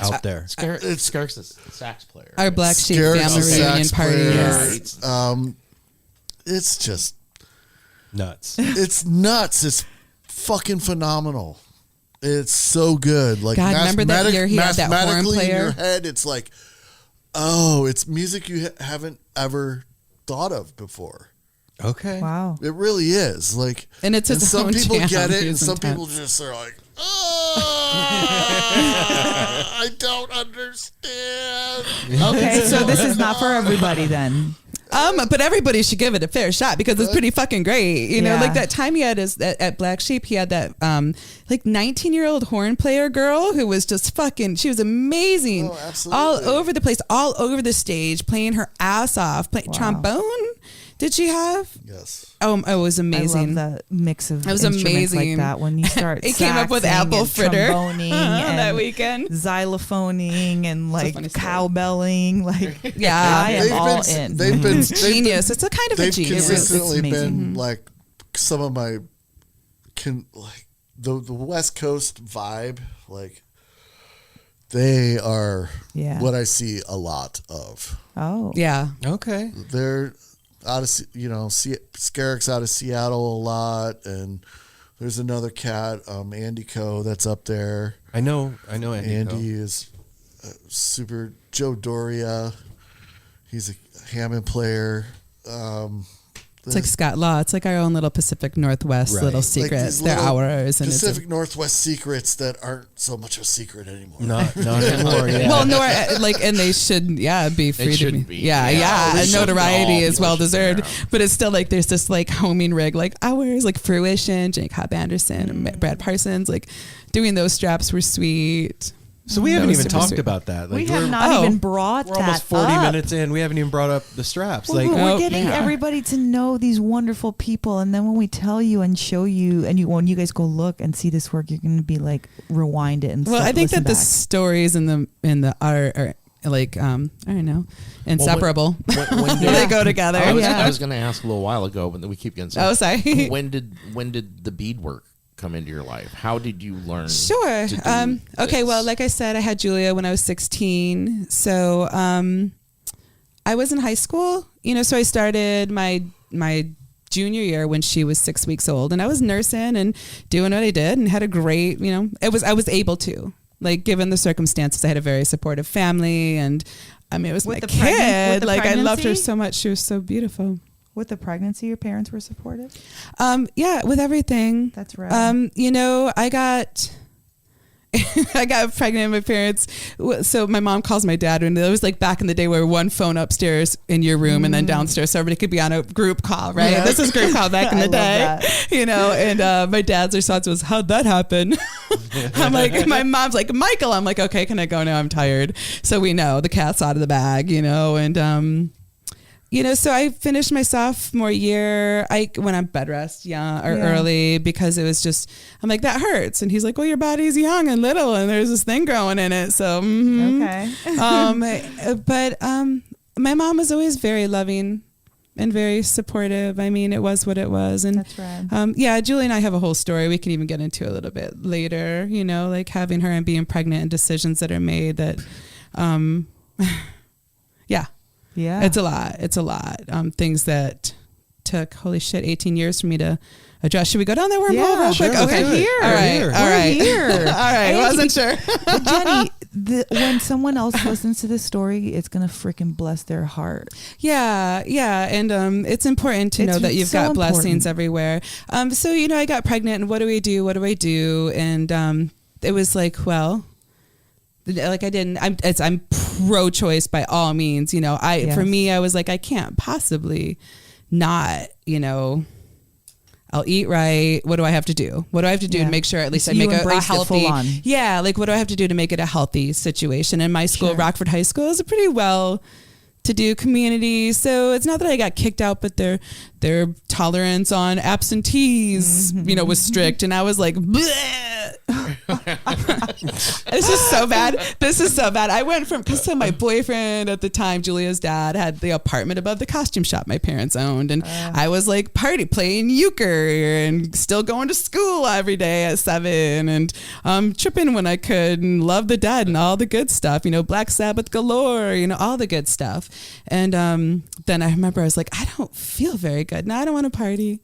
out there. Skerrick's a sax player. Our Black Sheep Skerrick's family a reunion sax party. player. It's just nuts. It's nuts. It's fucking phenomenal. It's so good. Like, God, remember that year he had that horn mathematically player? in your head, it's like, oh, it's music you haven't ever thought of before. Okay. Wow. It really is. Like, And it's his some own people jam. get it, He and was some intense. people just are like, I don't understand. Okay, so this is not for everybody then. But everybody should give it a fair shot because it's pretty fucking great. You know, Yeah. like that time he had at Black Sheep, he had that like 19-year-old horn player girl who was just fucking, she was amazing. Oh, absolutely. All over the place, all over the stage, playing her ass off. Trombone, did she have? Yes. Oh, it was amazing. I love that mix of It was instruments amazing. like that when you start. It came up with saxing apple and fritter tromboning that and weekend. xylophoning and like funny story. cowbelling. Like, Yeah. I am all in. They've been Genius. It's a kind of a They've genius. consistently It's amazing. been like some of my like the West Coast vibe. Like, they are Yeah. what I see a lot of. Oh, Yeah. Okay. They're out of Skerrick's out of Seattle a lot, and there's another cat, Andy Coe, that's up there. I know Andy. Andy is super. Joe Doria, he's a Hammond player. It's like Scott Law. It's like our own little Pacific Northwest Right. little Like secrets. these They're little ours. And Pacific Northwest secrets that aren't so much a secret anymore. Not anymore. Yeah. well, nor like, and they should, be free to shouldn't be. be. Yeah. They And should notoriety be. All is well people should be deserved, around. but it's still like there's this like homing rig like ours, like Fruition, Jake Hop Anderson, and Brad Parsons. Like doing those straps were sweet. So we haven't That was even super talked sweet. about that. we Like, have we're not even brought we're that almost 40 up. minutes in. We haven't even brought up the straps. Well, Like, we're getting yeah. everybody to know these wonderful people, and then when we tell you and show you, and when you guys go look and see this work, you're going to be like, rewind it and. Well, I think listen that the back. stories in the art are like I don't know, inseparable. When They go together. I was, Yeah. I was going to ask a little while ago, but we keep getting. Oh, sorry. When did the beadwork come into your life? How did you learn? Sure. to do Okay. this? Well, like I said, I had Julia when I was 16. So I was in high school, so I started my junior year when she was 6 weeks old, and I was nursing and doing what I did and had a great, I was able to, like, given the circumstances, I had a very supportive family, and I mean, it was With my the pregnant- with kid. the Like, I loved her pregnancy? so much. She was so beautiful. With the pregnancy, your parents were supportive. Yeah, with everything. That's right. I got I got pregnant. My parents. So my mom calls my dad, and it was like back in the day where one phone upstairs in your room and then downstairs, so everybody could be on a group call, right? Yeah. This is group call back in the I love day, that. And my dad's response was, "How'd that happen?" I'm like, my mom's like, "Michael." I'm like, "Okay, can I go now? I'm tired." So we know the cat's out of the bag, and. So I finished my sophomore year. I went on bed rest early because it was just, I'm like, that hurts. And he's like, well, your body's young and little and there's this thing growing in it. So, Okay. but my mom was always very loving and very supportive. I mean, it was what it was. And That's right. Julie and I have a whole story we can even get into a little bit later, like having her and being pregnant and decisions that are made that, yeah. Yeah. It's a lot. Things that took, holy shit, 18 years for me to address. Should we go down that wormhole Yeah, real quick? sure, Okay. we're here. All right. We're All right. here. All right. And Wasn't sure. But Jenny, when someone else listens to this story, it's going to freaking bless their heart. Yeah. And it's important to know that you've got blessings everywhere. So, I got pregnant, and what do we do? What do I do? And it was like, well, like I'm pro-choice by all means. For me, I was like, I can't possibly not, I'll eat right. What do I have to do? What do I have to do to make sure at least I make a healthy, like what do I have to do to make it a healthy situation? And my school, Rockford High School, is a pretty well-to-do community. So it's not that I got kicked out, but their tolerance on absentees, was strict. And I was like, bleh. This is so bad. I went from, because my boyfriend at the time, Julia's dad, had the apartment above the costume shop my parents owned. And I was like playing euchre and still going to school every day at 7 and tripping when I could and Love the Dead and all the good stuff, Black Sabbath galore, all the good stuff. And then I remember I was like, I don't feel very good. No, I don't want to party.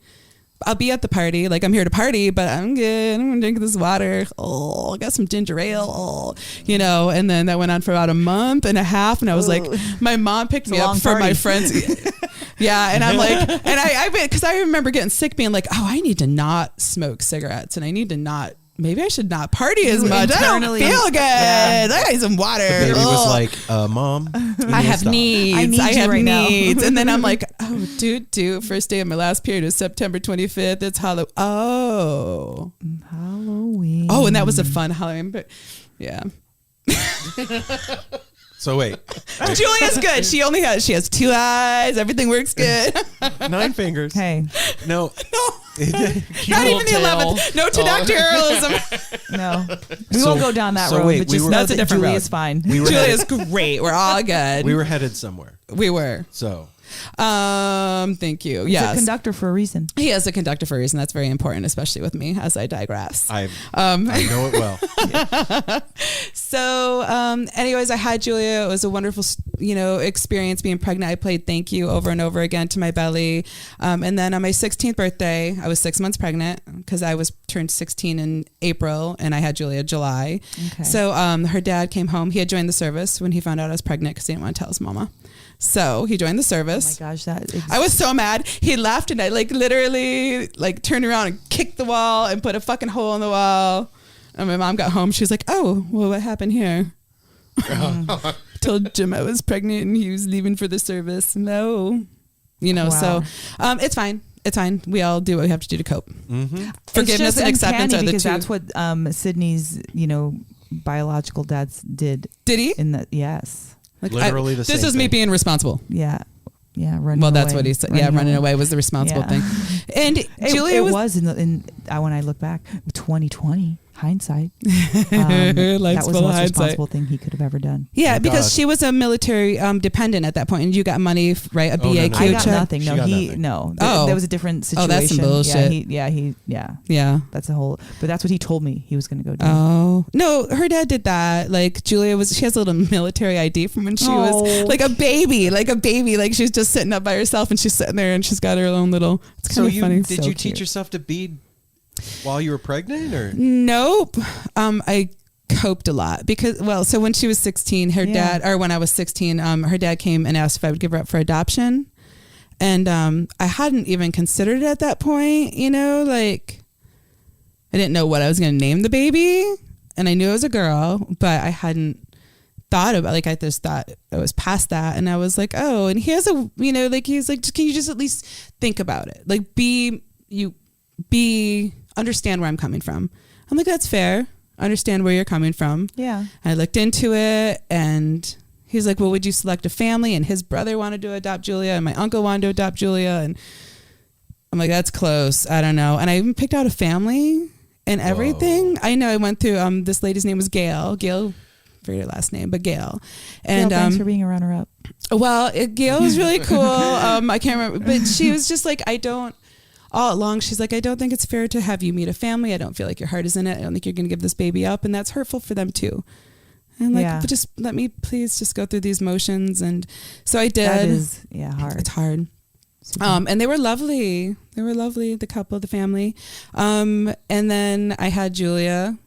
I'll be at the party. Like, I'm here to party, but I'm good. I'm going to drink this water. Oh, I got some ginger ale. And then that went on for about a month and a half. And I was like, my mom picked me up for my friends. Yeah. And I'm like, and I because I remember getting sick being like, oh, I need to not smoke cigarettes and I need to not, maybe I should not party as much. I don't feel good. Yeah. I need some water. The baby was like, Mom, I have needs. I have needs. Now. And then I'm like, oh, dude, first day of my last period is September 25th. It's Halloween. Oh, and that was a fun Halloween. But yeah. So wait. Julia's good. She has 2 eyes. Everything works good. 9 fingers. Hey. No. Not even the 11th. No to Dr. Earlism. No. We won't go down that road. Wait, but just that's a different Julia's road. Fine. Julia's great. We're all good. We were headed somewhere. We were. So. Thank you. He's a conductor for a reason. He is a conductor for a reason. That's very important, especially with me, as I digress. I know it well. So, anyways, I had Julia. It was a wonderful, experience being pregnant. I played "Thank You" over and over again to my belly. And then on my 16th birthday, I was 6 months pregnant because I was turned 16 in April and I had Julia July. Okay. So, her dad came home. He had joined the service when he found out I was pregnant because he didn't want to tell his mama. So he joined the service. Oh my gosh, I was so mad. He left and I literally turned around and kicked the wall and put a fucking hole in the wall. And my mom got home. She was like, oh, well, what happened here? Told Jim I was pregnant and he was leaving for the service. No. Wow. So it's fine. It's fine. We all do what we have to do to cope. Mm-hmm. Forgiveness and acceptance are the because two. That's what Sydney's, biological dads did. Did he? Yes. Literally the same This is me being responsible. Yeah. Yeah. Running well, away. that's what he said. Running away was the responsible thing. And Julia was when I look back, 2020. Hindsight. That was the most responsible thing he could have ever done. Yeah, because she was a military dependent at that point, and you got money, right? A BAQ check. I got nothing. No, there was a different situation. Oh, that's some bullshit. Yeah. That's a whole. But that's what he told me he was going to go do. Oh no, her dad did that. Like Julia she has a little military ID from when she was like a baby. Like she was just sitting up by herself, and she's sitting there, and she's got her own little. It's kind of funny. Did you teach yourself to bead while you were pregnant, or? Nope. I coped a lot because, so when she was 16, her dad, or when I was 16, her dad came and asked if I would give her up for adoption. And I hadn't even considered it at that point, I didn't know what I was going to name the baby. And I knew it was a girl, but I hadn't thought about, I just thought I was past that. And I was like, oh, and he has he's like, can you just at least think about it? Understand where I'm coming from. I'm like, that's fair. Understand where you're coming from. Yeah. I looked into it and he's like, well, would you select a family? And his brother wanted to adopt Julia and my uncle wanted to adopt Julia. And I'm like, that's close. I don't know. And I even picked out a family and everything. Whoa. I know I went through, this lady's name was Gail, forget her last name, but Gail. And Gail, thanks for being a runner-up. Well, Gail was really cool. I can't remember, but she was just like, all along, she's like, I don't think it's fair to have you meet a family. I don't feel like your heart is in it. I don't think you're going to give this baby up. And that's hurtful for them too. And but just let me please just go through these motions. And so I did. That is, hard. It's hard. And they were lovely. They were lovely, the couple, the family. And then I had Julia.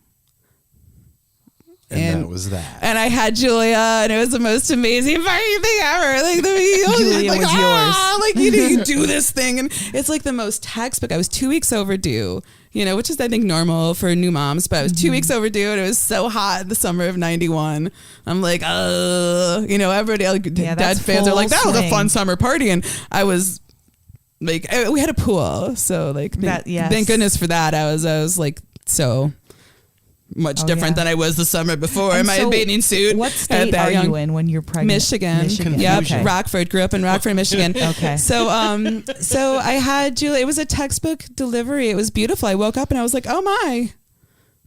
And that was that. And I had Julia, and it was the most amazing fucking thing ever. Like Julia was yours. Like you do this thing, and it's like the most textbook. I was 2 weeks overdue, which is I think normal for new moms. But I was 2 weeks overdue, and it was so hot in the summer of '91. I'm like, everybody, dad fans are like, that was a fun summer party, and I was. Like we had a pool, so like thank goodness for that. I was like so much different than I was the summer before in my bathing suit. What state are you in when you're pregnant? Michigan. Yeah, okay. Rockford. Grew up in Rockford, Michigan. Okay. So I had Julie. It was a textbook delivery. It was beautiful. I woke up and I was like, oh my.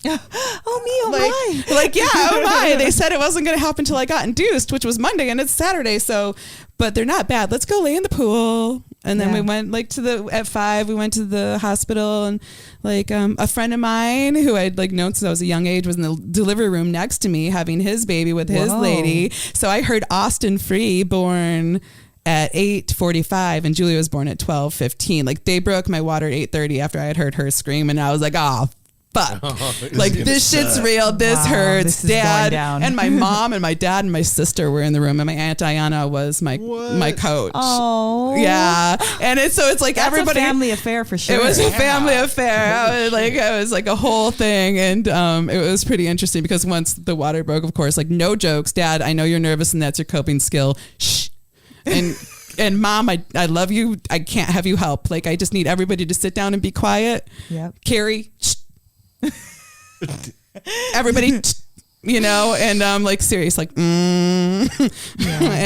Oh my. Like, yeah, oh my. They said it wasn't going to happen until I got induced, which was Monday, and it's Saturday. So, but they're not bad. Let's go lay in the pool. And then we went at 5, we went to the hospital, and a friend of mine who I'd known since I was a young age was in the delivery room next to me having his baby with his lady. So I heard Austin Free born at 8:45 and Julia was born at 12:15. Like they broke my water at 8:30 after I had heard her scream, and I was like, oh, fuck. This shit's real. This hurts. This Dad and my mom and my dad and my sister were in the room, and my Aunt Diana was my coach. Oh, yeah. And it's like that's everybody. A family affair for sure. It was a family affair. It was like a whole thing, and it was pretty interesting because once the water broke, of course, no jokes. Dad, I know you're nervous, and that's your coping skill. Shh. And Mom, I love you. I can't have you help. I just need everybody to sit down and be quiet. Yep. Carrie. Shh. Everybody, and I'm serious, and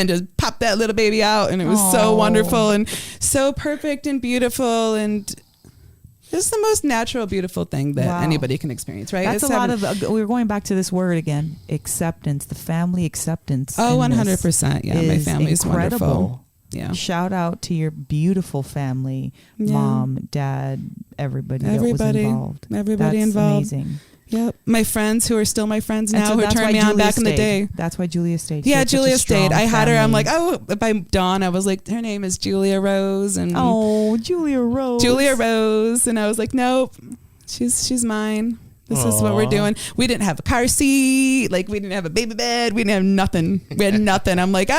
just pop that little baby out, and it was so wonderful and so perfect and beautiful, and it's the most natural, beautiful thing that anybody can experience, right? That's we're going back to this word again, acceptance, the family acceptance. Oh, 100%. Yeah, my family's incredible. Wonderful. Yeah. Shout out to your beautiful family, mom, dad, everybody that was involved. Everybody That's involved. Amazing. Yep. My friends who are still my friends now, who turned me on back in the day. That's why Julia stayed. Yeah, Julia stayed. I had her. I'm like, by dawn, I was like, her name is Julia Rose. And Julia Rose. Julia Rose. And I was like, nope, she's mine. This is what we're doing. We didn't have a car seat. We didn't have a baby bed. We didn't have nothing. We had nothing. I'm like,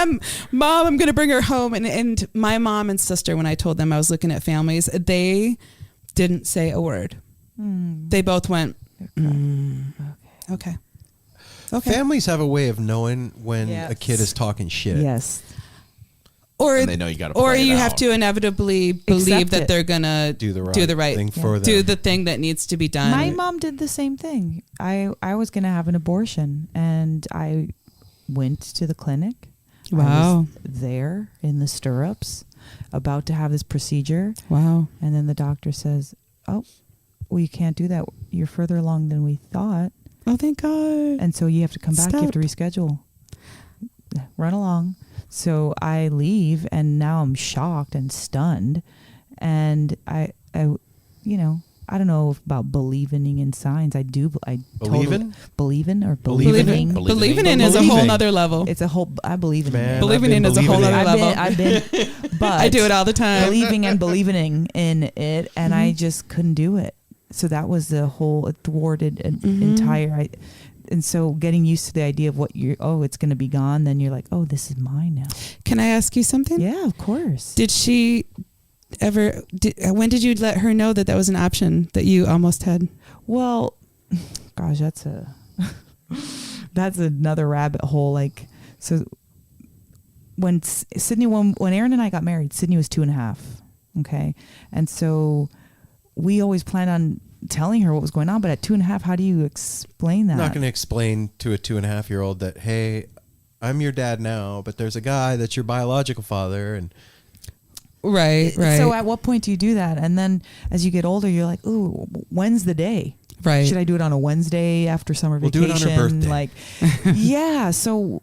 Mom, I'm going to bring her home. And my mom and sister, when I told them I was looking at families, they didn't say a word. They both went, okay. Families have a way of knowing when a kid is talking shit. Yes. Or they know you got to. Or you have to inevitably believe that they're gonna do the right thing for them. Do the thing that needs to be done. My mom did the same thing. I was gonna have an abortion, and I went to the clinic. Wow. I was there in the stirrups, about to have this procedure. Wow. And then the doctor says, "Oh, well, you can't do that. You're further along than we thought." Oh, thank God. And so you have to come back. You have to reschedule. Run along. So I leave, and now I'm shocked and stunned, and I don't know about believing in signs. I believing in is a whole nother level. It's a whole. I believe in it. Believing in is a whole other level. I've been, but I do it all the time. Believing in it, and I just couldn't do it. So that was the whole thwarted entire. And so getting used to the idea of it's going to be gone, then you're like, oh, this is mine now. Can I ask you something? Yeah, of course. Did she ever, when did you let her know that was an option that you almost had? Well, gosh, that's another rabbit hole. So when Aaron and I got married, Sydney was 2.5. Okay. And so we always planned on telling her what was going on, but at 2.5, how do you explain that? I'm not going to explain to a 2.5-year-old that, hey, I'm your dad now, but there's a guy that's your biological father, and right. So at what point do you do that? And then as you get older, you're like, ooh, when's the day? Right. Should I do it on a Wednesday after summer vacation? We'll do it on her birthday. Yeah. So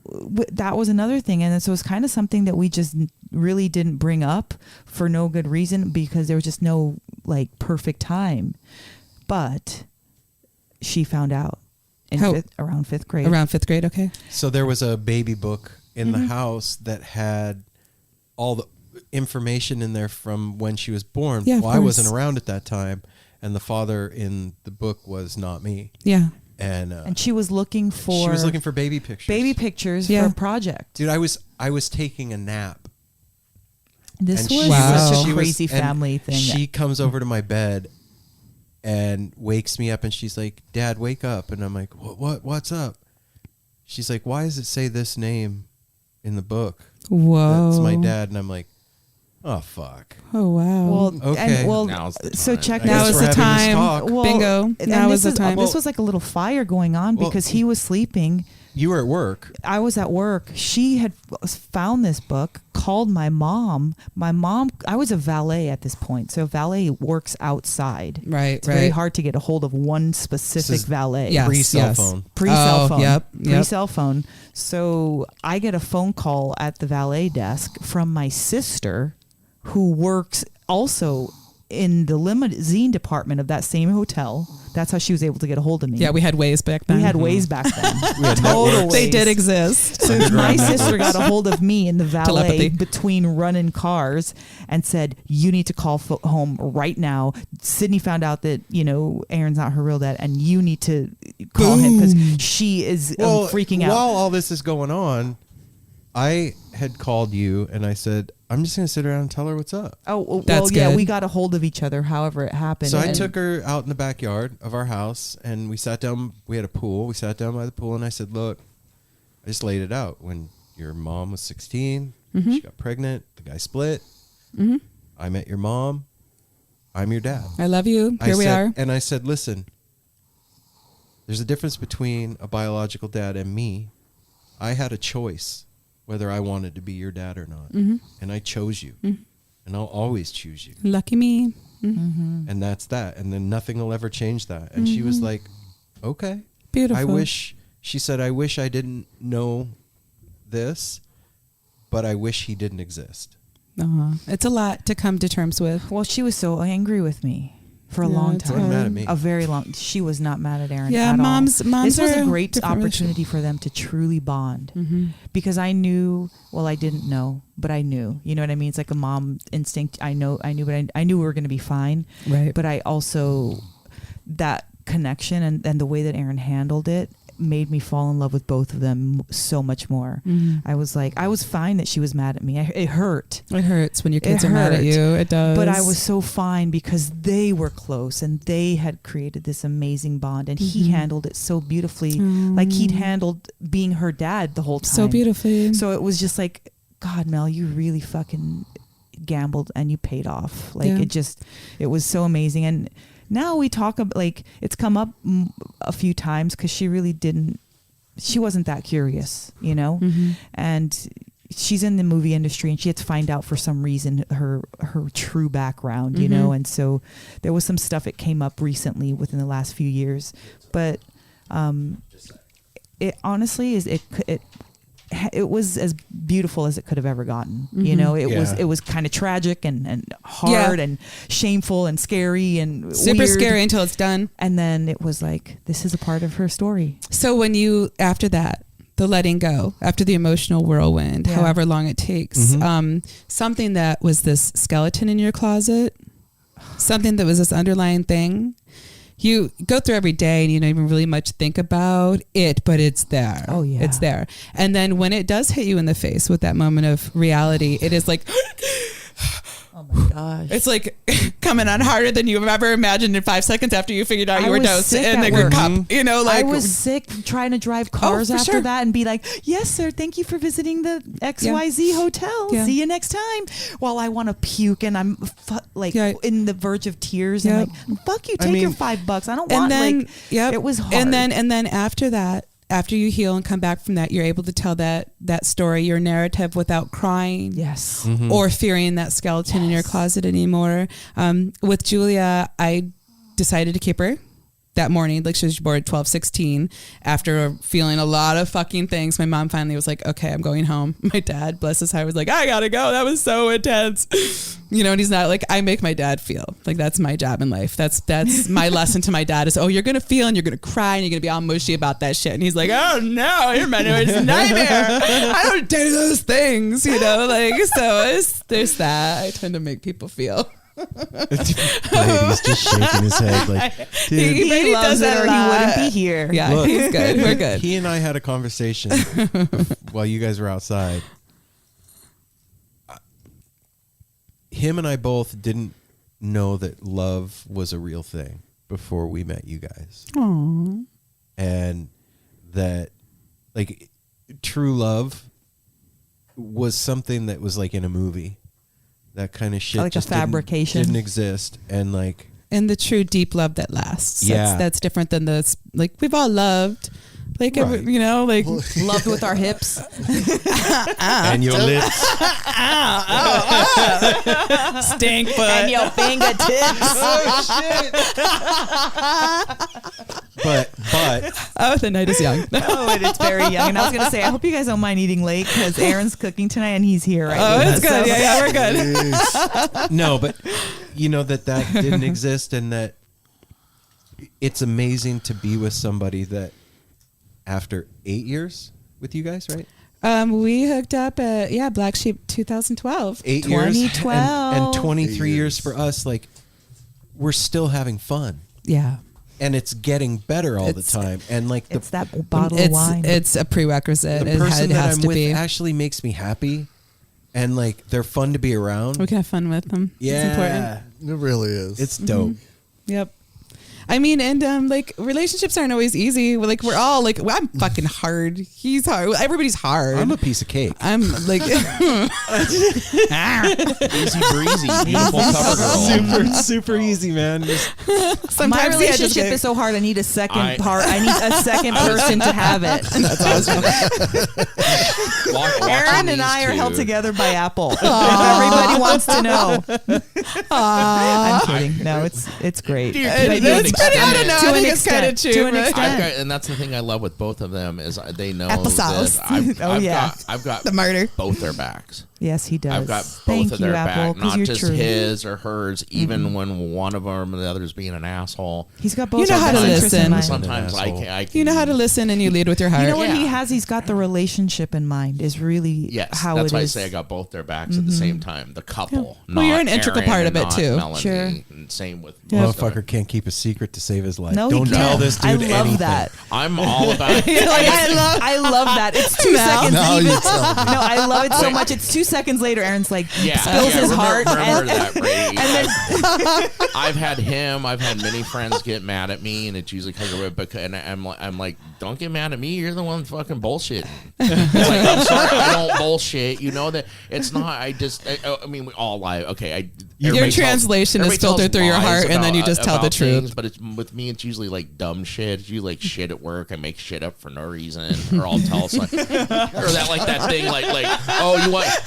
that was another thing. And so it's kind of something that we just really didn't bring up for no good reason, because there was just no perfect time. But she found out around fifth grade. Around 5th grade, okay. So there was a baby book in the house that had all information in there from when she was born. Yeah, of well, I wasn't course. around at that time, and the father in the book was not me. Yeah. And she was looking for baby pictures. Baby pictures Yeah. for a project. Dude, I was taking a nap. This And was she such a she crazy and family thing. She comes over to my bed and wakes me up, and she's like, "Dad, wake up." And I'm like, what's up? She's like, "Why does it say this name in the book?" Whoa. That's my dad. And I'm like, oh, fuck. Oh, wow. Well, Okay. and, well, Now's the so time. check I this. Now guess is we're the having this time. talk. Well, Bingo. and Now this is the was- time. This was like a little fire going on Well, because he was sleeping. You were at work. I was at work. She had found this book, called my mom. I was a valet at this point. So valet works outside. Right, It's very hard to get a hold of one specific valet. Yes, Pre-cell phone. Pre-cell phone. Yep. Pre-cell phone. So I get a phone call at the valet desk from my sister, who works also in the limousine department of that same hotel. That's how she was able to get a hold of me. Yeah, we had Waze back then. We had Waze back then. We had Total networks. They Waze. did exist. So my sister got a hold of me in the valet Telepathy. between running cars and said, "You need to call home right now. Sydney found out that, Aaron's not her real dad, and you need to call him because she is freaking out." While all this is going on, I had called you and I said, "I'm just going to sit around and tell her what's up." Oh, well, That's yeah, good. we got a hold of each other, however it happened. So I And- took her out in the backyard of our house and we sat down. We had a pool. We sat down by the pool and I said, "Look, I just laid it out. When your mom was 16, she got pregnant, the guy split. I met your mom. I'm your dad. I love you. Here we are. And I said, listen, there's a difference between a biological dad and me. I had a choice whether I wanted to be your dad or not. And I chose you. And I'll always choose you. Lucky me. And that's that. And then nothing will ever change that." And she was like, "Okay." Beautiful. She said, "I wish I didn't know this, but I wish he didn't exist." It's a lot to come to terms with. Well, she was so angry with me for a Yeah, long it's time. hard. Mad at me. A very long. She was not mad at Aaron. Yeah, at moms all. This was are a great different opportunity for them to truly bond because I knew. Well, I didn't know, but I knew. You know what I mean? It's like a mom instinct. I knew, but I knew we were going to be fine. Right. But I also that connection and the way that Aaron handled it made me fall in love with both of them so much more. I was fine that she was mad at me. It hurt. It hurts when your kids It are mad at hurt. you. It does. But I was so fine because they were close and they had created this amazing bond and he handled it so beautifully. Like he'd handled being her dad the whole time. so beautifully. So it was just like, God, Mel, you really fucking gambled and you paid off. Like it was so amazing. And now we talk about, like, it's come up a few times because she wasn't that curious, and she's in the movie industry and she had to find out for some reason her true background, and so there was some stuff that came up recently within the last few years, but it honestly is it was as beautiful as it could have ever gotten. It was kind of tragic and hard and shameful and scary and super weird. scary until it's done. And then it was like, this is a part of her story. So when you, after that, the letting go, after the emotional whirlwind, however long it takes, something that was this skeleton in your closet, something that was this underlying thing, you go through every day and you don't even really much think about it, but it's there. Oh, yeah. It's there. And then when it does hit you in the face with that moment of reality, it is like, oh my gosh. it's like coming on harder than you've ever imagined in 5 seconds after you figured out you were dosed in the work. cup. I was sick trying to drive cars for after sure. that and be like, "Yes, sir. Thank you for visiting the XYZ hotel. Yeah. See you next time." While I want to puke and I'm in the verge of tears and like, "Fuck you. Take your $5. I don't want." It was hard. And then after that, after you heal and come back from that, you're able to tell that story, your narrative, without crying. Yes. Or fearing that skeleton in your closet anymore. With Julia, I decided to keep her. that morning, like she was born at 12:16. After feeling a lot of fucking things, my mom finally was like, okay, I'm going home. My dad, bless his heart, was like, I gotta go. That was so intense. You know, and he's not like, I make my dad feel. Like, that's my job in life. That's my lesson to my dad is, oh, you're gonna feel and you're gonna cry and you're gonna be all mushy about that shit. And he's like, oh no, you're my worst nightmare. I don't do those things, you know, like, so there's that. I tend to make people feel. Brady's just shaking his head like, dude, he does that or he wouldn't be here. Yeah, look, he's good. We're good. He and I had a conversation while you guys were outside. Him and I both didn't know that love was a real thing before we met you guys. Aww. And that, like, true love was something that was like in a movie. That kind of shit, like just a fabrication, didn't exist, and like, and the true deep love that lasts. Yeah, that's different than the like we've all loved, like right. you know, like loved with our hips and your lips, stink foot, and your fingertips. Oh shit! But oh, the night is young. Oh, and it's very young. And I was gonna say, I hope you guys don't mind eating late because Aaron's cooking tonight and he's here right now. Oh, it's good. So. Yeah, we're good. No, but you know that didn't exist, and that it's amazing to be with somebody that after 8 years with you guys, right? We hooked up at Black Sheep 2012. 8 years, 2012, and 23 years for us. Like, we're still having fun. Yeah. And it's getting better all the time. And like it's that bottle of wine. It's a prerequisite. The person it that has I'm to with be. actually makes me happy, and like they're fun to be around. We can have fun with them. Yeah, it's important. It really is. It's dope. Mm-hmm. Yep. I mean, and like relationships aren't always easy. Like we're all like, I'm fucking hard. He's hard. Everybody's hard. I'm a piece of cake. I'm like Easy breezy, beautiful cover girl. Super easy, man. My relationship is so hard. I need a second part. I need a second person to have it. That's awesome. Aaron and I are held together by Apple. If everybody wants to know. I'm kidding. No, it's great. I don't know. I think it's kind of true. To an extent. And that's the thing I love with both of them is they know Applesauce. that I've got the murder. both their backs. Yes, he does. I've got both Thank of you, their Apple, back, not you're just true. his or hers. Even when one of them or the other's being an asshole. He's got both. You know how to listen. Sometimes I can. You know how to listen, and you lead with your heart. You know what he has? He's got the relationship in mind. Is really how that's it why is. I say I got both their backs at the same time. The couple. Yeah. Well, you're an integral Aaron part of and it not too. Melanie. Sure. And same with Motherfucker can't keep a secret to save his life. No, Don't he tell can't. this dude I love anything. that. I'm all about. I love that. It's 2 seconds. Now Even. you tell me. No, I love it so much. It's 2 seconds later. Aaron's like spills his heart. Remember that, Brady. And then I've had many friends get mad at me, and it's usually because and I'm like, don't get mad at me. You're the one fucking bullshitting. Like, I'm sorry, I don't bullshit. You know that it's not. I mean, we all lie. Okay, your translation is filtered through your heart, and then you just tell the truth. Things, but it's with me. It's usually like dumb shit. It's usually like shit at work. I make shit up for no reason, or I'll tell something, or that thing like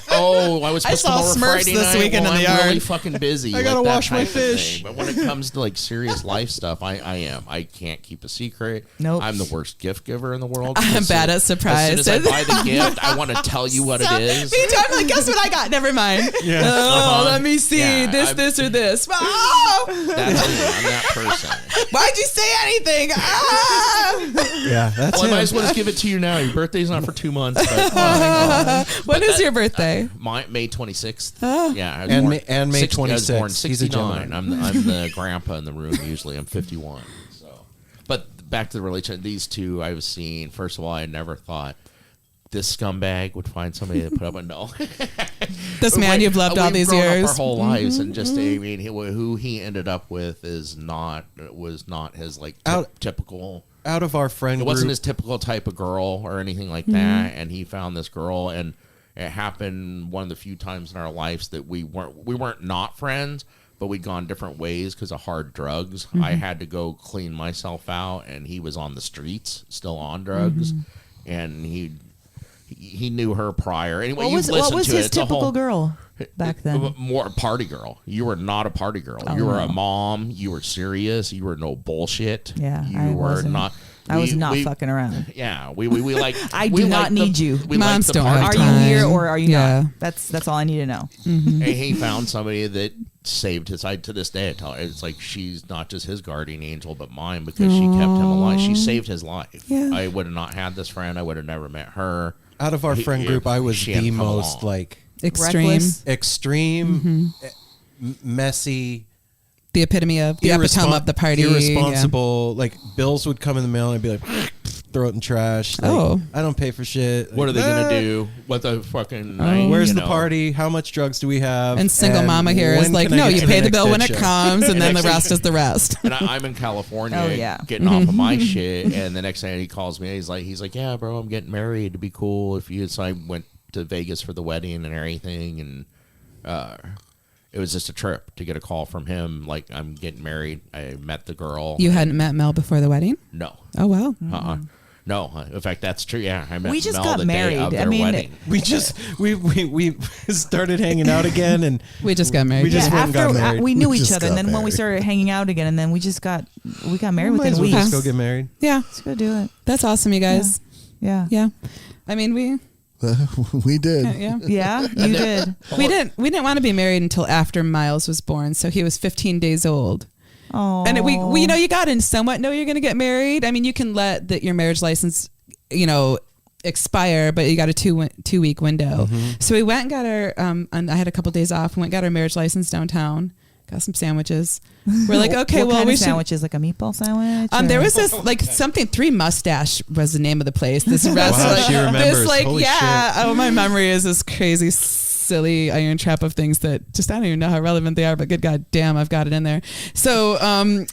I was supposed to come over Friday this night. weekend Well, in the I'm yard. really fucking busy. I gotta like that wash my type of fish. thing. But when it comes to like serious life stuff, I am. I can't keep a secret. Nope. I'm the worst gift giver in the world. I'm bad at surprise. As soon as I buy the gift, I want to tell you what it is. Me too. I'm like, guess what I got? Never mind. Yeah. Oh, let me see. Yeah, this, or this. Oh! That's me. I'm that person. Why'd you say anything? Ah! Yeah, that's Well, I might him. as well just give it to you now. Your birthday's not for 2 months. But, When is your birthday? May 26th. Oh. Yeah, I was And born, May- and May I was born 26th. He's a 69. Gemini. I'm the grandpa in the room. Usually, I'm 51. So, but back to the relationship. These two I've seen. First of all, I never thought this scumbag would find somebody to put up a no. This man you've loved all these years. Our whole lives, and just I mean, who he ended up with was not his like typical. Out of our friend It group, wasn't his typical type of girl or anything like that, and he found this girl, and it happened one of the few times in our lives that we weren't not friends, but we'd gone different ways because of hard drugs. I had to go clean myself out, and he was on the streets, still on drugs, and he he knew her prior. Anyway, What was his typical girl back then? More a party girl. You were not a party girl. Oh, you were no. a mom. You were serious. You were no bullshit. Yeah, you I were wasn't. not. I was not fucking around. Yeah, we like. I do not need you. We Moms like the don't party. have Are you time. here or are you Yeah. not? That's all I need to know. And he found somebody that saved his life. To this day, I tell her, it's like she's not just his guardian angel, but mine, because she kept him alive. She saved his life. Yeah. I would have not had this friend. I would have never met her. Out of our friend group, I was she the hadn't come most along. like Extreme. Reckless. extreme, messy, The epitome of the epitome of the party. irresponsible. Like bills would come in the mail and I'd be like, throw it in trash. Like, Oh. I don't pay for shit. What are they Like, gonna do? What the fucking? Where's the party? How much drugs do we have? And single mama here is when like, can I no, get you to pay the next bill when it paycheck? comes, and then the rest is the rest. And I'm in California, Oh, yeah. getting off of my shit, and the next day he calls me. He's like, yeah, bro, I'm getting married. It'd be cool if you. So I went to Vegas for the wedding and everything, and it was just a trip to get a call from him. Like, I'm getting married. I met the girl. You hadn't met Mel before the wedding? No. Oh, wow. No, in fact, that's true. Yeah, I met We just Mel got the married. day of I their mean, wedding. We just we started hanging out again, and We just got married. We just went and got married. we knew We each just other, and got then when we married. started hanging out again, and then we got married might within as a well week. just go get married. Yeah, Let's go do it. that's awesome, you guys. Yeah. Yeah. I mean, we We did. yeah. Yeah, you did. We didn't want to be married until after Miles was born, so he was 15 days old. Oh. And we you know, you got in somewhat know you're going to get married. I mean, you can let your marriage license, expire, but you got a 2 week window. So we went and got our and I had a couple days off. We went and got our marriage license downtown. Got some sandwiches. We're like, okay, what well, kind we of should. sandwiches, like a meatball sandwich. There or- was this something 3 Mustache was the name of the place. This restaurant, she remembers. this Holy shit. Oh, my memory is this crazy, silly iron trap of things that just I don't even know how relevant they are, but good God damn, I've got it in there. So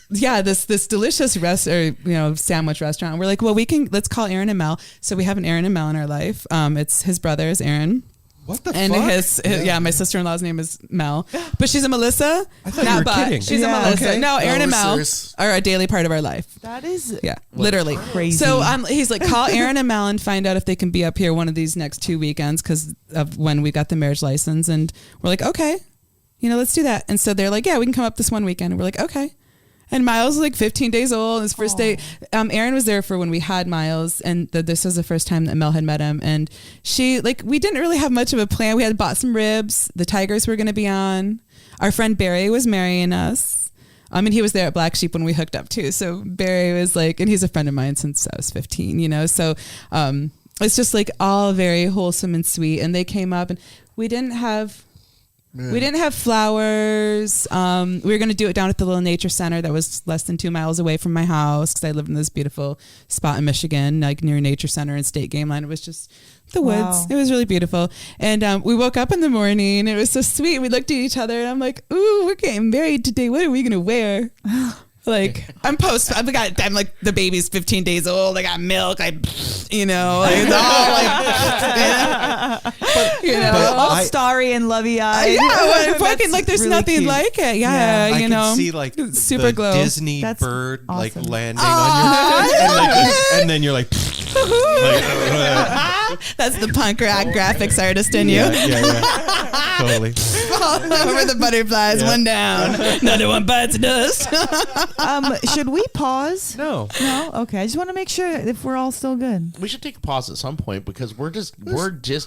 this delicious sandwich restaurant. We're like, well, let's call Aaron and Mel. So we have an Aaron and Mel in our life. It's his brother is Aaron. What the And fuck? my sister-in-law's name is Mel, but she's a Melissa. I thought you were kidding. She's Yeah. a Melissa. Okay. No, Aaron No, and we're Mel serious. are a daily part of our life. That is Yeah, literally crazy. So he's like, call Aaron and Mel and find out if they can be up here one of these next 2 weekends because of when we got the marriage license. And we're like, okay, let's do that. And so they're like, yeah, we can come up this one weekend. And we're like, okay. And Miles was like 15 days old. His first day, Aaron was there for when we had Miles, and this was the first time that Mel had met him. And we didn't really have much of a plan. We had bought some ribs. The Tigers were going to be on. Our friend Barry was marrying us. He was there at Black Sheep when we hooked up too. So Barry was like, and he's a friend of mine since I was 15, So it's just like all very wholesome and sweet. And they came up, and we didn't have flowers. We were going to do it down at the little nature center that was less than 2 miles away from my house because I lived in this beautiful spot in Michigan, like near nature center and state game line. It was just the woods. Wow. It was really beautiful. And we woke up in the morning. It was so sweet. We looked at each other and I'm like, ooh, we're getting married today. What are we going to wear? Like I'm like the baby's 15 days old. I got milk. It's all all starry and lovey eyed. Fucking like there's really nothing cute. like it. Yeah, I can see like super the glow. Disney That's bird like awesome. landing on your and then you're like That's the punk rock graphics artist in you. yeah. Totally. Over the butterflies, Yeah. one down, another one bites dust. Should we pause? No. No? Okay. I just want to make sure if we're all still good. We should take a pause at some point because we're just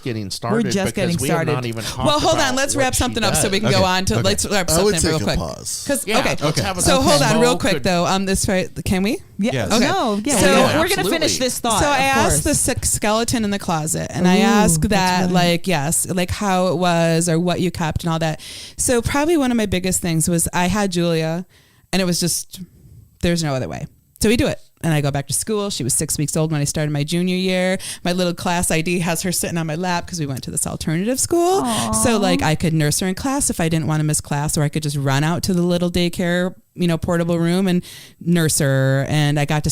getting started. We're just getting because we have started. not even talked Well, hold about on. Let's what wrap she something up so we can does. go on to. Okay. Let's wrap I would something real take a quick. pause. Because Yeah, okay, let's have a so hold on real Mo quick could- though. Can we? Yeah. Yes. Oh, Okay. no. Yeah. So- we're going to Absolutely. finish this thought. So I of asked course. the skeleton in the closet, and I asked Ooh, that, that's right. how it was or what you kept and all that. So probably one of my biggest things was I had Julia, and it was just there's no other way. So we do it. And I go back to school. She was 6 weeks old when I started my junior year. My little class ID has her sitting on my lap because we went to this alternative school. Aww. So I could nurse her in class if I didn't want to miss class, or I could just run out to the little daycare, portable room and nurse her. And I got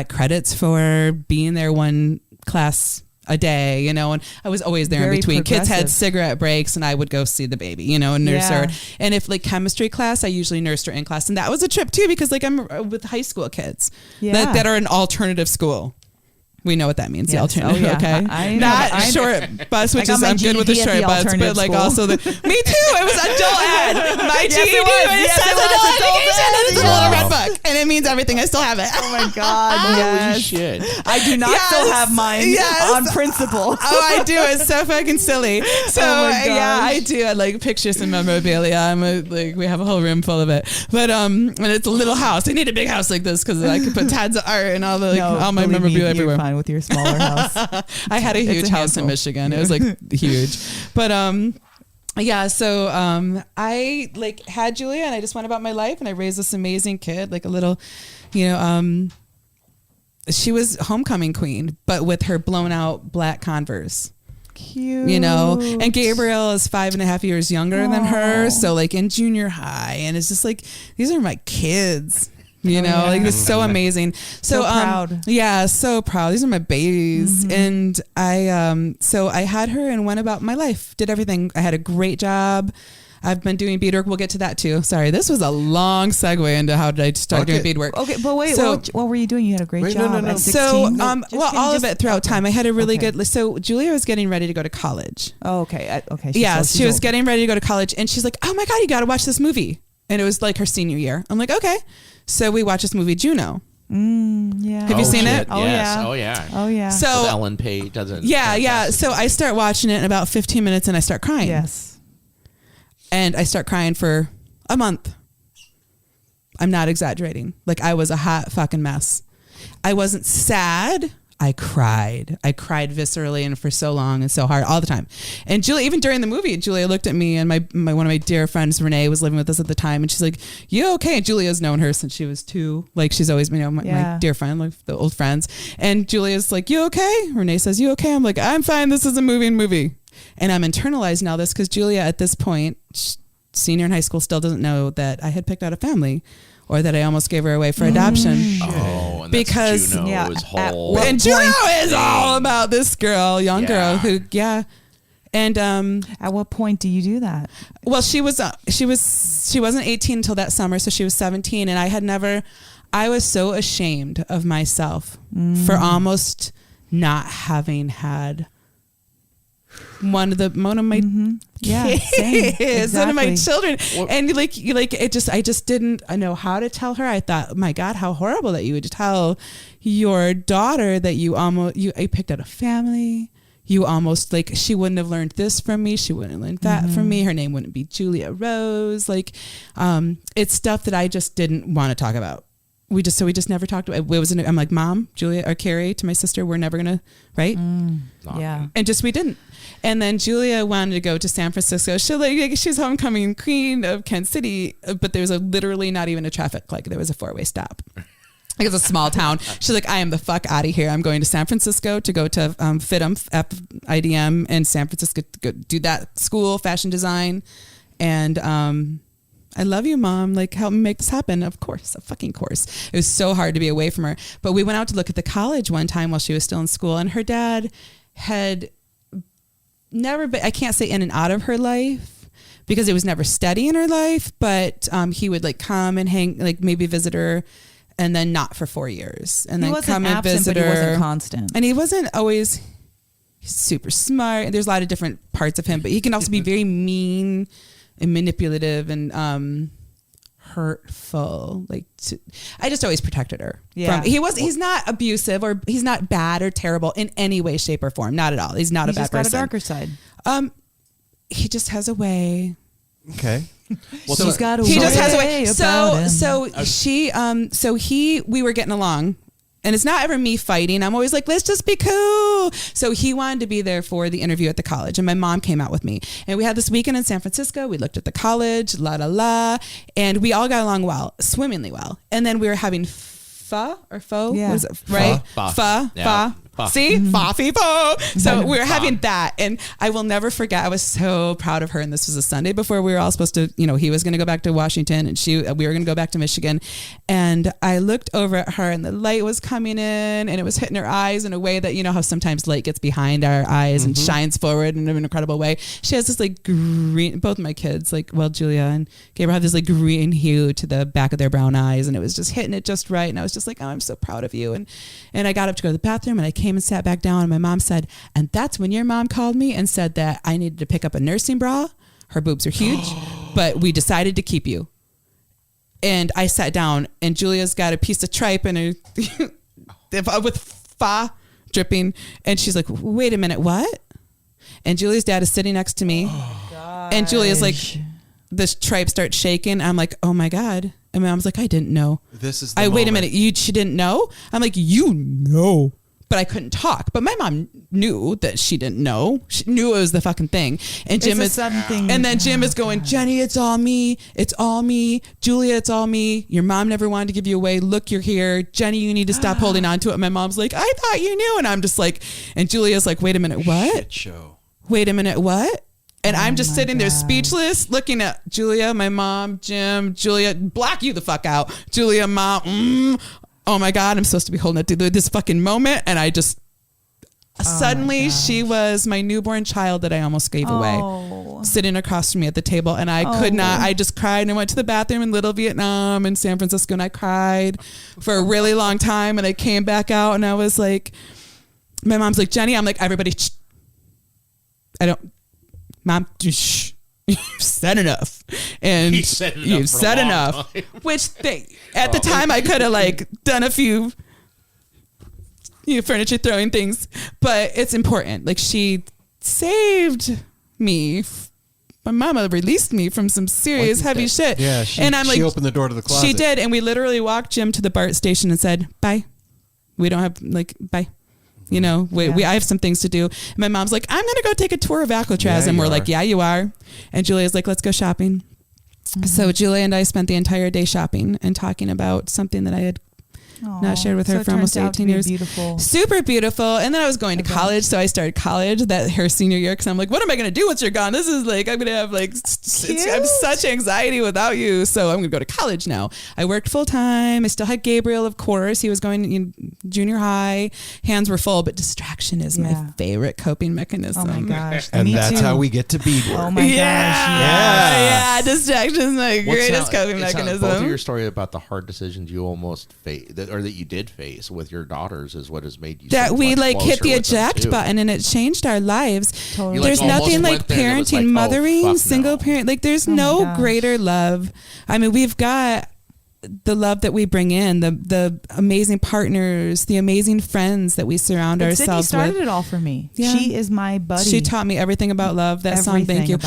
credits for being there one class a day, and I was always there Very in between. Kids had progressive. cigarette breaks and I would go see the baby, and nurse Yeah. her. And if chemistry class, I usually nursed her in class. And that was a trip too, because I'm with high school kids Yeah. that are in alternative school. We know what that means. Yes. The alternative. Oh, yeah. Okay. I know Not that. short bus, which I got is my I'm good with the GED at short the bus, alternative but like school. also me too. It was adult ed. My Yes, GED it was. it Yes, says it was. adult Adult education. ed. And it's a little red book, and it means everything. I still have it. Oh my God. Holy Yes. shit. I do not still have mine on principle. Oh, I do. It's so fucking silly. So Oh my yeah, gosh. I do. I like pictures and memorabilia. We have a whole room full of it. But and it's a little house. I need a big house like this because I could put tons of art and all the all my believe me, memorabilia you're everywhere. fine with your smaller house. I had a It's a huge house handful. in Michigan. It was like huge. But yeah, so I like had Julia and I just went about my life and I raised this amazing kid, like a little, she was homecoming queen, but with her blown out black Converse. Cute. And Gabriel is 5.5 years younger than her. So like in junior high, and it's just like, these are my kids. Like it's so amazing. So proud. Yeah, so proud. These are my babies. Mm-hmm. And I had her and went about my life, did everything. I had a great job. I've been doing beadwork. We'll get to that too. Sorry, this was a long segue into how did I start doing beadwork. Okay, but wait, So- what were you doing? You had a great job at 16? So, all of it throughout time. I had a really good. So Julia was getting ready to go to college. Oh, okay. Okay. She was getting ready to go to college, and she's like, "Oh my God, you got to watch this movie!" And it was like her senior year. I'm like, "Okay." So we watched this movie, Juno. Yeah. Have you seen it? Oh, Yes. yeah. Oh yeah. Oh yeah. So With Ellen Page doesn't. yeah. So I start watching it in about 15 minutes, and I start crying. Yes. And I start crying for a month. I'm not exaggerating. Like I was a hot fucking mess. I wasn't sad. I cried. I cried viscerally and for so long and so hard all the time. And Julia, even during the movie, Julia looked at me and my one of my dear friends, Renee, was living with us at the time. And she's like, "You okay?" And Julia's known her since she was 2. Like she's always been, my dear friend, like the old friends. And Julia's like, "You okay?" Renee says, "You okay?" I'm like, "I'm fine. This is a movie." And I'm internalizing all this because Julia at this point, senior in high school, still doesn't know that I had picked out a family or that I almost gave her away for adoption. Oh, and because Juno's whole. And Juno is all about this girl, young girl who, And at what point do you do that? Well, she wasn't 18 until that summer, so she was 17, and I was so ashamed of myself for almost not having had one of my kids, one of my children, and I just didn't know how to tell her. I thought, my God, how horrible that you would tell your daughter that I picked out a family. You almost she wouldn't have learned this from me. She wouldn't have learned that from me. Her name wouldn't be Julia Rose. It's stuff that I just didn't want to talk about. We just never talked about it. I'm like, Mom, Julia, or Carrie, to my sister, we're never gonna, right? Yeah. And we didn't. And then Julia wanted to go to San Francisco. She's homecoming queen of Kansas City, but there was literally not even a traffic light. There was a 4-way stop. It's a small town. She's like, I am the fuck out of here. I'm going to San Francisco to go to IDM in San Francisco to go do that school, fashion design. And I love you, Mom. Help me make this happen. Of course, a fucking course. It was so hard to be away from her. But we went out to look at the college one time while she was still in school, and her dad had never been, I can't say in and out of her life because it was never steady in her life, but he would come and hang, maybe visit her, and then not for 4 years, and then come and visit her. But he wasn't constant, and he wasn't always super smart. There's a lot of different parts of him, but he can also be very mean and manipulative and hurtful. I just always protected her. Yeah. He's not abusive or he's not bad or terrible in any way, shape, or form. Not at all. He's not a bad person. He's just got a darker side. He just has a way. Okay. Well, he's got a he way. Just has a way. So we were getting along. And it's not ever me fighting. I'm always like, let's just be cool. So he wanted to be there for the interview at the college. And my mom came out with me. And we had this weekend in San Francisco. We looked at the college, and we all got along well, swimmingly well. And then we were having pho. Yeah. What is it? Right? Pho. See? Pho. So we were having that. And I will never forget, I was so proud of her. And this was a Sunday before we were all supposed to, he was going to go back to Washington and we were going to go back to Michigan. And I looked over at her and the light was coming in and it was hitting her eyes in a way that, how sometimes light gets behind our eyes and shines forward in an incredible way. She has this green, both of my kids, Julia and Gabriel have this green hue to the back of their brown eyes. And it was just hitting it just right. And I was just like, oh, I'm so proud of you. And I got up to go to the bathroom and I came and sat back down, and my mom said, and that's when your mom called me and said that I needed to pick up a nursing bra. Her boobs are huge, but we decided to keep you. And I sat down, and Julia's got a piece of tripe and with fa dripping. And she's like, wait a minute, what? And Julia's dad is sitting next to me. And Julia's like, this tripe starts shaking. I'm like, oh my God. And my mom's like, I didn't know. This is the wait a minute, she didn't know? I'm like, you know. But I couldn't talk. But my mom knew that she didn't know. She knew it was the fucking thing. And Jim is something. And then Jim is going, Jenny, it's all me. It's all me. Julia, it's all me. Your mom never wanted to give you away. Look, you're here. Jenny, you need to stop holding on to it. And my mom's like, I thought you knew. And I'm just like, and Julia's like, wait a minute, what? Shit show. Wait a minute, what? And I'm just sitting there speechless, looking at Julia, my mom, Jim, Julia, black you the fuck out. Julia, mom, oh my God, I'm supposed to be holding it through this fucking moment. And I just, suddenly she was my newborn child that I almost gave away, sitting across from me at the table. And I could not, I just cried, and I went to the bathroom in Little Vietnam in San Francisco, and I cried for a really long time. And I came back out, and I was like, my mom's like, Jenny, I'm like, everybody, shh. Mom, shh. You've said enough. And you've said enough. Which at the time I could have like done a few furniture throwing things, but it's important. Like, she saved me. My mama released me from some serious heavy shit. Yeah, she opened the door to the closet. She did, and we literally walked Jim to the BART station and said, bye. We don't have, bye. You know, I have some things to do. And my mom's like, I'm going to go take a tour of Alcatraz. And we're like, yeah, you are. And Julia's like, let's go shopping. Mm-hmm. So Julia and I spent the entire day shopping and talking about something that I had not shared with her for almost 18 years. Beautiful. Super beautiful. And then I was going to college. So I started college her senior year, because I'm like, what am I going to do once you're gone? This is like, I'm going to have I have such anxiety without you. So I'm going to go to college now. I worked full time. I still had Gabriel, of course. He was going in junior high. Hands were full, but distraction is my favorite coping mechanism. Oh my gosh. And that's how we get to beadwork. Oh my gosh. Yeah. Distraction is my greatest coping mechanism. Both of your story about the hard decisions you almost faced, or that you did face with your daughters, is what has made you that so we much hit the eject button, and it changed our lives. Totally. There's nothing like parenting, mothering, single parent. Like, there's no greater love. I mean, we've got the love that we bring in, the amazing partners, the amazing friends that we surround ourselves Sydney started with. it all for me. Yeah. She is my buddy. She taught me everything about love. That song, Thank You.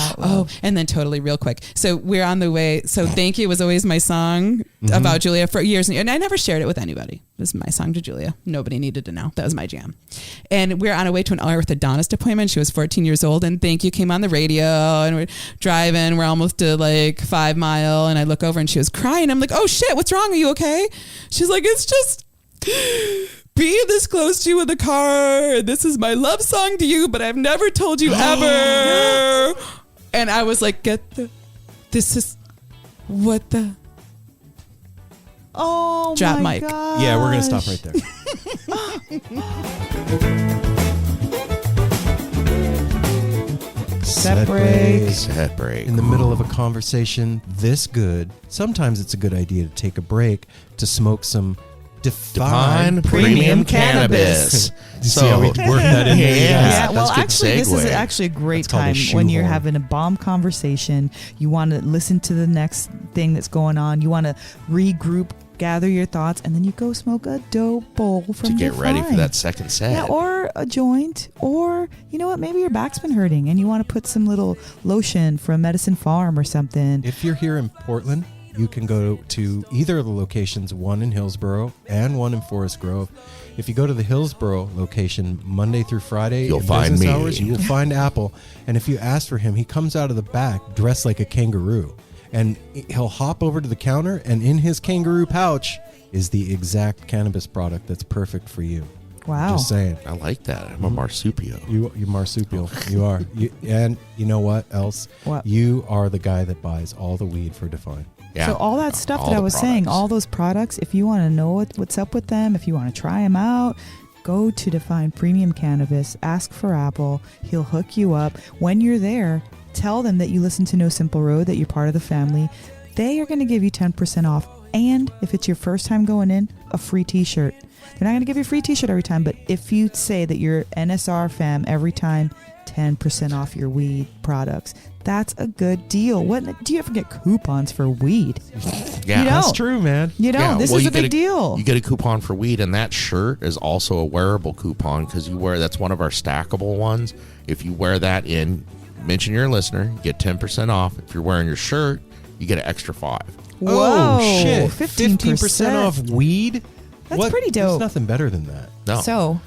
And then totally real quick. So we're on the way. So Thank You was always my song about Julia for years. And I never shared it with anybody. This is my song to Julia. Nobody needed to know. That was my jam. And we're on our way to an orthodontist appointment. She was 14 years old, and Thank You came on the radio, and we're driving. We're almost to 5 Mile, and I look over and she was crying. I'm like, oh shit, what's wrong? Are you okay? She's like, it's just being this close to you in the car. This is my love song to you, but I've never told you ever. And I was like, this is what the... Oh, drop my mic. gosh. Yeah, we're going to stop right there. Set break. In the middle of a conversation this good, sometimes it's a good idea to take a break to smoke some Define Premium Cannabis. See how we work that in there? Yeah, well, actually, this is actually a great time when you're having a bomb conversation. You want to listen to the next thing that's going on. You want to regroup, gather your thoughts, and then you go smoke a dope bowl from to get Define. ready for that second set. Yeah, or a joint, or you know what? Maybe your back's been hurting and you want to put some little lotion from Medicine Farm or something. If you're here in Portland, you can go to either of the locations, one in Hillsborough and one in Forest Grove. If you go to the Hillsborough location Monday through Friday, you'll find me. Hours, you will find Apple. And if you ask for him, he comes out of the back dressed like a kangaroo. And he'll hop over to the counter, and in his kangaroo pouch is the exact cannabis product that's perfect for you. Wow. Just saying. I like that. I'm a marsupial. You're marsupial. You are. And you know what else? What? You are the guy that buys all the weed for Define. Yeah. So all that stuff that I was saying, all those products, if you want to know what's up with them, if you want to try them out, go to Define Premium Cannabis, ask for Apple. He'll hook you up. When you're there, tell them that you listen to No Simple Road, that you're part of the family. They are going to give you 10% off And if it's your first time going in, a free t-shirt. They're not going to give you a free t-shirt every time, but if you say that you're NSR fam every time, 10% off your weed products. That's a good deal. What do you ever get coupons for weed? Yeah, that's true, man. This is a big deal. You get a coupon for weed, and that shirt is also a wearable coupon because that's one of our stackable ones. If you wear that mention your listener, you get 10% off. If you're wearing your shirt, you get an extra 5. Whoa, oh shit! 15% off weed. That's pretty dope. There's nothing better than that. No. So,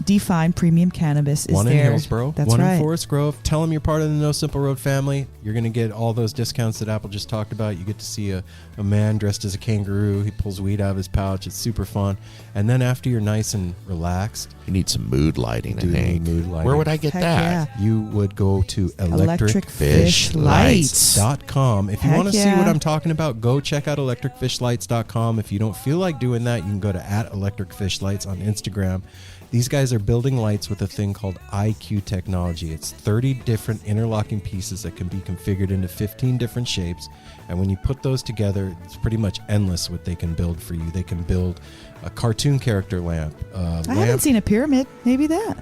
Define Premium Cannabis is one there. in Hillsboro, That's one right. in Forest Grove. Tell them you're part of the No Simple Road family. You're going to get all those discounts that Apple just talked about. You get to see a man dressed as a kangaroo. He pulls weed out of his pouch. It's super fun. And then after you're nice and relaxed, you need some mood lighting. Mood lighting. Where would I get Heck that? yeah. You would go to electricfishlights.com. If you want to see what I'm talking about, go check out electricfishlights.com. If you don't feel like doing that, you can go to @electricfishlights on Instagram. These guys are building lights with a thing called IQ technology. It's 30 different interlocking pieces that can be configured into 15 different shapes. And when you put those together, it's pretty much endless what they can build for you. They can build a cartoon character lamp. I haven't seen a pyramid. Maybe that.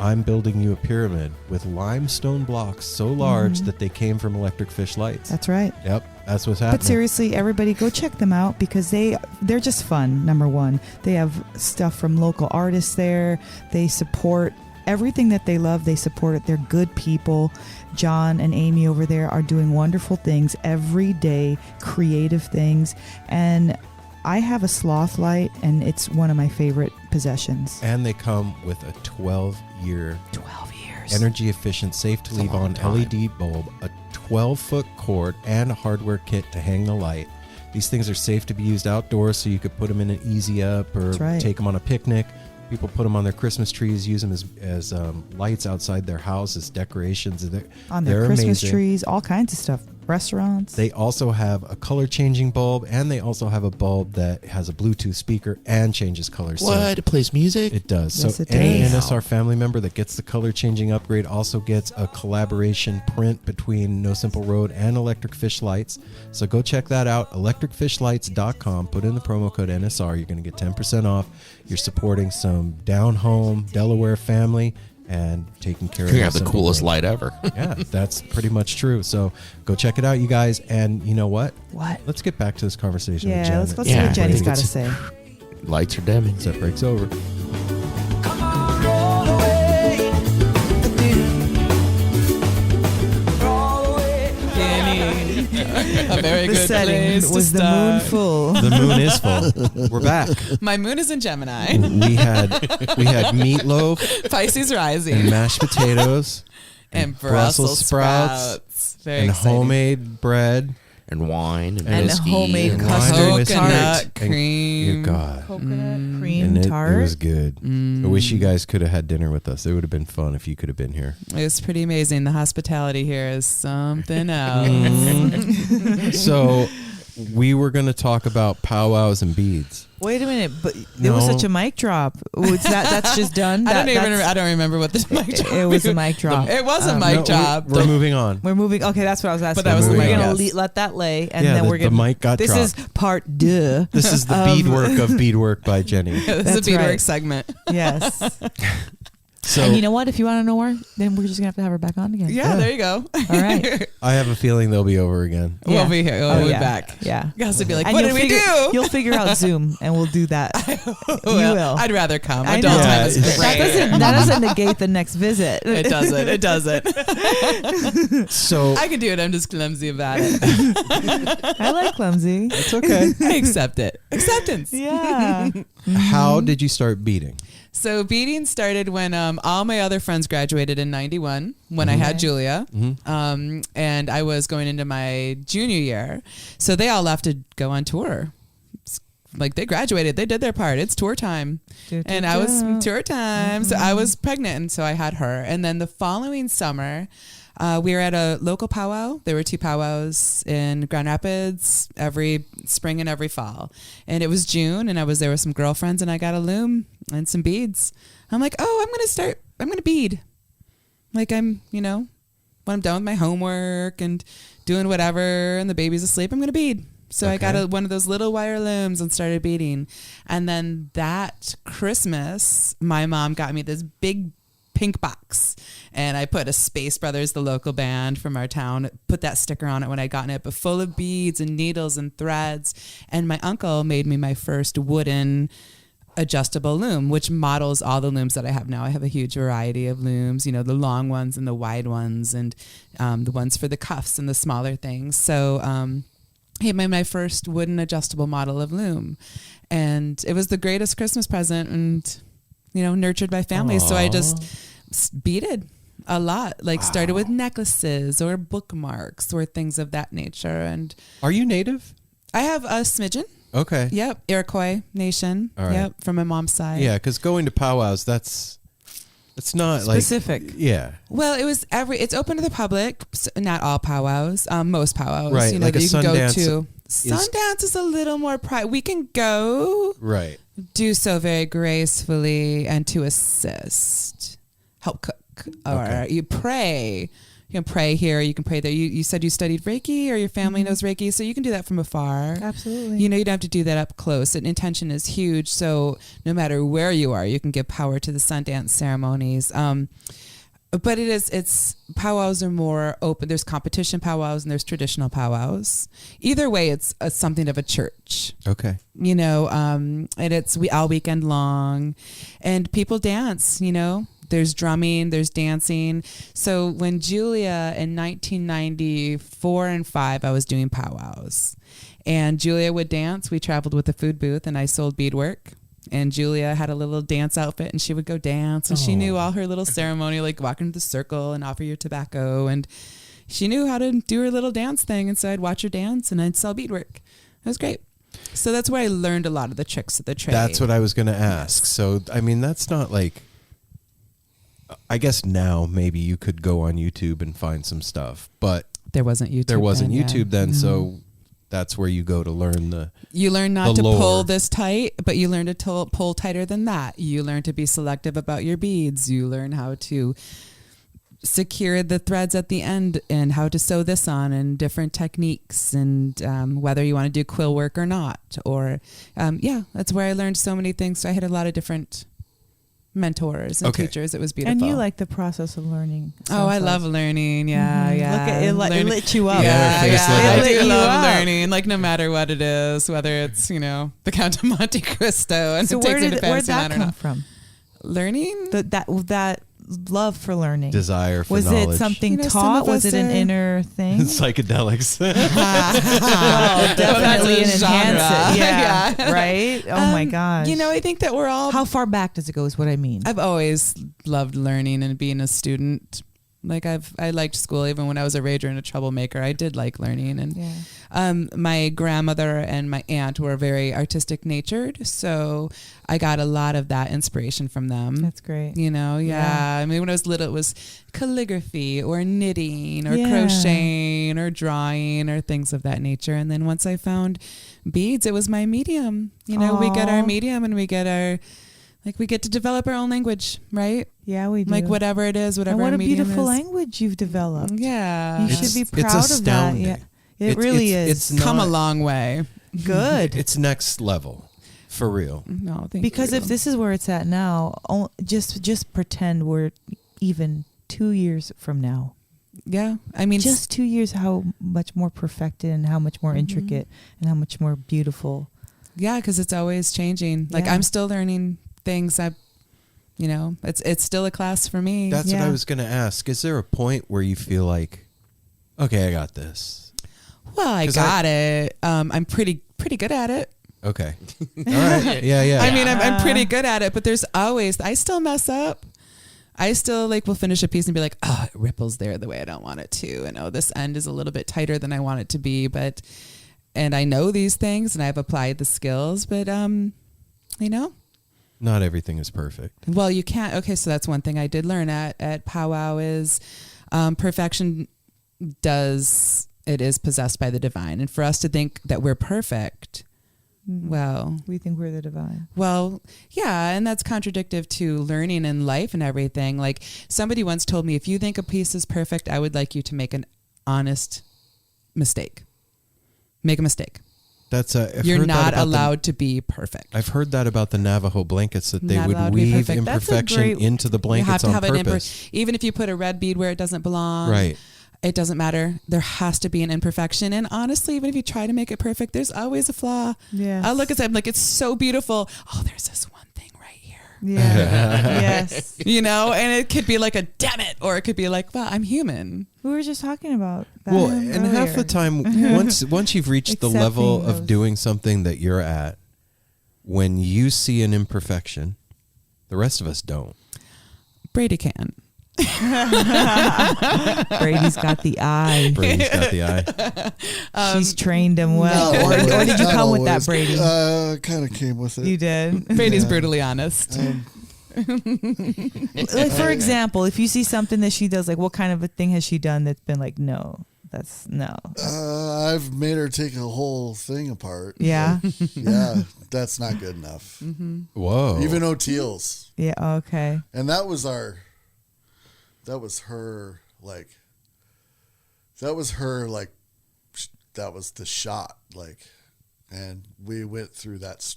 I'm building you a pyramid with limestone blocks so large that they came from Electric Fish Lights. That's right. Yep, that's what's happening. But seriously, everybody go check them out because they're just fun, number one. They have stuff from local artists there. They support everything that they love. They support it. They're good people. John and Amy over there are doing wonderful things every day, creative things. And I have a sloth light, and it's one of my favorite possessions. And they come with a 12-year 12 years energy efficient, safe to leave on LED bulb, a 12-foot cord, and a hardware kit to hang the light. These things are safe to be used outdoors, so you could put them in an easy up or take them on a picnic. People put them on their Christmas trees, use them as lights outside their house, as decorations. On their Christmas amazing. trees, all kinds of stuff. Restaurants. They also have a color changing bulb, and they also have a bulb that has a Bluetooth speaker and changes colors. What? So it plays music? It does. Yes, so it any does. NSR family member that gets the color changing upgrade also gets a collaboration print between No Simple Road and Electric Fish Lights. So go check that out, electricfishlights.com. Put in the promo code NSR. You're going to get 10% off. You're supporting some down home Delaware family and taking care of you have the coolest light ever. Yeah, that's pretty much true. So go check it out, you guys. And you know what? What? Let's get back to this conversation with Jen. Yeah, let's go see what Jenny's got to say. Lights are dimming. So it breaks over. Come on, roll away. Roll away. A very The good setting place to was the moon start. full. The moon is full. We're back. My moon is in Gemini. We had meatloaf Pisces rising. and mashed potatoes and Brussels sprouts. Very and exciting. homemade bread and wine and And whiskey homemade and custard wine and whiskey. Coconut And- cream. God. Coconut cream And it tart. was good. I wish you guys could have had dinner with us. It would have been fun if you could have been here. It's pretty amazing. The hospitality here is something else. So we were going to talk about powwows and beads. Wait a minute, but it was No. such a mic drop. That's just done. I don't remember what the mic drop. It was a mic drop. It was a mic No, drop. We're moving on. We're moving. Okay, that's what I was asking. But that was the we're mic, gonna yes. let that lay, and Yeah, then we're the gonna. mic got This dropped. is part deux. This is the beadwork of Beadwork by Jenny. This is a That's beadwork right. segment. Yes. So And you know what? If you want to know more, then we're just gonna have to have her back on again. Yeah, there you go. All right. I have a feeling they'll be over again. Yeah. We'll be here. We'll Oh, be yeah. back. Yeah. You guys will be like, And what you'll did we figure- do? You'll figure out Zoom, and we'll do that. Well, You will. I'd rather come. I Adult know. time is Yeah, great. That doesn't negate the next visit. It doesn't. It doesn't. So I can do it. I'm just clumsy about it. I like clumsy. it's okay. I accept it. Acceptance. Yeah. How did you start beading? So beading started when all my other friends graduated in 91 when I had Julia. And I was going into my junior year. So they all left to go on tour. Like they graduated, they did their part. It's tour time. And I was tour time. So I was pregnant, and so I had her. And then the following summer, we were at a local powwow. There were 2 powwows in Grand Rapids every spring and every fall. And it was June, and I was there with some girlfriends, and I got a loom and some beads. I'm like, oh, I'm going to bead. Like when I'm done with my homework and doing whatever and the baby's asleep, I'm going to bead. So I got one of those little wire looms and started beading. And then that Christmas, my mom got me this big pink box, and I put a Space Brothers, the local band from our town, put that sticker on it when I'd gotten it, but full of beads and needles and threads. And my uncle made me my first wooden adjustable loom, which models all the looms that I have now. I have a huge variety of looms, you know, the long ones and the wide ones, and the ones for the cuffs and the smaller things. So he made my first wooden adjustable model of loom, and it was the greatest Christmas present, and you know, nurtured my family. Aww. So I just beaded a lot, like started with necklaces or bookmarks or things of that nature. And are you native? I have a smidgen. Okay. Yep. Iroquois Nation. All right. Yep. From my mom's side. Yeah. Cause going to powwows, it's not specific. Like, yeah. Well, it's open to the public. Not all powwows, most powwows, right. you know, like that you can go to. Sundance Sundance is a little more private. We can go. Right. Do so very gracefully and to assist, help cook, or you pray. You can pray here, you can pray there. You said you studied Reiki, or your family knows Reiki, so you can do that from afar. Absolutely. You know, you don't have to do that up close. And intention is huge, so no matter where you are, you can give power to the Sundance ceremonies. But it's powwows are more open. There's competition powwows and there's traditional powwows. Either way, it's something of a church. Okay. You know, and it's all weekend long, and people dance. You know, there's drumming, there's dancing. So when Julia in 1994 and 5, I was doing powwows, and Julia would dance. We traveled with a food booth, and I sold beadwork. And Julia had a little dance outfit, and she would go dance, and she knew all her little ceremony, like walk into the circle and offer your tobacco, and she knew how to do her little dance thing. And so I'd watch her dance, and I'd sell beadwork. It was great. So that's where I learned a lot of the tricks of the trade. That's what I was going to ask. So, I mean, that's not like, I guess now maybe you could go on YouTube and find some stuff, but there wasn't YouTube then. So that's where you go to learn you learn not to lore. Pull this tight, but you learn to pull tighter than that. You learn to be selective about your beads. You learn how to secure the threads at the end and how to sew this on, and different techniques, and whether you want to do quill work or not. Or that's where I learned so many things. So I had a lot of different mentors and teachers. It was beautiful. And you like the process of learning. I love learning. Yeah, yeah. Look at it, it lit you up. Yeah, I do love learning. Like no matter what it is, whether it's the Count of Monte Cristo, and so it takes me to where'd fantasy that land or come not. from? Learning that love for learning, desire for was knowledge. Was it something taught? Was it an inner thing? Psychedelics. Definitely an enhance it. Yeah. Right. Oh my gosh. I think that we're all. How far back does it go? Is what I mean. I've always loved learning and being a student. Like I liked school even when I was a rager and a troublemaker. I did like learning, and my grandmother and my aunt were very artistic natured, so I got a lot of that inspiration from them. That's great. I mean, when I was little, it was calligraphy or knitting or crocheting or drawing or things of that nature. And then once I found beads, it was my medium. We get our medium, and we get our. We get to develop our own language, right? Yeah, we do. Like whatever it is, whatever and our medium is. What a beautiful language you've developed. Yeah. You should be proud of that. Yeah. It really is. It's come a long way. Good. It's next level. For real. No, thank you. Because if this is where it's at now, just pretend we're even 2 years from now. Yeah. I mean, just 2 years, how much more perfected and how much more intricate and how much more beautiful. Yeah, because it's always changing. Like I'm still learning things. It's still a class for me. That's what I was going to ask. Is there a point where you feel like, okay, I got this? Well, I got it. I'm pretty good at it. Okay. All right. Yeah. I mean, I'm pretty good at it, but there's always, I still mess up. I still will finish a piece and be like, oh, it ripples there the way I don't want it to. And this end is a little bit tighter than I want it to be. And I know these things and I've applied the skills, but, not everything is perfect. Well, you can't. Okay, so that's one thing I did learn at powwow is perfection is possessed by the divine. And for us to think that we're perfect, well... We think we're the divine. Well, yeah, and that's contradictive to learning in life and everything. Like somebody once told me, if you think a piece is perfect, I would like you to make an honest mistake. Make a mistake. That's you're not allowed to be perfect. I've heard that about the Navajo blankets, that they Not would allowed to be weave perfect. That's a imperfection great- into the You blankets have to on have purpose. even if you put a red bead where it doesn't belong. Right. It doesn't matter. There has to be an imperfection. And honestly, even if you try to make it perfect, there's always a flaw. Yes. I look at it, I'm like, it's so beautiful. Oh, there's this one thing right here. Yeah. Yes. You know, and it could be like a damn it, or it could be like, well, I'm human. We were just talking about that. Well, and half the earlier. time, once you've reached the level Accepting of those. doing something that you're at, when you see an imperfection, the rest of us don't. Brady can. Brady's got the eye. Brady's got the eye. She's trained him well. No, or did you not come with that, always. Brady? Kind of came with it. You did. Brady's Yeah. brutally honest. Like, for example, if you see something that she does, like what kind of a thing has she done that's been like, no, that's no. I've made her take a whole thing apart. Yeah. Yeah, that's not good enough. Whoa. Even Oteil's. Yeah. Okay. And that was her, that was the shot, like, and we went through that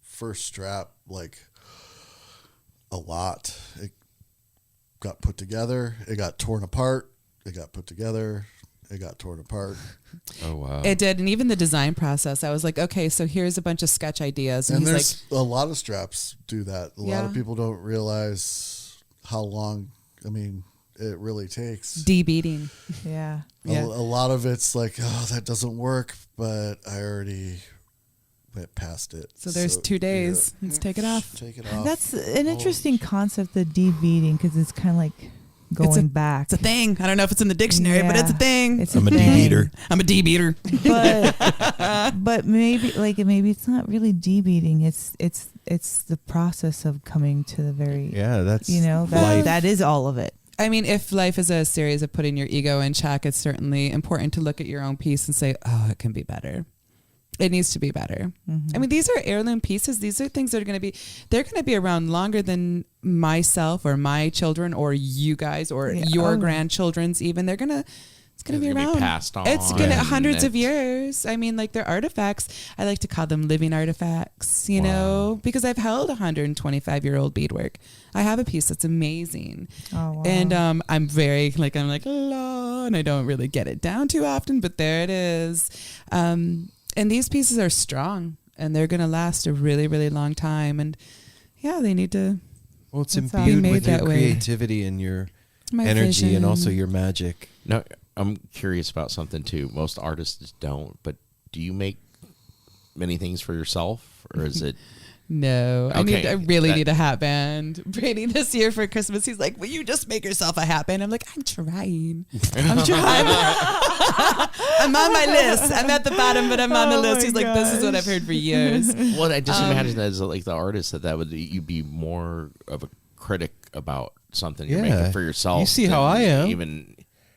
first strap, like, a lot. It got put together, it got torn apart, it got put together, it got torn apart. Oh, wow. It did. And even the design process, I was like, okay, so here's a bunch of sketch ideas. And he's there's like, a lot of straps do that. A lot of Yeah. people don't realize how long, I mean, it really takes. de-beading. Yeah. Yeah. A lot of it's like, oh, that doesn't work, but I already went past it. So there's 2 days. yeah. Let's take it off. Take it off. That's an interesting concept, the de-beading, because it's kind of like going back. It's a thing. I don't know if it's in the dictionary, but it's a Yeah. thing. It's I'm a thing. de-beater. I'm a de-beater. But maybe it's not really de-beading. It's the process of coming to the very Yeah, that's that, that is all of it. I mean, if life is a series of putting your ego in check, it's certainly important to look at your own piece and say, oh, it can be better. It needs to be better. Mm-hmm. I mean, these are heirloom pieces. These are things that are they're going to be around longer than myself or my children or you guys or your grandchildren's even. It's going to be around. Passed on. It's going to and hundreds of it's- years. I mean, like they're artifacts. I like to call them living artifacts, you know, because I've held 125-year-old beadwork. I have a piece that's amazing. Oh, wow. And I'm very I'm like, la, and I don't really get it down too often, but there it is. And these pieces are strong and they're going to last a really, really long time. And yeah, they need to. Well, it's That's imbued made with your that way. creativity and your My energy and vision. also your magic. No, I'm curious about something too. Most artists don't, but do you make many things for yourself, or is it? No, Okay, I really need a hat band. Brady, this year for Christmas, he's like, will you just make yourself a hat band? I'm like, I'm trying. I'm on my list. I'm at the bottom, but I'm on the list. He's like, this is what I've heard for years. Well, I just imagine that as like the artist that would you'd be more of a critic about something you're Yeah. making for yourself. You see how than I am. Even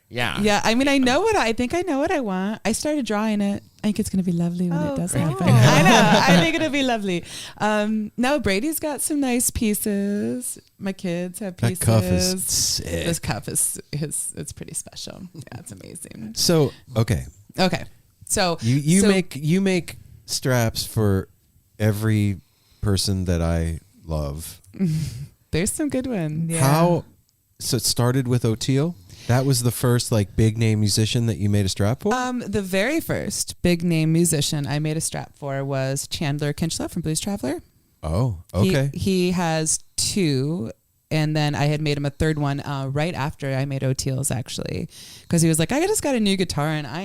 Yeah, I mean, I think I know what I want. I started drawing it. I think it's going to be lovely when it does great. happen. I know. I think it'll be lovely. No, Brady's got some nice pieces. My kids have That pieces. cuff is sick. This cuff is it's pretty special. Yeah, it's amazing. So, okay. Okay. So You make straps for every person that I love. there's some good ones. Yeah. So it started with Oteil? That was the first like big name musician that you made a strap for? The very first big name musician I made a strap for was Chandler Kinchlow from Blues Traveler. Oh, okay. He has two, and then I had made him a third one right after I made Oteil's, actually, because he was like, I just got a new guitar and I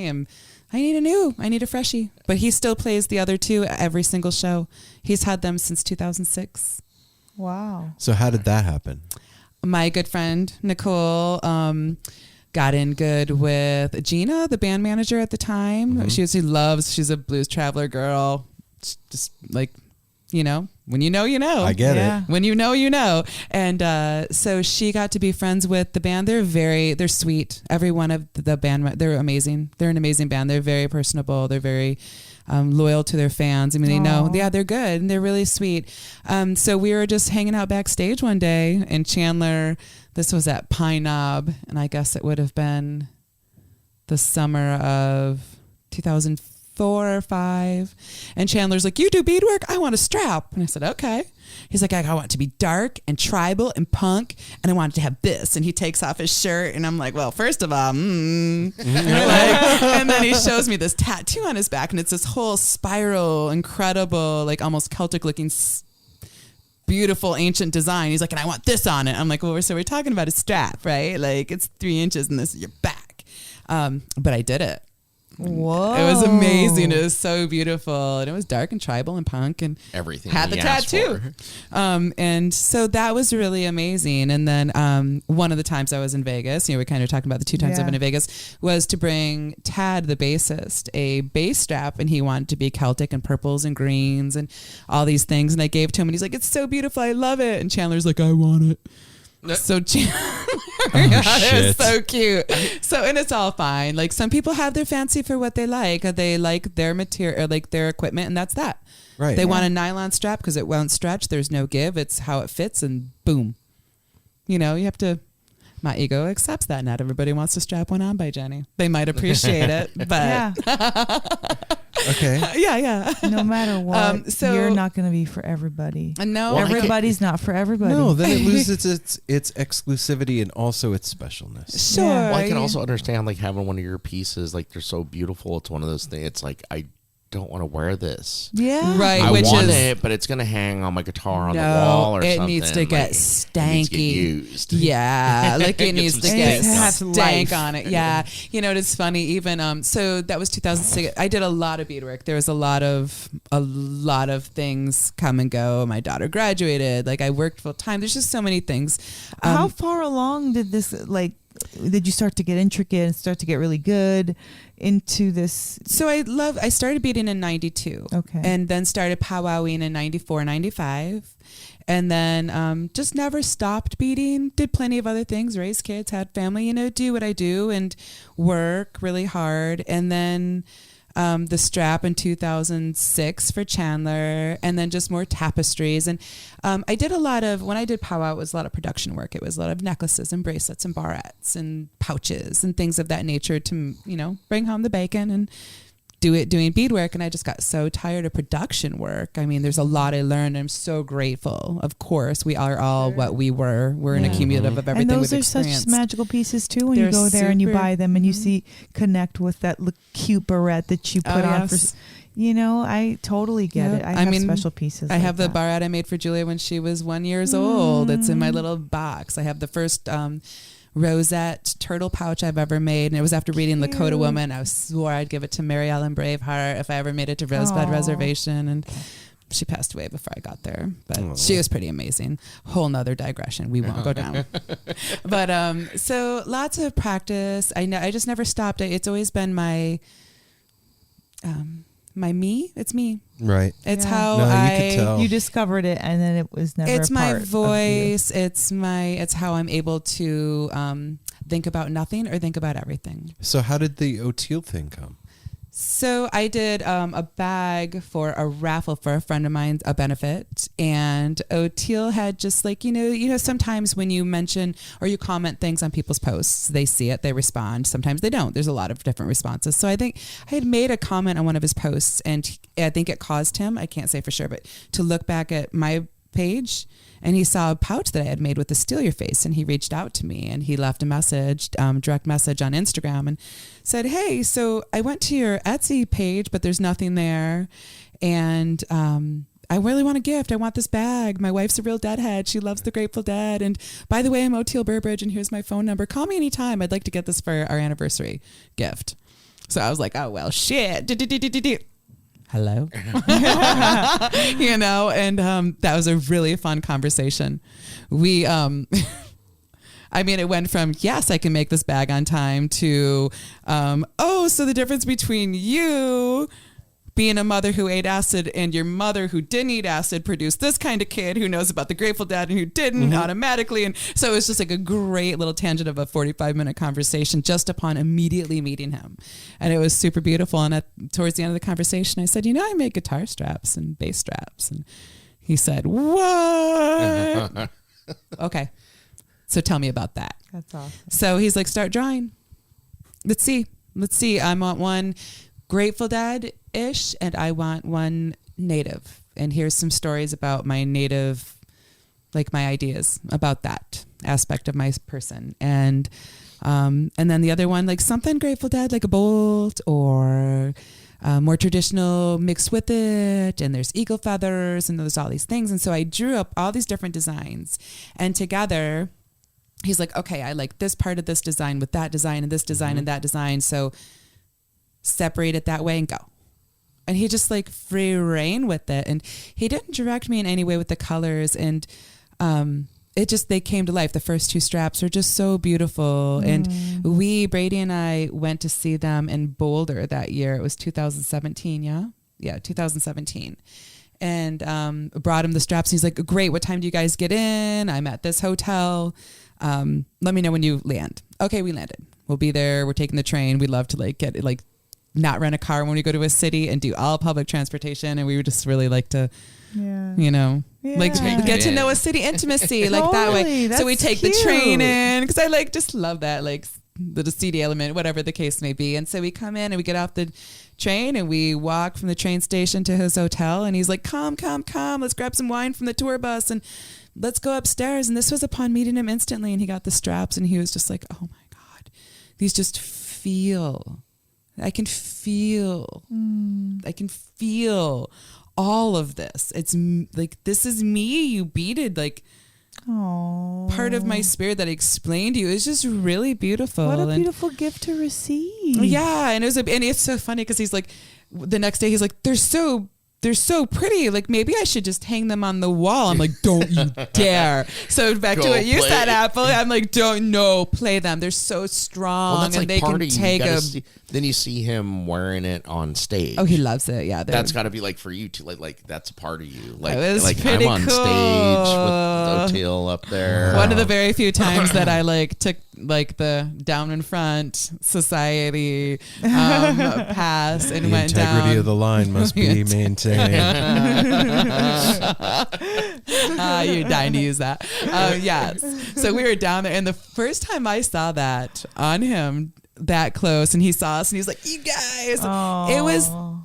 need a freshie. But he still plays the other two every single show. He's had them since 2006. Wow. So how did that happen? My good friend Nicole got in good with Gina, the band manager at the time. Mm-hmm. She's a Blues Traveler girl. It's just like, when you know, you know. I get it. When you know, you know. And so she got to be friends with the band. They're sweet. Every one of the band, they're amazing. They're an amazing band. They're very personable. They're very loyal to their fans. I mean, they know, they're good and they're really sweet. So we were just hanging out backstage one day in Chandler. This was at Pine Knob, and I guess it would have been the summer of 2015. 4 or 5. And Chandler's like, you do beadwork? I want a strap. And I said, okay. He's like, I want it to be dark and tribal and punk, and I want it to have this. And he takes off his shirt, and I'm like, well, first of all, and then he shows me this tattoo on his back, and it's this whole spiral, incredible, like almost Celtic looking, beautiful ancient design. He's like, and I want this on it. I'm like, well, so we're talking about a strap, right? Like it's 3 inches, and this is your back. But I did it. Whoa. It was amazing. It was so beautiful. And it was dark and tribal and punk and everything. Had the tattoo. And so that was really amazing. And then one of the times I was in Vegas, we kind of talking about the 2 times I've been in Vegas, was to bring Tad, the bassist, a bass strap, and he wanted to be Celtic and purples and greens and all these things. And I gave it to him, and he's like, it's so beautiful. I love it. And Chandler's like, I want it. So it's so cute. So, and it's all fine. Like some people have their fancy for what they like. They like their material, or like their equipment, and that's that. Right. They want a nylon strap because it won't stretch. There's no give. It's how it fits, and boom. You have to. My ego accepts that. Not everybody wants to strap one on by Jenny. They might appreciate it, but okay. Yeah. No matter what, so you're not going to be for everybody. No, well, everybody's not for everybody. No, then it loses its exclusivity and also its specialness. Sure. Well, I can also understand like having one of your pieces, like they're so beautiful. It's one of those things. It's like I don't want to wear this. Yeah. Right. I which want is, it, but it's going to hang on my guitar on the wall or something. It needs to get stanky. It needs to get used. Yeah. Like it needs to get stank life on it. Yeah. It's funny. Even, so that was 2006. I did a lot of beadwork. There was a lot of things come and go. My daughter graduated. Like I worked full time. There's just so many things. How far along did this, did you start to get intricate and start to get really good into this? So I started beading in 92. Okay. And then started powwowing in 94, 95. And then just never stopped beading. Did plenty of other things, raised kids, had family, do what I do and work really hard. And then the strap in 2006 for Chandler, and then just more tapestries. And I did when I did powwow, it was a lot of production work. It was a lot of necklaces and bracelets and barrettes and pouches and things of that nature to, bring home the bacon and doing beadwork. And I just got so tired of production work. I mean, there's a lot I learned. I'm so grateful. Of course, we are all what we were. We're an accumulative of everything we've experienced. And those are such magical pieces too when you go there and you buy them and you connect with that cute barrette that you put on for... I totally get it. I have special pieces. I have the barrette I made for Julia when she was 1 year old. It's in my little box. I have the first rosette turtle pouch I've ever made, and it was after reading Lakota Woman. I swore I'd give it to Mary Ellen Braveheart if I ever made it to Rosebud Reservation, and she passed away before I got there, but she was pretty amazing. Whole nother digression. We won't go down. But so lots of practice. I just never stopped. It's always been my me. It's me. Right. It's how you could tell. You discovered it, and then it was never. It's a my part voice. It's how I'm able to think about nothing or think about everything. So how did the Oteil thing come? So I did a bag for a raffle for a friend of mine, a benefit, and Oteil had just sometimes when you mention or you comment things on people's posts, they see it, they respond. Sometimes they don't. There's a lot of different responses. So I think I had made a comment on one of his posts, and I think it caused him, I can't say for sure, but to look back at my page, and he saw a pouch that I had made with the Steal Your Face, and he reached out to me and he left a message, direct message on Instagram, and said, hey, so I went to your Etsy page, but there's nothing there, and I really want a gift. I want this bag. My wife's a real Deadhead. She loves the Grateful Dead, and by the way, I'm Oteil Burbridge, and here's my phone number. Call me anytime. I'd like to get this for our anniversary gift. So I was like, oh well, shit. Hello. And that was a really fun conversation. We it went from yes, I can make this bag on time to so the difference between you being a mother who ate acid and your mother who didn't eat acid produced this kind of kid who knows about the Grateful Dead and who didn't automatically. And so it was just like a great little tangent of a 45-minute conversation just upon immediately meeting him. And it was super beautiful. And towards the end of the conversation, I said, I make guitar straps and bass straps. And he said, what? Okay. So tell me about that. That's awesome. So he's like, start drawing. Let's see. I want one Grateful Dead-ish, and I want one native. And here's some stories about my native, like my ideas about that aspect of my person. And then the other one, like something Grateful Dead, like a bolt or more traditional mixed with it. And there's eagle feathers and there's all these things. And so I drew up all these different designs, and together he's like, okay, I like this part of this design with that design and this design and that design. So separate it that way and go. And he just like free reign with it. And he didn't direct me in any way with the colors. And they came to life. The first 2 straps are just so beautiful. And Brady and I went to see them in Boulder that year. It was 2017. Yeah, 2017. And brought him the straps. He's like, great. What time do you guys get in? I'm at this hotel. Let me know when you land. Okay, we landed. We'll be there. We're taking the train. We love to like get like not rent a car when we go to a city and do all public transportation. And we would just really like to, like get to know a city intimacy like that way. So we take the train in because I like just love that like the seedy element, whatever the case may be. And so we come in and we get off the train and we walk from the train station to his hotel. And he's like, come. Let's grab some wine from the tour bus and let's go upstairs. And this was upon meeting him instantly. And he got the straps and he was just like, oh my God, these just feel. I can feel all of this. It's like, this is me. You beaded like part of my spirit that I explained to you. It's just really beautiful. What a beautiful gift to receive. Yeah. And it's so funny because he's like, the next day he's like, they're so pretty. Like maybe I should just hang them on the wall. I'm like, don't you dare. So back to what you said, Apple. I'm like, play them. They're so strong and like they can take a. Then you see him wearing it on stage. Oh, he loves it. Yeah, that's got to be like for you too. Like that's a part of you. Like I'm on stage with Oteil up there. One of the very few times that I like took like the down in front society pass and went down. The integrity of the line must be maintained. You're dying to use that. Yes. So we were down there, and the first time I saw that on him that close, and he saw us, and he's like, "You guys!"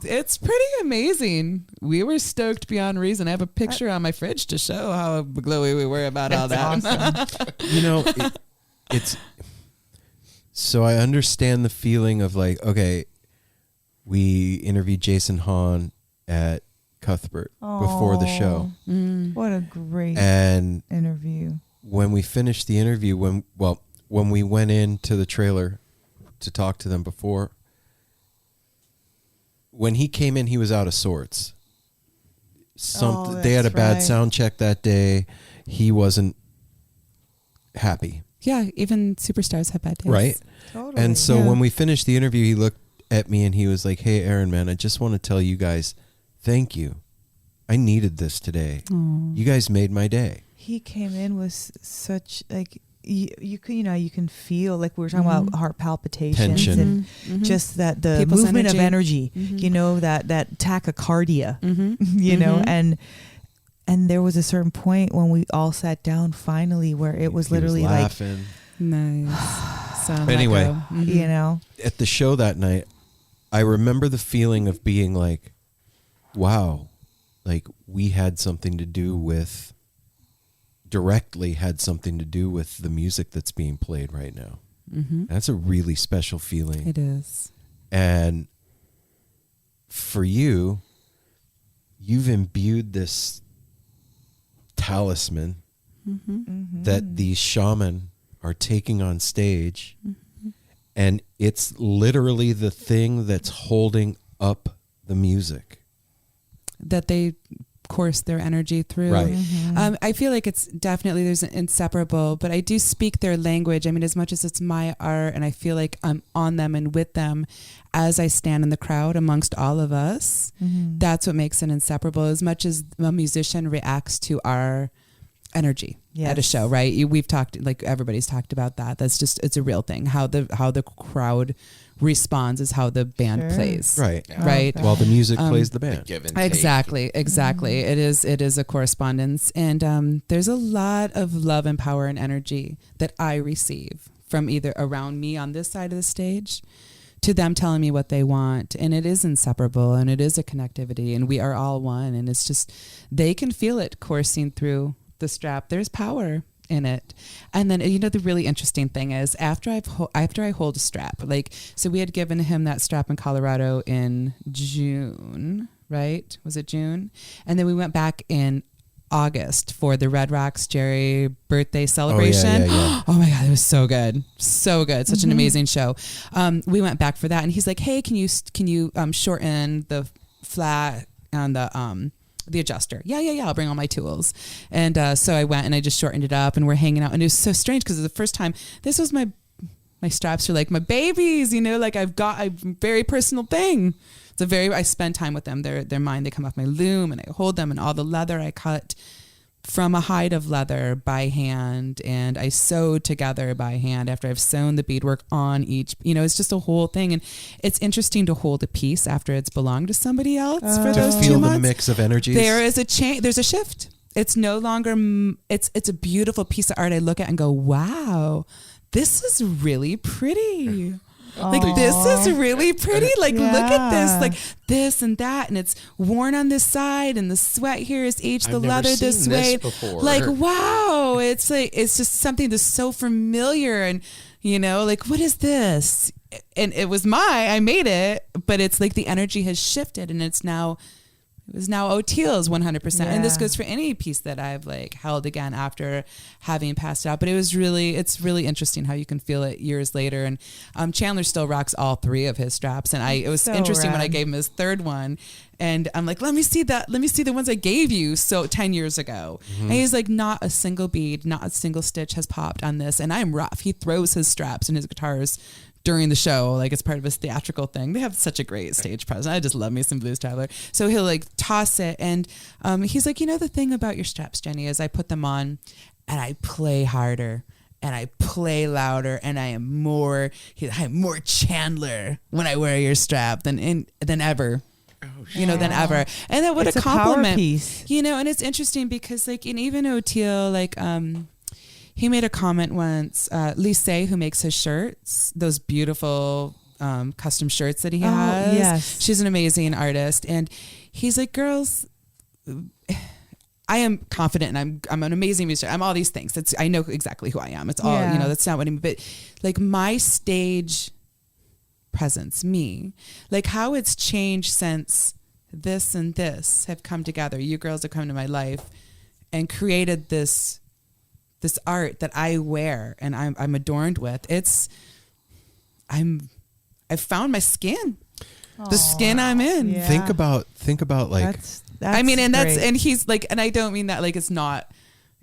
It's pretty amazing. We were stoked beyond reason. I have a picture on my fridge to show how glowy we were about all that. Awesome. It's so I understand the feeling of like, okay, we interviewed Jason Hahn at Cuthbert before the show. What a great interview. When we finished the interview, when we went into the trailer to talk to them before, when he came in, he was out of sorts. They had a bad sound check that day. He wasn't happy. Yeah, even superstars have bad days. Right? Totally. And so when we finished the interview, he looked at me and he was like, "Hey, Aaron, man, I just want to tell you guys, thank you. I needed this today. You guys made my day." He came in with such like you can feel like we were talking about heart palpitations, tension, and just that the people's movement of energy. That tachycardia. And there was a certain point when we all sat down finally where it was literally like nice. Anyway, at the show that night, I remember the feeling of being like, wow, like we had something to do with directly had something to do with the music that's being played right now. That's a really special feeling. It is. And for you've imbued this talisman that these shaman are taking on stage, and it's literally the thing that's holding up the music that they course their energy through. Right. I feel like it's definitely, there's an inseparable, but I do speak their language. I mean, as much as it's my art and I feel like I'm on them and with them as I stand in the crowd amongst all of us, that's what makes it inseparable. As much as a musician reacts to our energy at a show, right? We've talked, like everybody's talked about that. That's just, it's a real thing. How the crowd responds is how the band plays. Right. Right. While the music plays the band. Exactly. It is a correspondence. And there's a lot of love and power and energy that I receive from either around me on this side of the stage to them telling me what they want. And it is inseparable, and it is a connectivity, and we are all one. And it's just, they can feel it coursing through the strap. There's power in it. And then, you know, the really interesting thing is after I hold a strap, like, so we had given him that strap in Colorado in June, right? Was it June? And then we went back in August for the Red Rocks Jerry birthday celebration. Oh my God, it was so good. So good. Such an amazing show. We went back for that, and he's like, hey, can you shorten the flat on the adjuster? Yeah. I'll bring all my tools. And so I went and I just shortened it up, and we're hanging out, and it was so strange because it was the first time, this was my straps are like my babies, you know, like I've got a very personal thing. I spend time with them. They're mine. They come off my loom, and I hold them, and all the leather I cut from a hide of leather by hand, and I sew together by hand after I've sewn the beadwork on each, you know, it's just a whole thing. And it's interesting to hold a piece after it's belonged to somebody else for those 2 months. To feel the mix of energies. There is a change. There's a shift. It's no longer, it's a beautiful piece of art I look at and go, wow, this is really pretty. Like, this is really pretty. Like, look at this, like this and that. And it's worn on this side, and the sweat here is aged the leather this way. Like, wow. It's like, it's just something that's so familiar. And, you know, like, what is this? And it was I made it, but it's like the energy has shifted, and it was now Oteil's 100%. And this goes for any piece that I've like held again after having passed out. But it's really interesting how you can feel it years later. And Chandler still rocks all 3 of his straps. And it was so interesting when I gave him his 3rd one. And I'm like, let me see the ones I gave you 10 years ago. And he's like, not a single bead, not a single stitch has popped on this. And I'm rough. He throws his straps and his guitars during the show, like it's part of his theatrical thing. They have such a great stage presence. I just love me some Blues Traveler. So he'll like toss it, and he's like, you know, the thing about your straps, Jenny, is I put them on and I play harder and I play louder, and I'm more Chandler when I wear your strap than ever. You know, than ever. And then what a compliment. Power piece. You know, and it's interesting because like, and even Oteil, like he made a comment once, Lise, who makes his shirts, those beautiful custom shirts that he has. Yes. She's an amazing artist. And he's like, girls, I am confident, and I'm an amazing musician. I'm all these things. I know exactly who I am. It's all, you know, that's not what I mean. But like my stage presence, me, like how it's changed since this and this have come together. You girls have come to my life and created this art that I wear and I'm adorned with. I've found my skin, the skin I'm in. Yeah. Think about like, that's I mean, and great. and he's like, and I don't mean that like it's not,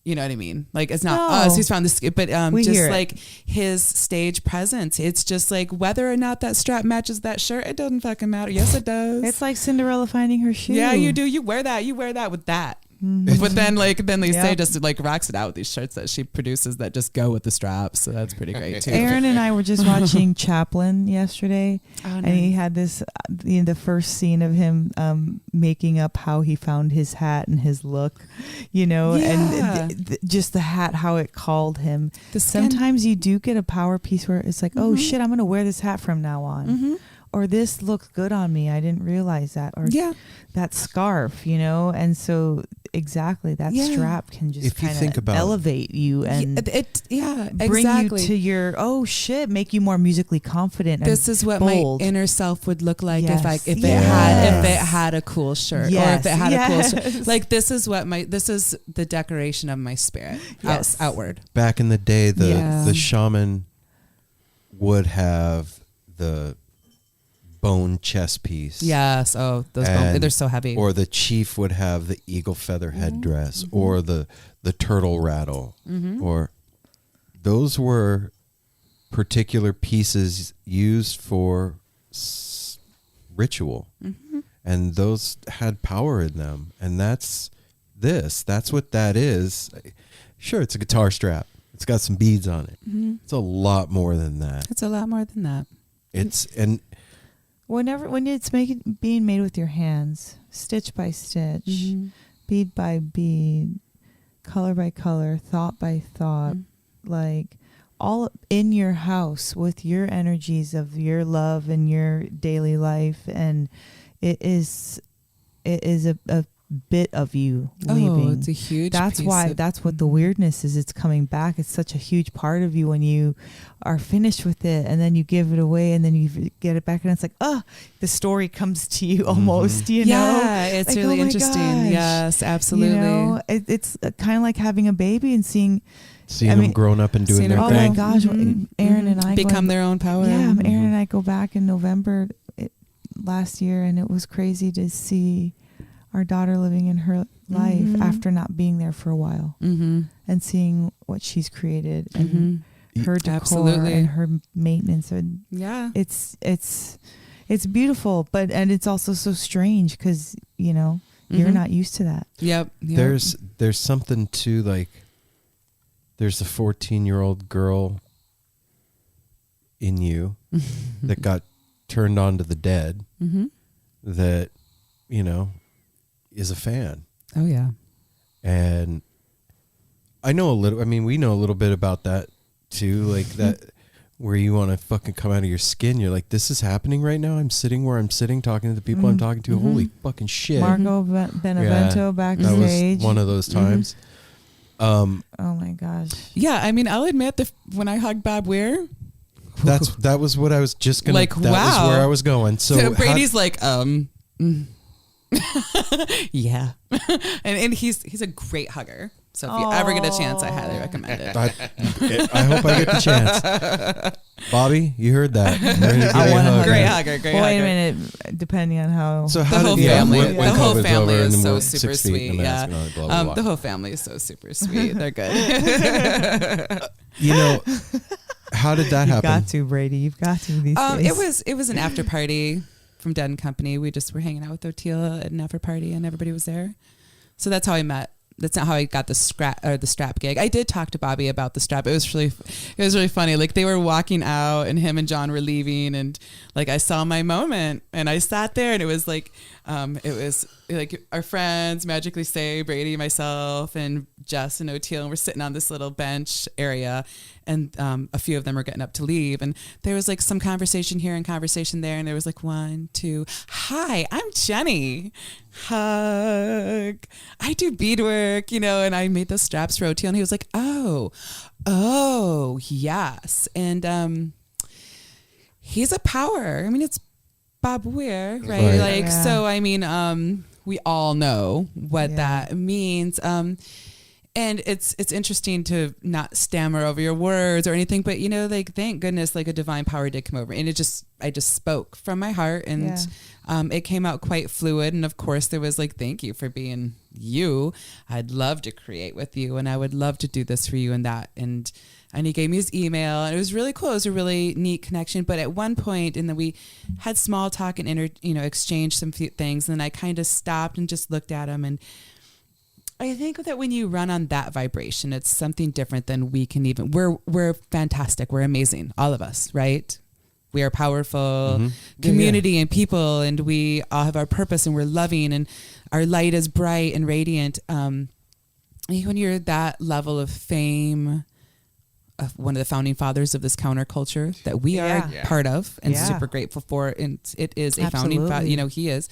you know what I mean? Like it's not us who's found this, but just like his stage presence. It's just like whether or not that strap matches that shirt, it doesn't fucking matter. Yes, it does. It's like Cinderella finding her shoe. Yeah, you do. You wear that with that. Mm-hmm. But then Lisa just like rocks it out with these shirts that she produces that just go with the straps. So that's pretty great too. Aaron and I were just watching Chaplin yesterday, and he had this the first scene of him making up how he found his hat and his look, you know, and just the hat, how it called him. Sometimes you do get a power piece where it's like, oh shit, I'm gonna wear this hat from now on. Mm-hmm. Or this looks good on me. I didn't realize that. Or that scarf, you know? And so exactly that strap can just kind of elevate you and bring you to your, oh shit, make you more musically confident. This is what bold. My inner self would look like if it had a cool shirt or if it had a cool shirt. Like this is the decoration of my spirit outward. Back in the day, the shaman would have the bone chest piece. Yes. Oh, those bones, they're so heavy. Or the chief would have the eagle feather headdress, or the turtle rattle, or those were particular pieces used for ritual, and those had power in them. And that's what that is. Sure, it's a guitar strap. It's got some beads on it. It's a lot more than that. When it's being made with your hands, stitch by stitch, bead by bead, color by color, thought by thought, like all in your house with your energies of your love and your daily life, and it is a bit of you leaving. It's a huge that's piece why of- that's what the weirdness is. It's coming back. It's such a huge part of you when you are finished with it, and then you give it away, and then you get it back, and it's like, the story comes to you almost, you know. Yeah, it's Like, really oh my interesting. gosh. Yes, absolutely. You know, it's kind of like having a baby and seeing them grown up and doing seeing their them oh thing. my gosh, Aaron and I become going- their own power. Yeah, Aaron and I go back in November last year, and it was crazy to see our daughter living in her life after not being there for a while, and seeing what she's created and her decor Absolutely. and her maintenance. And Yeah. it's beautiful, and it's also so strange because you're not used to that. Yep. There's something to, like, there's a 14-year-old girl in you that got turned on to the dead that, is a fan. Oh yeah. And we know a little bit about that too, like that where you want to fucking come out of your skin. You're like, this is happening right now. I'm sitting where I'm sitting, talking to the people I'm talking to. Holy fucking shit. Marco Benevento backstage. That was one of those times. Oh my gosh. Yeah, I mean, I'll admit when I hugged Bob Weir, that was what I was just gonna. Like, that wow. was where I was going. So Brady's yeah, and he's a great hugger. So if you ever get a chance, I highly recommend it. I hope I get the chance. Bobby, you heard that. I want to hug. Great hugger. Wait a minute, depending on how. So The how whole did family, when the whole COVID's family over is and so we're super 6 feet in sweet. the Yeah, mask and blah, blah, blah. the whole family is so super sweet. They're good. How did that happen? You've got to, Brady. You've got to these days. It was an after party from Dead and Company. We just were hanging out with Oteil at an after party, and everybody was there. So that's how I met. That's not how I got the strap gig. I did talk to Bobby about the strap. It was really funny. Like, they were walking out, and him and John were leaving, and like I saw my moment, and I sat there, and it was like our friends, Magically Say, Brady, myself, and Jess and Oteil, and we're sitting on this little bench area, and a few of them are getting up to leave, and there was like some conversation here and conversation there, and there was like 1, 2, hi, I'm Jenny, hug, I do beadwork, and I made those straps for Oteil, and he was like, oh yes, and he's a power. I mean, it's Bob Weir, right? So I mean, we all know what that means. And it's interesting to not stammer over your words or anything, but thank goodness, like, a divine power did come over, and I just spoke from my heart, and it came out quite fluid. And of course, there was like, thank you for being you. I'd love to create with you, and I would love to do this for you and that. And he gave me his email, and it was really cool. It was a really neat connection. But at one point, and then we had small talk and exchanged some few things, and then I kind of stopped and just looked at him. And I think that when you run on that vibration, it's something different than we can even. We're fantastic. We're amazing, all of us, right? We are powerful community and people, and we all have our purpose, and we're loving, and our light is bright and radiant. When you're that level of fame, of one of the founding fathers of this counterculture that we are part of and super grateful for, and it is a founding he is.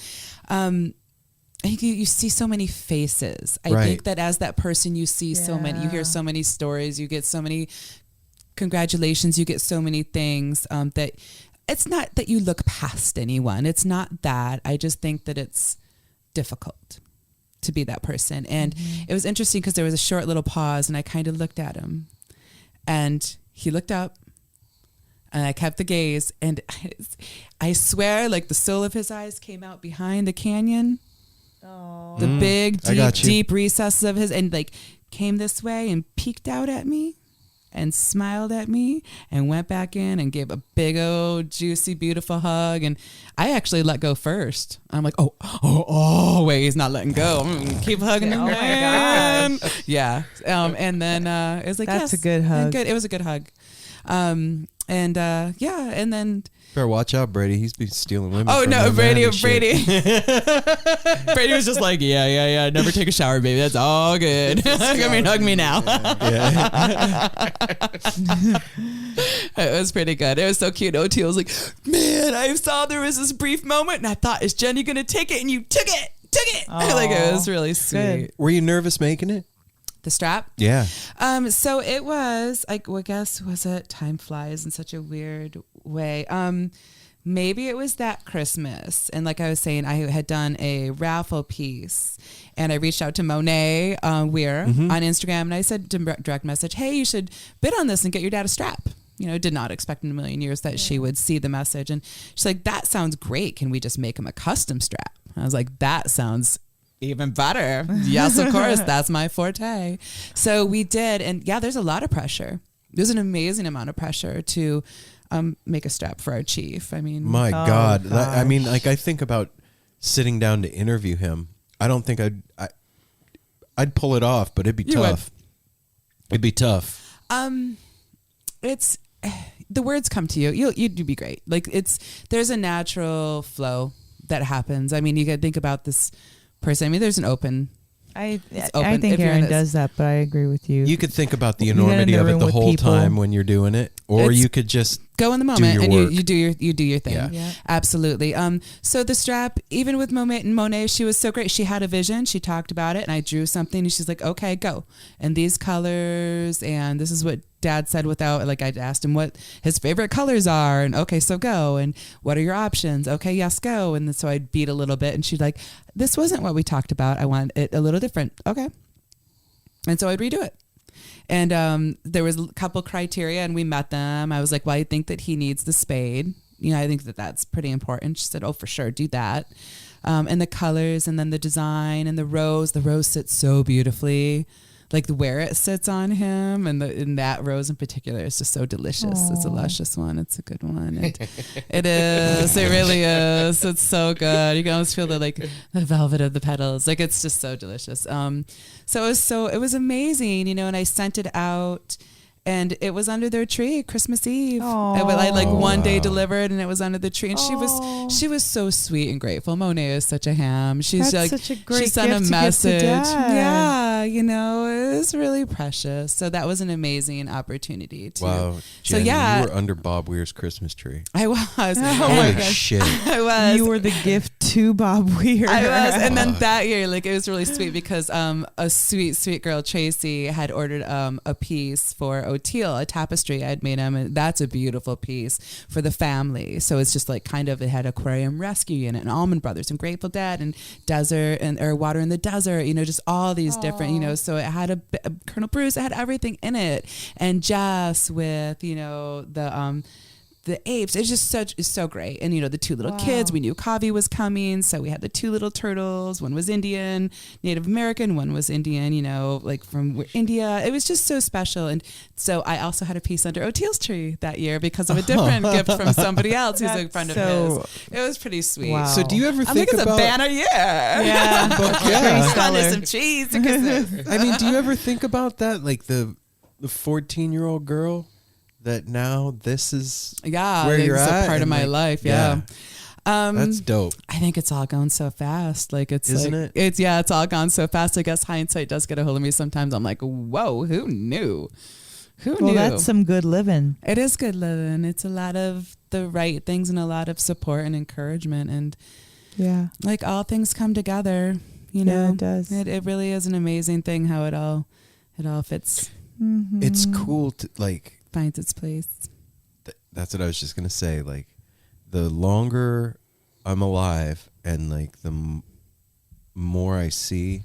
I think you see so many faces. I think that as that person, you see so many, you hear so many stories, you get so many congratulations, you get so many things, that it's not that you look past anyone. It's not that. I just think that it's difficult to be that person. And it was interesting because there was a short little pause, and I kind of looked at him, and he looked up, and I kept the gaze, and I swear, like, the soul of his eyes came out behind the canyon. The big, deep recesses of his, and like came this way and peeked out at me and smiled at me and went back in and gave a big old juicy beautiful hug. And I actually let go first. I'm like, oh wait, he's not letting go. I'm gonna keep hugging him. Oh my God. Yeah. And then it was like, that's yes, a good hug. Good. It was a good hug. And then. Better watch out, Brady. He's been stealing women. Oh from no, your Brady! man and shit. Brady was just like, yeah. Never take a shower, baby. That's all good. Hug me now. It was pretty good. It was so cute. Oteil was like, man, I saw there was this brief moment, and I thought, is Jenny gonna take it? And you took it. Like, it was really sweet. Good. Were you nervous making it? The strap? Yeah. So it was, I guess, was it? Time flies in such a weird way. Maybe it was that Christmas. And like I was saying, I had done a raffle piece, and I reached out to Monet Weir on Instagram, and I said direct message, hey, you should bid on this and get your dad a strap. Did not expect in a million years that she would see the message. And she's like, that sounds great. Can we just make him a custom strap? I was like, that sounds even better. Yes, of course. That's my forte. So we did. And yeah, there's a lot of pressure. There's an amazing amount of pressure to make a strap for our chief. I mean, my God. I mean, like, I think about sitting down to interview him. I don't think I'd pull it off, but it'd be tough. It'd be tough. It's the words come to you. You'd be great. Like, there's a natural flow that happens. I mean, you could think about this person. I mean, there's an open. I think Aaron does that, but I agree with you. You could think about the enormity of it the whole time when you're doing it, or you could just go in the moment and you do your thing. Yeah. Absolutely. So the strap, even with Monet, she was so great. She had a vision. She talked about it, and I drew something, and she's like, "Okay, go." And these colors, and this is what Dad said without, like, I asked him what his favorite colors are, and okay, so go, and what are your options? Okay, yes, go. And so I'd beat a little bit, and she'd like, this wasn't what we talked about. I want it a little different. Okay. And so I'd redo it. And there was a couple criteria, and we met them. I was like, well, I think that he needs the spade. I think that that's pretty important. She said, oh, for sure, do that. And the colors, and then the design, and the rose. The rose sits so beautifully. Like where it sits on him, and that rose in particular is just so delicious. Aww. It's a luscious one. It's a good one. It is. It really is. It's so good. You can almost feel the velvet of the petals. Like, it's just so delicious. So it was amazing, and I sent it out. And it was under their tree Christmas Eve. I one day delivered, and it was under the tree. And she was so sweet and grateful. Monet is such a ham. She's That's such a great she sent gift a message. To give to Dad. Yeah, it was really precious. So that was an amazing opportunity too. Wow. Jen, you were under Bob Weir's Christmas tree. I was. Holy shit. I was. You were the gift to Bob Weir. I was. And then that year, it was really sweet because a sweet girl, Tracy, had ordered a piece for Oteil, a tapestry I had made him, and that's a beautiful piece for the family. So it's just like it had Aquarium Rescue in it, and Allman Brothers, and Grateful Dead, and Desert, or Water in the Desert, just all these different, so it had a Colonel Bruce, it had everything in it, and Jess with, the apes. It's just so great. And, the two little kids, we knew Kavi was coming. So we had the two little turtles. One was Indian, Native American. One was Indian, from India. It was just so special. And so I also had a piece under Oteil's tree that year because of a different gift from somebody else who's a friend of his. It was pretty sweet. Wow. So do you ever think it's about... a banner year. Yeah. Under some cheese. I mean, do you ever think about that? Like the 14-year-old girl that now this is where you're at, a part of my life. Yeah. That's dope. I think it's all gone so fast. Like, Isn't it? It's all gone so fast. I guess hindsight does get a hold of me sometimes. I'm like, whoa, who knew? Who knew? Well, that's some good living. It is good living. It's a lot of the right things and a lot of support and encouragement, and like all things come together. Yeah, it does. It really is an amazing thing how it all fits. Mm-hmm. It's cool to finds its place. That's what I was just gonna say. Like, the longer I'm alive, and like the more I see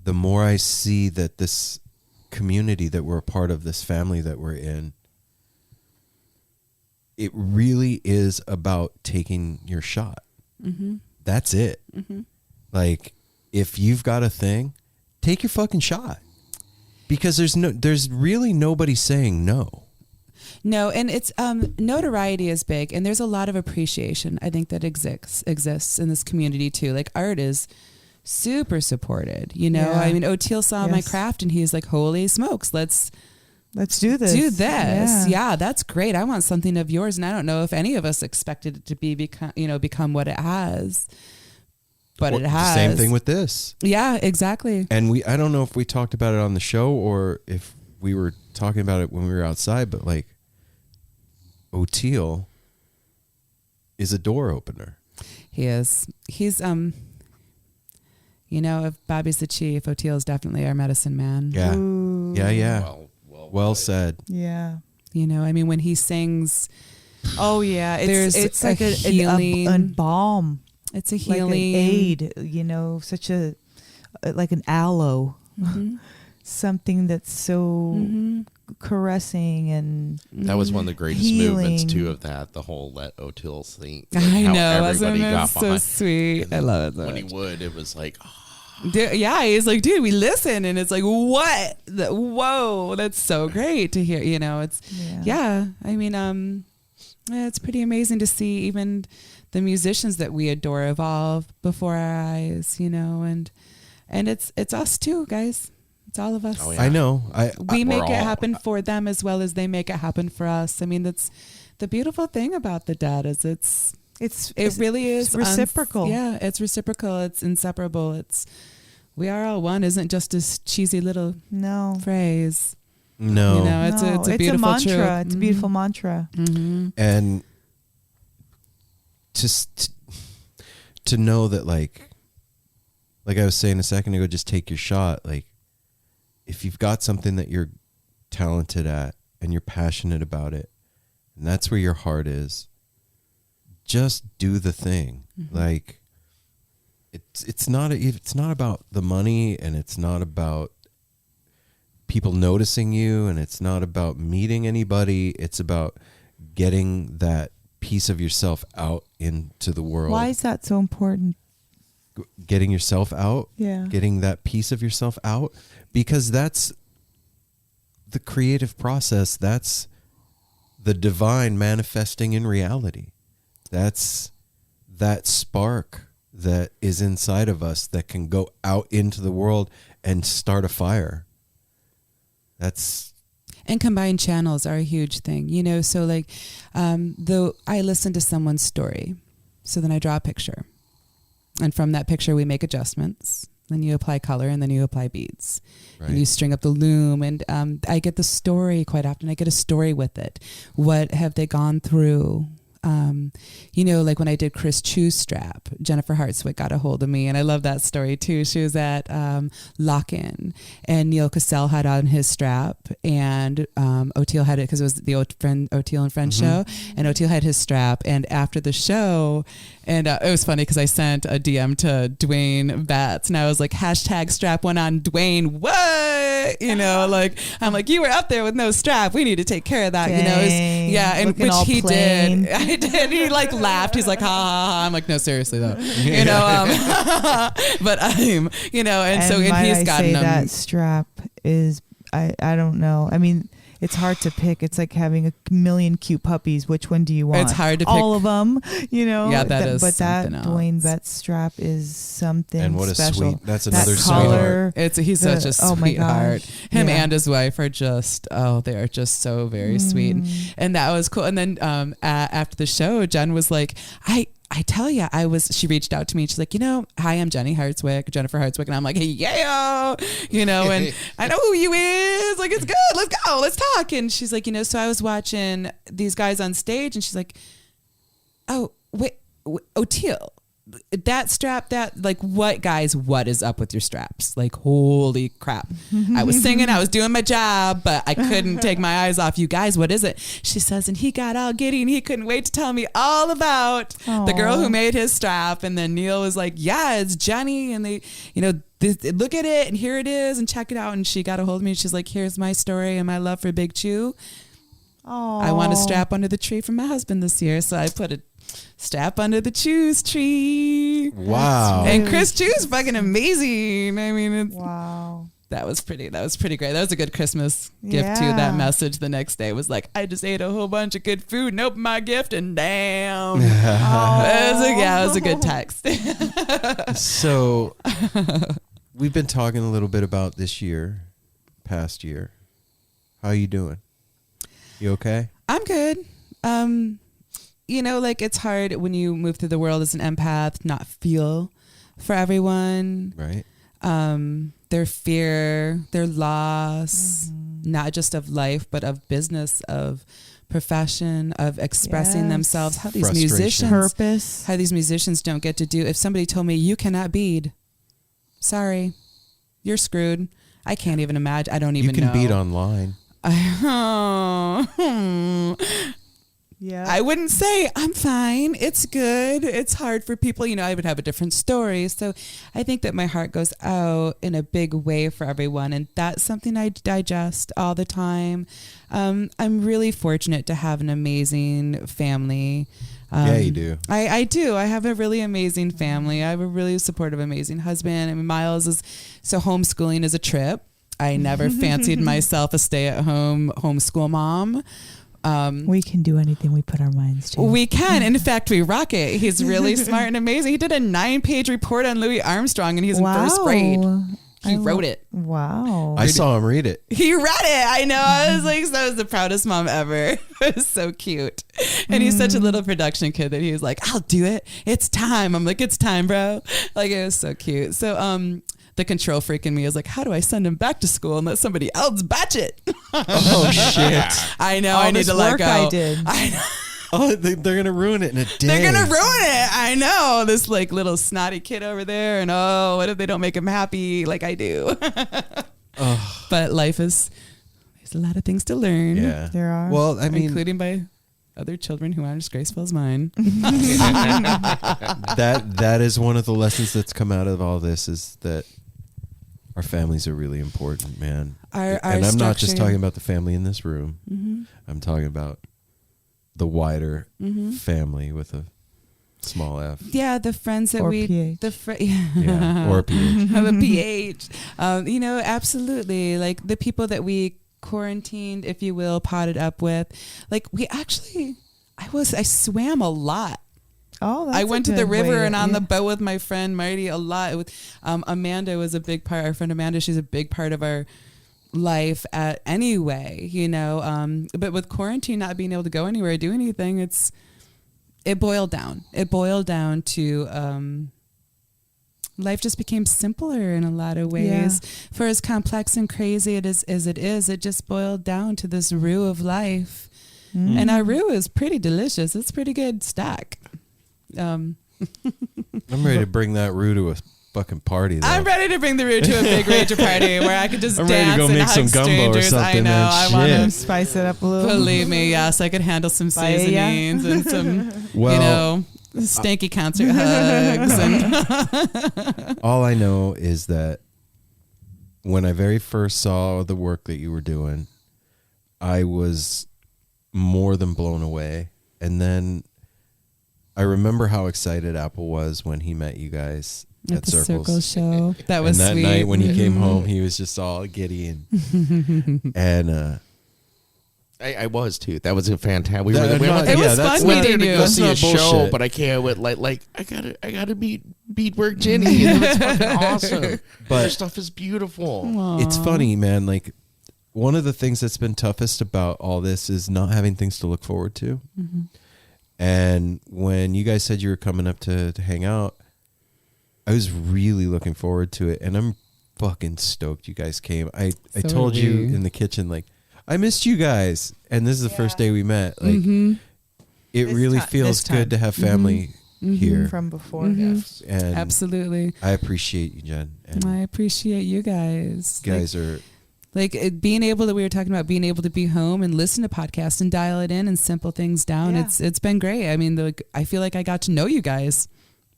that this community that we're a part of, this family that we're in, it really is about taking your shot. Mm-hmm. That's it. Mm-hmm. Like, if you've got a thing, take your fucking shot. Because there's really nobody saying no. No, and it's notoriety is big, and there's a lot of appreciation, I think, that exists in this community too. Like, art is super supported, I mean, Oteil saw my craft, and he's like, holy smokes, let's Let's do this. Yeah, that's great. I want something of yours, and I don't know if any of us expected it to become what it has, but it has. Same thing with this. Yeah, exactly. And I don't know if we talked about it on the show or if we were talking about it when we were outside, but like Oteil is a door opener. He is. He's if Bobby's the chief, Oteil is definitely our medicine man. Yeah. Ooh. Yeah. Well said. Yeah. When he sings, oh yeah, it's like a healing, a balm. It's a healing, like an aid. Such a like an aloe, something that's so caressing and that was one of the greatest movements too of that. The whole let Oteil sing. I know, everybody got so behind. sweet. I love it. When he would, it was like. Dude, yeah, he's like, dude, we listen, and it's like, what? Whoa, that's so great to hear. It's it's pretty amazing to see even the musicians that we adore evolve before our eyes, and it's us too, guys. It's all of us. Oh, yeah. I know. We make it happen for them as well as they make it happen for us. I mean, that's the beautiful thing about the dead is it really is reciprocal. It's reciprocal. It's inseparable. We are all one isn't just a cheesy little phrase. No, it's a beautiful mantra. Truth. It's a beautiful mantra. Mm-hmm. And just to know that, like I was saying a second ago, just take your shot. Like, if you've got something that you're talented at and you're passionate about it, and that's where your heart is, just do the thing. Like, it's not about the money, and it's not about people noticing you, and it's not about meeting anybody. It's about getting that piece of yourself out into the world. Why is that so important? Getting yourself out, getting that piece of yourself out, because that's the creative process. That's the divine manifesting in reality. That's that spark that is inside of us that can go out into the world and start a fire. And combined channels are a huge thing, so like, though I listen to someone's story, so then I draw a picture, and from that picture we make adjustments. Then you apply color, and then you apply beads, and you string up the loom. And I get the story quite often. I get a story with it. What have they gone through? Like when I did Chris Chu's strap, Jennifer Hartswick got a hold of me, and I love that story too. She was at Lock-In, and Neal Casal had on his strap, and Oteil had it because it was the Oteil and Friends show, and Oteil had his strap. And after the show, and it was funny because I sent a DM to Duane Betts, and I was like, #strap one on Duane. What? Like I'm like, you were up there with no strap. We need to take care of that. Dang. And looking which he plain. did. I did. He like laughed. He's like, ha ha ha. I'm like, no, seriously though. But and so he's gotten them. That strap is I don't know. I mean, it's hard to pick. It's like having a million cute puppies. Which one do you want? It's hard to pick. All of them, Yeah, that is. But that else. Duane Betts strap is something and what special. A sweet. That's another color, sweetheart. He's such a sweetheart. Him and his wife are just they are just so very sweet, and that was cool. And then after the show, Jen was like, I tell you, she reached out to me. She's like, hi, I'm Jenny Hartswick, Jennifer Hartswick. And I'm like, hey, yeah, and I know who you is. Like, it's good. Let's go. Let's talk. And she's like, so I was watching these guys on stage, and she's like, oh, wait, Oteil, that strap, that, like, what is up with your straps? Like, holy crap. I was singing, I was doing my job, but I couldn't take my eyes off you guys. What is it? She says, and he got all giddy, and he couldn't wait to tell me all about the girl who made his strap. And then Neal was like, yeah, it's Jenny. And they, look at it, and here it is, and check it out. And she got a hold of me. She's like, here's my story and my love for Big Chew. I want a strap under the tree for my husband this year. So I put a strap under the Chew's tree. Wow. And Chris Chew's fucking amazing. I mean, wow. That was pretty great. That was a good Christmas gift too. That message the next day was like, I just ate a whole bunch of good food and opened my gift, and damn. It was a good text. So we've been talking a little bit about this year, past year. How you doing? You okay? I'm good. You know, like it's hard when you move through the world as an empath, not feel for everyone. Right. Their fear, their loss, not just of life, but of business, of profession, of expressing themselves. How these musicians don't get to do. If somebody told me you cannot bead, sorry, you're screwed. I can't even imagine. I don't even know. You can bead online. Yeah. I wouldn't say I'm fine. It's good. It's hard for people. You know, I would have a different story. So I think that my heart goes out in a big way for everyone. And that's something I digest all the time. I'm really fortunate to have an amazing family. Yeah, you do. I do. I have a really amazing family. I have a really supportive, amazing husband. I mean, so homeschooling is a trip. I never fancied myself a stay-at-home homeschool mom. We can do anything we put our minds to. We can. In fact, we rock it. He's really smart and amazing. He did a 9-page report on Louis Armstrong, and he's in first grade. He wrote it. Wow. I saw him read it. He read it. I know. I was like, that was the proudest mom ever. It was so cute. And he's such a little production kid that he was like, I'll do it. It's time. I'm like, it's time, bro. Like, it was so cute. So, the control freak in me is like, how do I send him back to school and let somebody else batch it? Oh, shit. I know. I need to let go. I did. I know. Oh, they're going to ruin it in a day. They're going to ruin it. I know. This like little snotty kid over there. And what if they don't make him happy like I do? But there's a lot of things to learn. Yeah. There are. Well, I mean, including by other children who aren't as graceful as mine. that is one of the lessons that's come out of all this is that our families are really important, man. And I'm not just talking about the family in this room. Mm-hmm. I'm talking about the wider family with a small f. Yeah, the friends that or we... PH. Yeah, or a PH. The PH. You know, absolutely. Like the people that we quarantined, if you will, potted up with. Like we actually... I swam a lot. Oh, that's I went to the river and on the boat with my friend Marty a lot. Amanda was a big part. Our friend Amanda, she's a big part of our life anyway, you know. But with quarantine, not being able to go anywhere or do anything, it boiled down. It boiled down to life just became simpler in a lot of ways. Yeah. For as complex and crazy as it is, it just boiled down to this roux of life. And our roux is pretty delicious. It's pretty good stack. I'm ready to bring that roux to a fucking party, though. I'm ready to bring the roux to a big rager party where I could just I'm dance ready to go and make hug some gumbo or strangers. something. I know. Man. I want to spice it up a little. Believe me, yes, I could handle some seasonings and some, stanky concert hugs. And all I know is that when I very first saw the work that you were doing, I was more than blown away. And then I remember how excited Apple was when he met you guys at the Circles. Circle show. That was and that sweet. night when he came home, he was just all giddy and I was too. That was a fantastic. It was fun meeting you. Go see a show, but I can't wait. Like I gotta meet Beadwork Jenny. It's fucking awesome. But their stuff is beautiful. Aww. It's funny, man. Like one of the things that's been toughest about all this is not having things to look forward to. Mm-hmm. And when you guys said you were coming up to hang out, I was really looking forward to it, and I'm fucking stoked you guys came. I told you in the kitchen, like, I missed you guys, and this is the first day we met. Like, it really feels good to have family here from before. And absolutely, I appreciate you, Jen. And I appreciate you guys. You guys are being able to. We were talking about being able to be home and listen to podcasts and dial it in and simple things down. Yeah. It's been great. I mean, I feel like I got to know you guys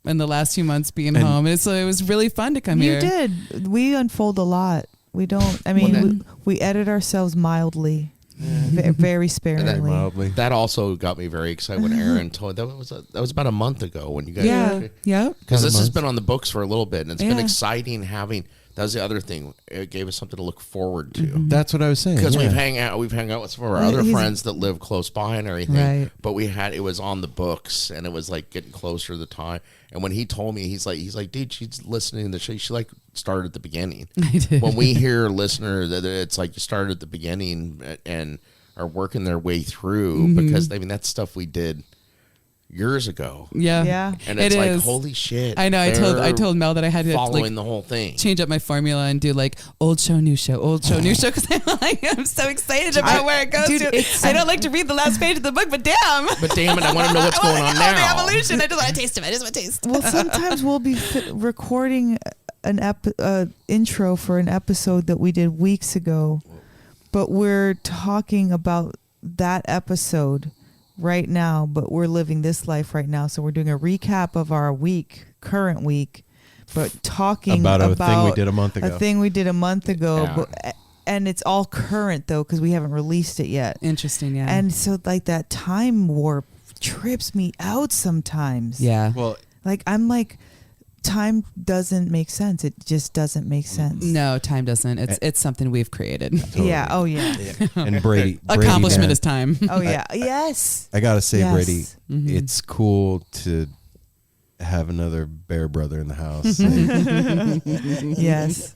in the last few months being home. It was really fun to come here. You did. We unfold a lot. We don't. I mean, we edit ourselves mildly, very sparingly. Mildly. That also got me very excited when Aaron told. That was about a month ago when you guys. Yeah. Because this has been on the books for a little bit, and it's been exciting having. That was the other thing. It gave us something to look forward to. That's what I was saying. Because yeah. we've hung out with some of our other friends that live close by and everything. Right. But it was on the books, and it was like getting closer to the time. And when he told me, he's like, dude, she's listening to the show. She like started at the beginning. I did. When we hear a listener that it's like you started at the beginning and are working their way through, because I mean that's stuff we did years ago. Yeah. And it's It like, is. holy shit. I know. I told Mel that I had to following the whole thing. Change up my formula and do like old show, new show, old show, new show. Because I'm so excited about where it goes to. I don't like to read the last page of the book, but damn. But damn it, I want to know what's going on now. The evolution. I just want to taste of it. I just want to taste. Well, sometimes we'll be recording an intro for an episode that we did weeks ago, but we're talking about that episode right now, but we're living this life right now. So we're doing a recap of our current week, but talking about a thing we did a month ago. A thing we did a month ago. Yeah. But, and it's all current though, because we haven't released it yet. Interesting, yeah. And so like that time warp trips me out sometimes. Yeah. Well, Like I'm like, time doesn't make sense. It just doesn't make sense. No, time doesn't. It's something we've created. Yeah. Oh yeah. and Brady Accomplishment man, is time. Oh yeah. Yes. I gotta say, Yes. Brady, Mm-hmm. it's cool to have another bear brother in the house. Like, Yes.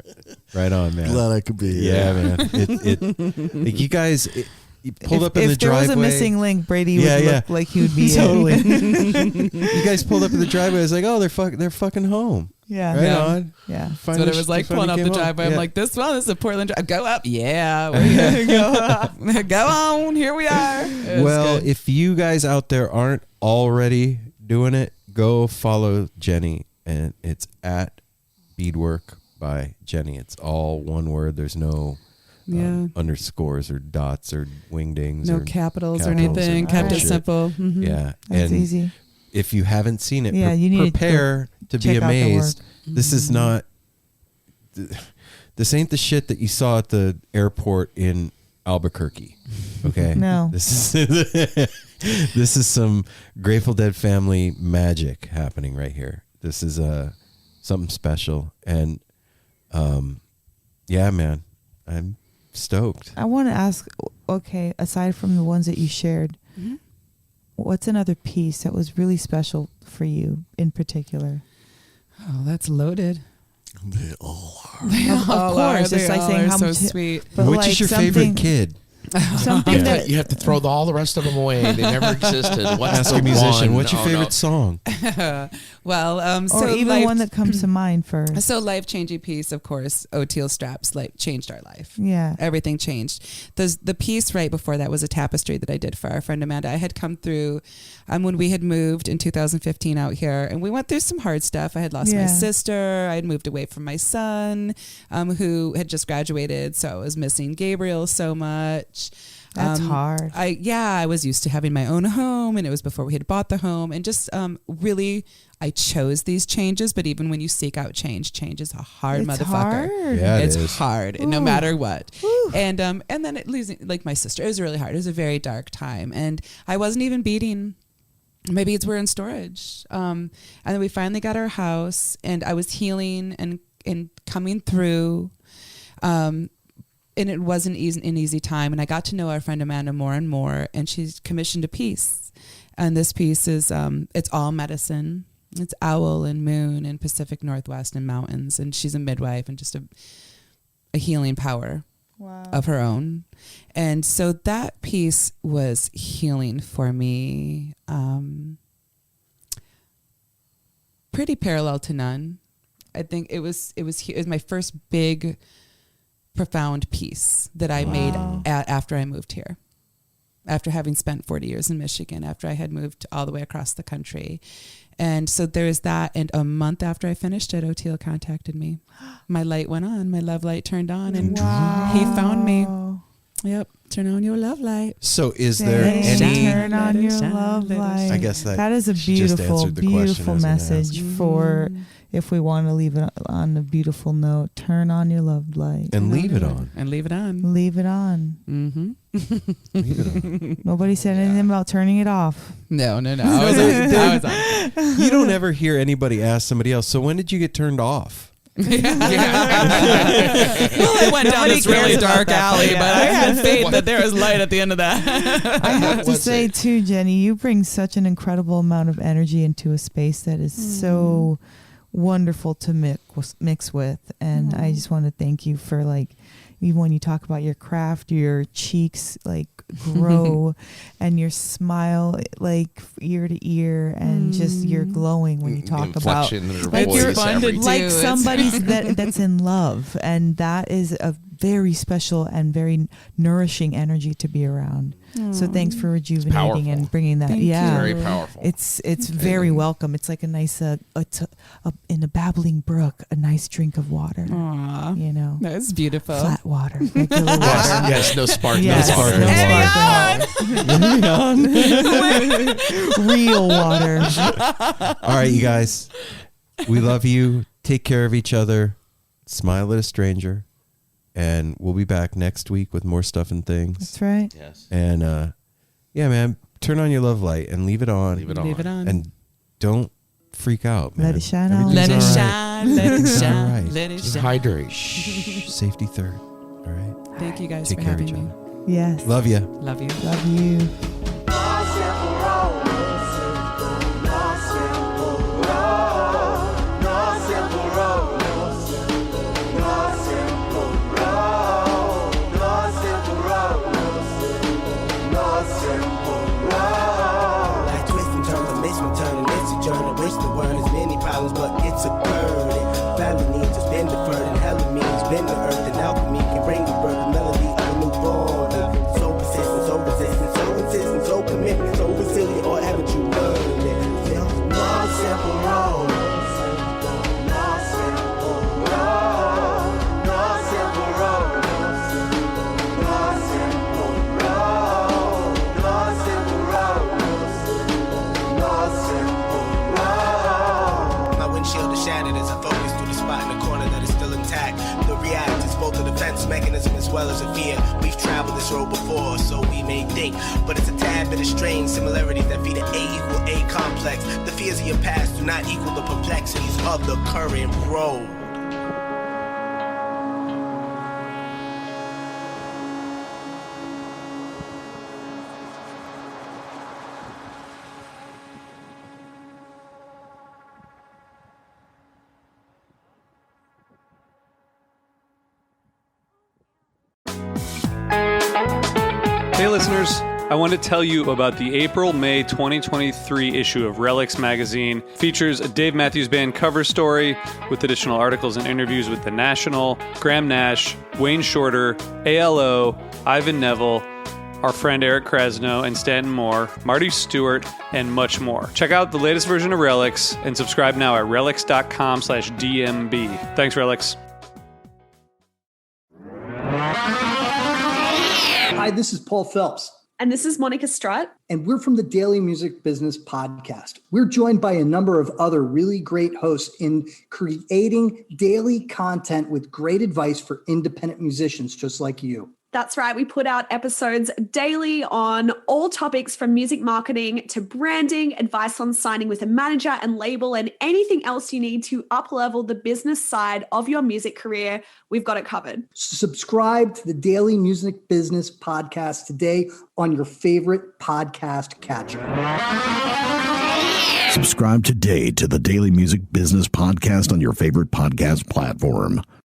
right on, man. Glad I could be here. Yeah, man. Like you guys you pulled up in the If there driveway. was a missing link, Brady would Yeah, look like he would be totally. it. You guys pulled up in the driveway. I was like, oh, they're fucking home. Yeah. Right Yeah. on. Yeah. That's what it was like pulling up the driveway. I'm Yeah. like, this is a Portland drive. Go up. Yeah. We're gonna go up. Go on. Here we are. It was Well, good. if you guys out there aren't already doing it, go follow Jenny, and it's at Beadwork by Jenny. It's all one word. There's no underscores or dots or wingdings. no or capitals or capitals anything. or Kept it bullshit. simple. Mhm. Yeah, That's and easy. if you haven't seen it, Yeah, you need to prepare to be check out the amazed. work. This is not. This ain't the shit that you saw at the airport in Albuquerque. Okay. No. This is some Grateful Dead family magic happening right here. This is something special, and yeah, man, I'm stoked. I want to ask, okay, aside from the ones that you shared, what's another piece that was really special for you in particular? Oh, that's loaded. They all are. Of course, it's like saying how so much. sweet. But Which like is your something- favorite kid? Something that You have to throw all the rest of them away. They never existed. What's Ask the a musician. one? What's your Oh, favorite no. song? Well, or so even life, one that comes to mind first. so life-changing piece, of course, Oteil straps like changed our life. Yeah. Everything changed. The piece right before that was a tapestry that I did for our friend Amanda. I had come through when we had moved in 2015 out here, and we went through some hard stuff. I had lost my Yeah. sister. I had moved away from my son, who had just graduated, so I was missing Gabriel so much. That's hard. I was used to having my own home, and it was before we had bought the home, and just really I chose these changes. But even when you seek out change is a hard It's motherfucker. hard. Yeah, It's is. hard, no matter what. And then it losing like my sister, it was really hard. It was a very dark time, and I wasn't even beading. My beads were in storage, and then we finally got our house, and I was healing and coming through. And it wasn't an easy time. And I got to know our friend Amanda more and more, and she's commissioned a piece. And this piece is, it's all medicine. It's owl and moon and Pacific Northwest and mountains. And she's a midwife and just a healing power of her own. And so that piece was healing for me. Pretty parallel to none. I think it was my first big, profound piece that I made after I moved here, after having spent 40 years in Michigan, after I had moved all the way across the country. And so there's that. And a month after I finished it, Oteil contacted me. My light went on, my love light turned on, and he found me. Yep. Turn on your love light. So is there any? Turn on your love light. I guess that is a she just beautiful, answered the question beautiful I was gonna message for if we want to leave it on a beautiful note. Turn on your love light and leave it on. And leave it on. Leave it on. Mm-hmm. Leave it on. Nobody said anything about turning it off. No. I was on. You don't ever hear anybody ask somebody else. So when did you get turned off? Well, I went down this really dark alley, but I had faith that there was light at the end of that. I have to say, too, Jenny, you bring such an incredible amount of energy into a space that is so wonderful to mix with. And I just want to thank you for, like, even when you talk about your craft, your cheeks like grow and your smile like ear to ear, and just you're glowing when you talk about like you're fun to do. Like somebody's that's in love, and that is a very special and very nourishing energy to be around. So thanks for rejuvenating and bringing that. Thank you. Very powerful. It's very welcome. It's like a nice in a babbling brook, a nice drink of water. Aww. You know, that's beautiful. Flat water, regular water. Yes, no spark, Yes, no spark. Real water. All right, you guys. We love you. Take care of each other. Smile at a stranger. And we'll be back next week with more stuff and things. That's right. Yes. And yeah, man, turn on your love light and leave it on. Leave it on. And don't freak out, man. Let it shine on. Let it Everything's all shine. Let it shine. right. Let it Just shine. hydrate. Shh. Safety third. All right. Thank you guys Take for care of having each me. other. Yes. Love you. Love you. Love you. But it's a burden. Family needs has been deferred, and hella means been the earth, and alchemy can bring the birth, the melody of a new born. So persistent, so resistant, so insistent, so commitment, so resilient, or haven't you learned it? Still, no simple road. Mechanism as well as a fear. We've traveled this road before, so we may think, but it's a tad bit of strange similarities that feed an A equal A complex. The fears of your past do not equal the perplexities of the current road. Hey listeners, I want to tell you about the April-May 2023 issue of Relics magazine. Features a Dave Matthews Band cover story with additional articles and interviews with The National, Graham Nash, Wayne Shorter, ALO, Ivan Neville, our friend Eric Krasno and Stanton Moore, Marty Stewart, and much more. Check out the latest version of Relics and subscribe now at relics.com/DMB. Thanks, Relics. Hi, this is Paul Phelps. And this is Monica Strutt. And we're from the Daily Music Business Podcast. We're joined by a number of other really great hosts in creating daily content with great advice for independent musicians just like you. That's right. We put out episodes daily on all topics from music marketing to branding, advice on signing with a manager and label, and anything else you need to up-level the business side of your music career. We've got it covered. Subscribe to the Daily Music Business Podcast today on your favorite podcast catcher. Subscribe today to the Daily Music Business Podcast on your favorite podcast platform.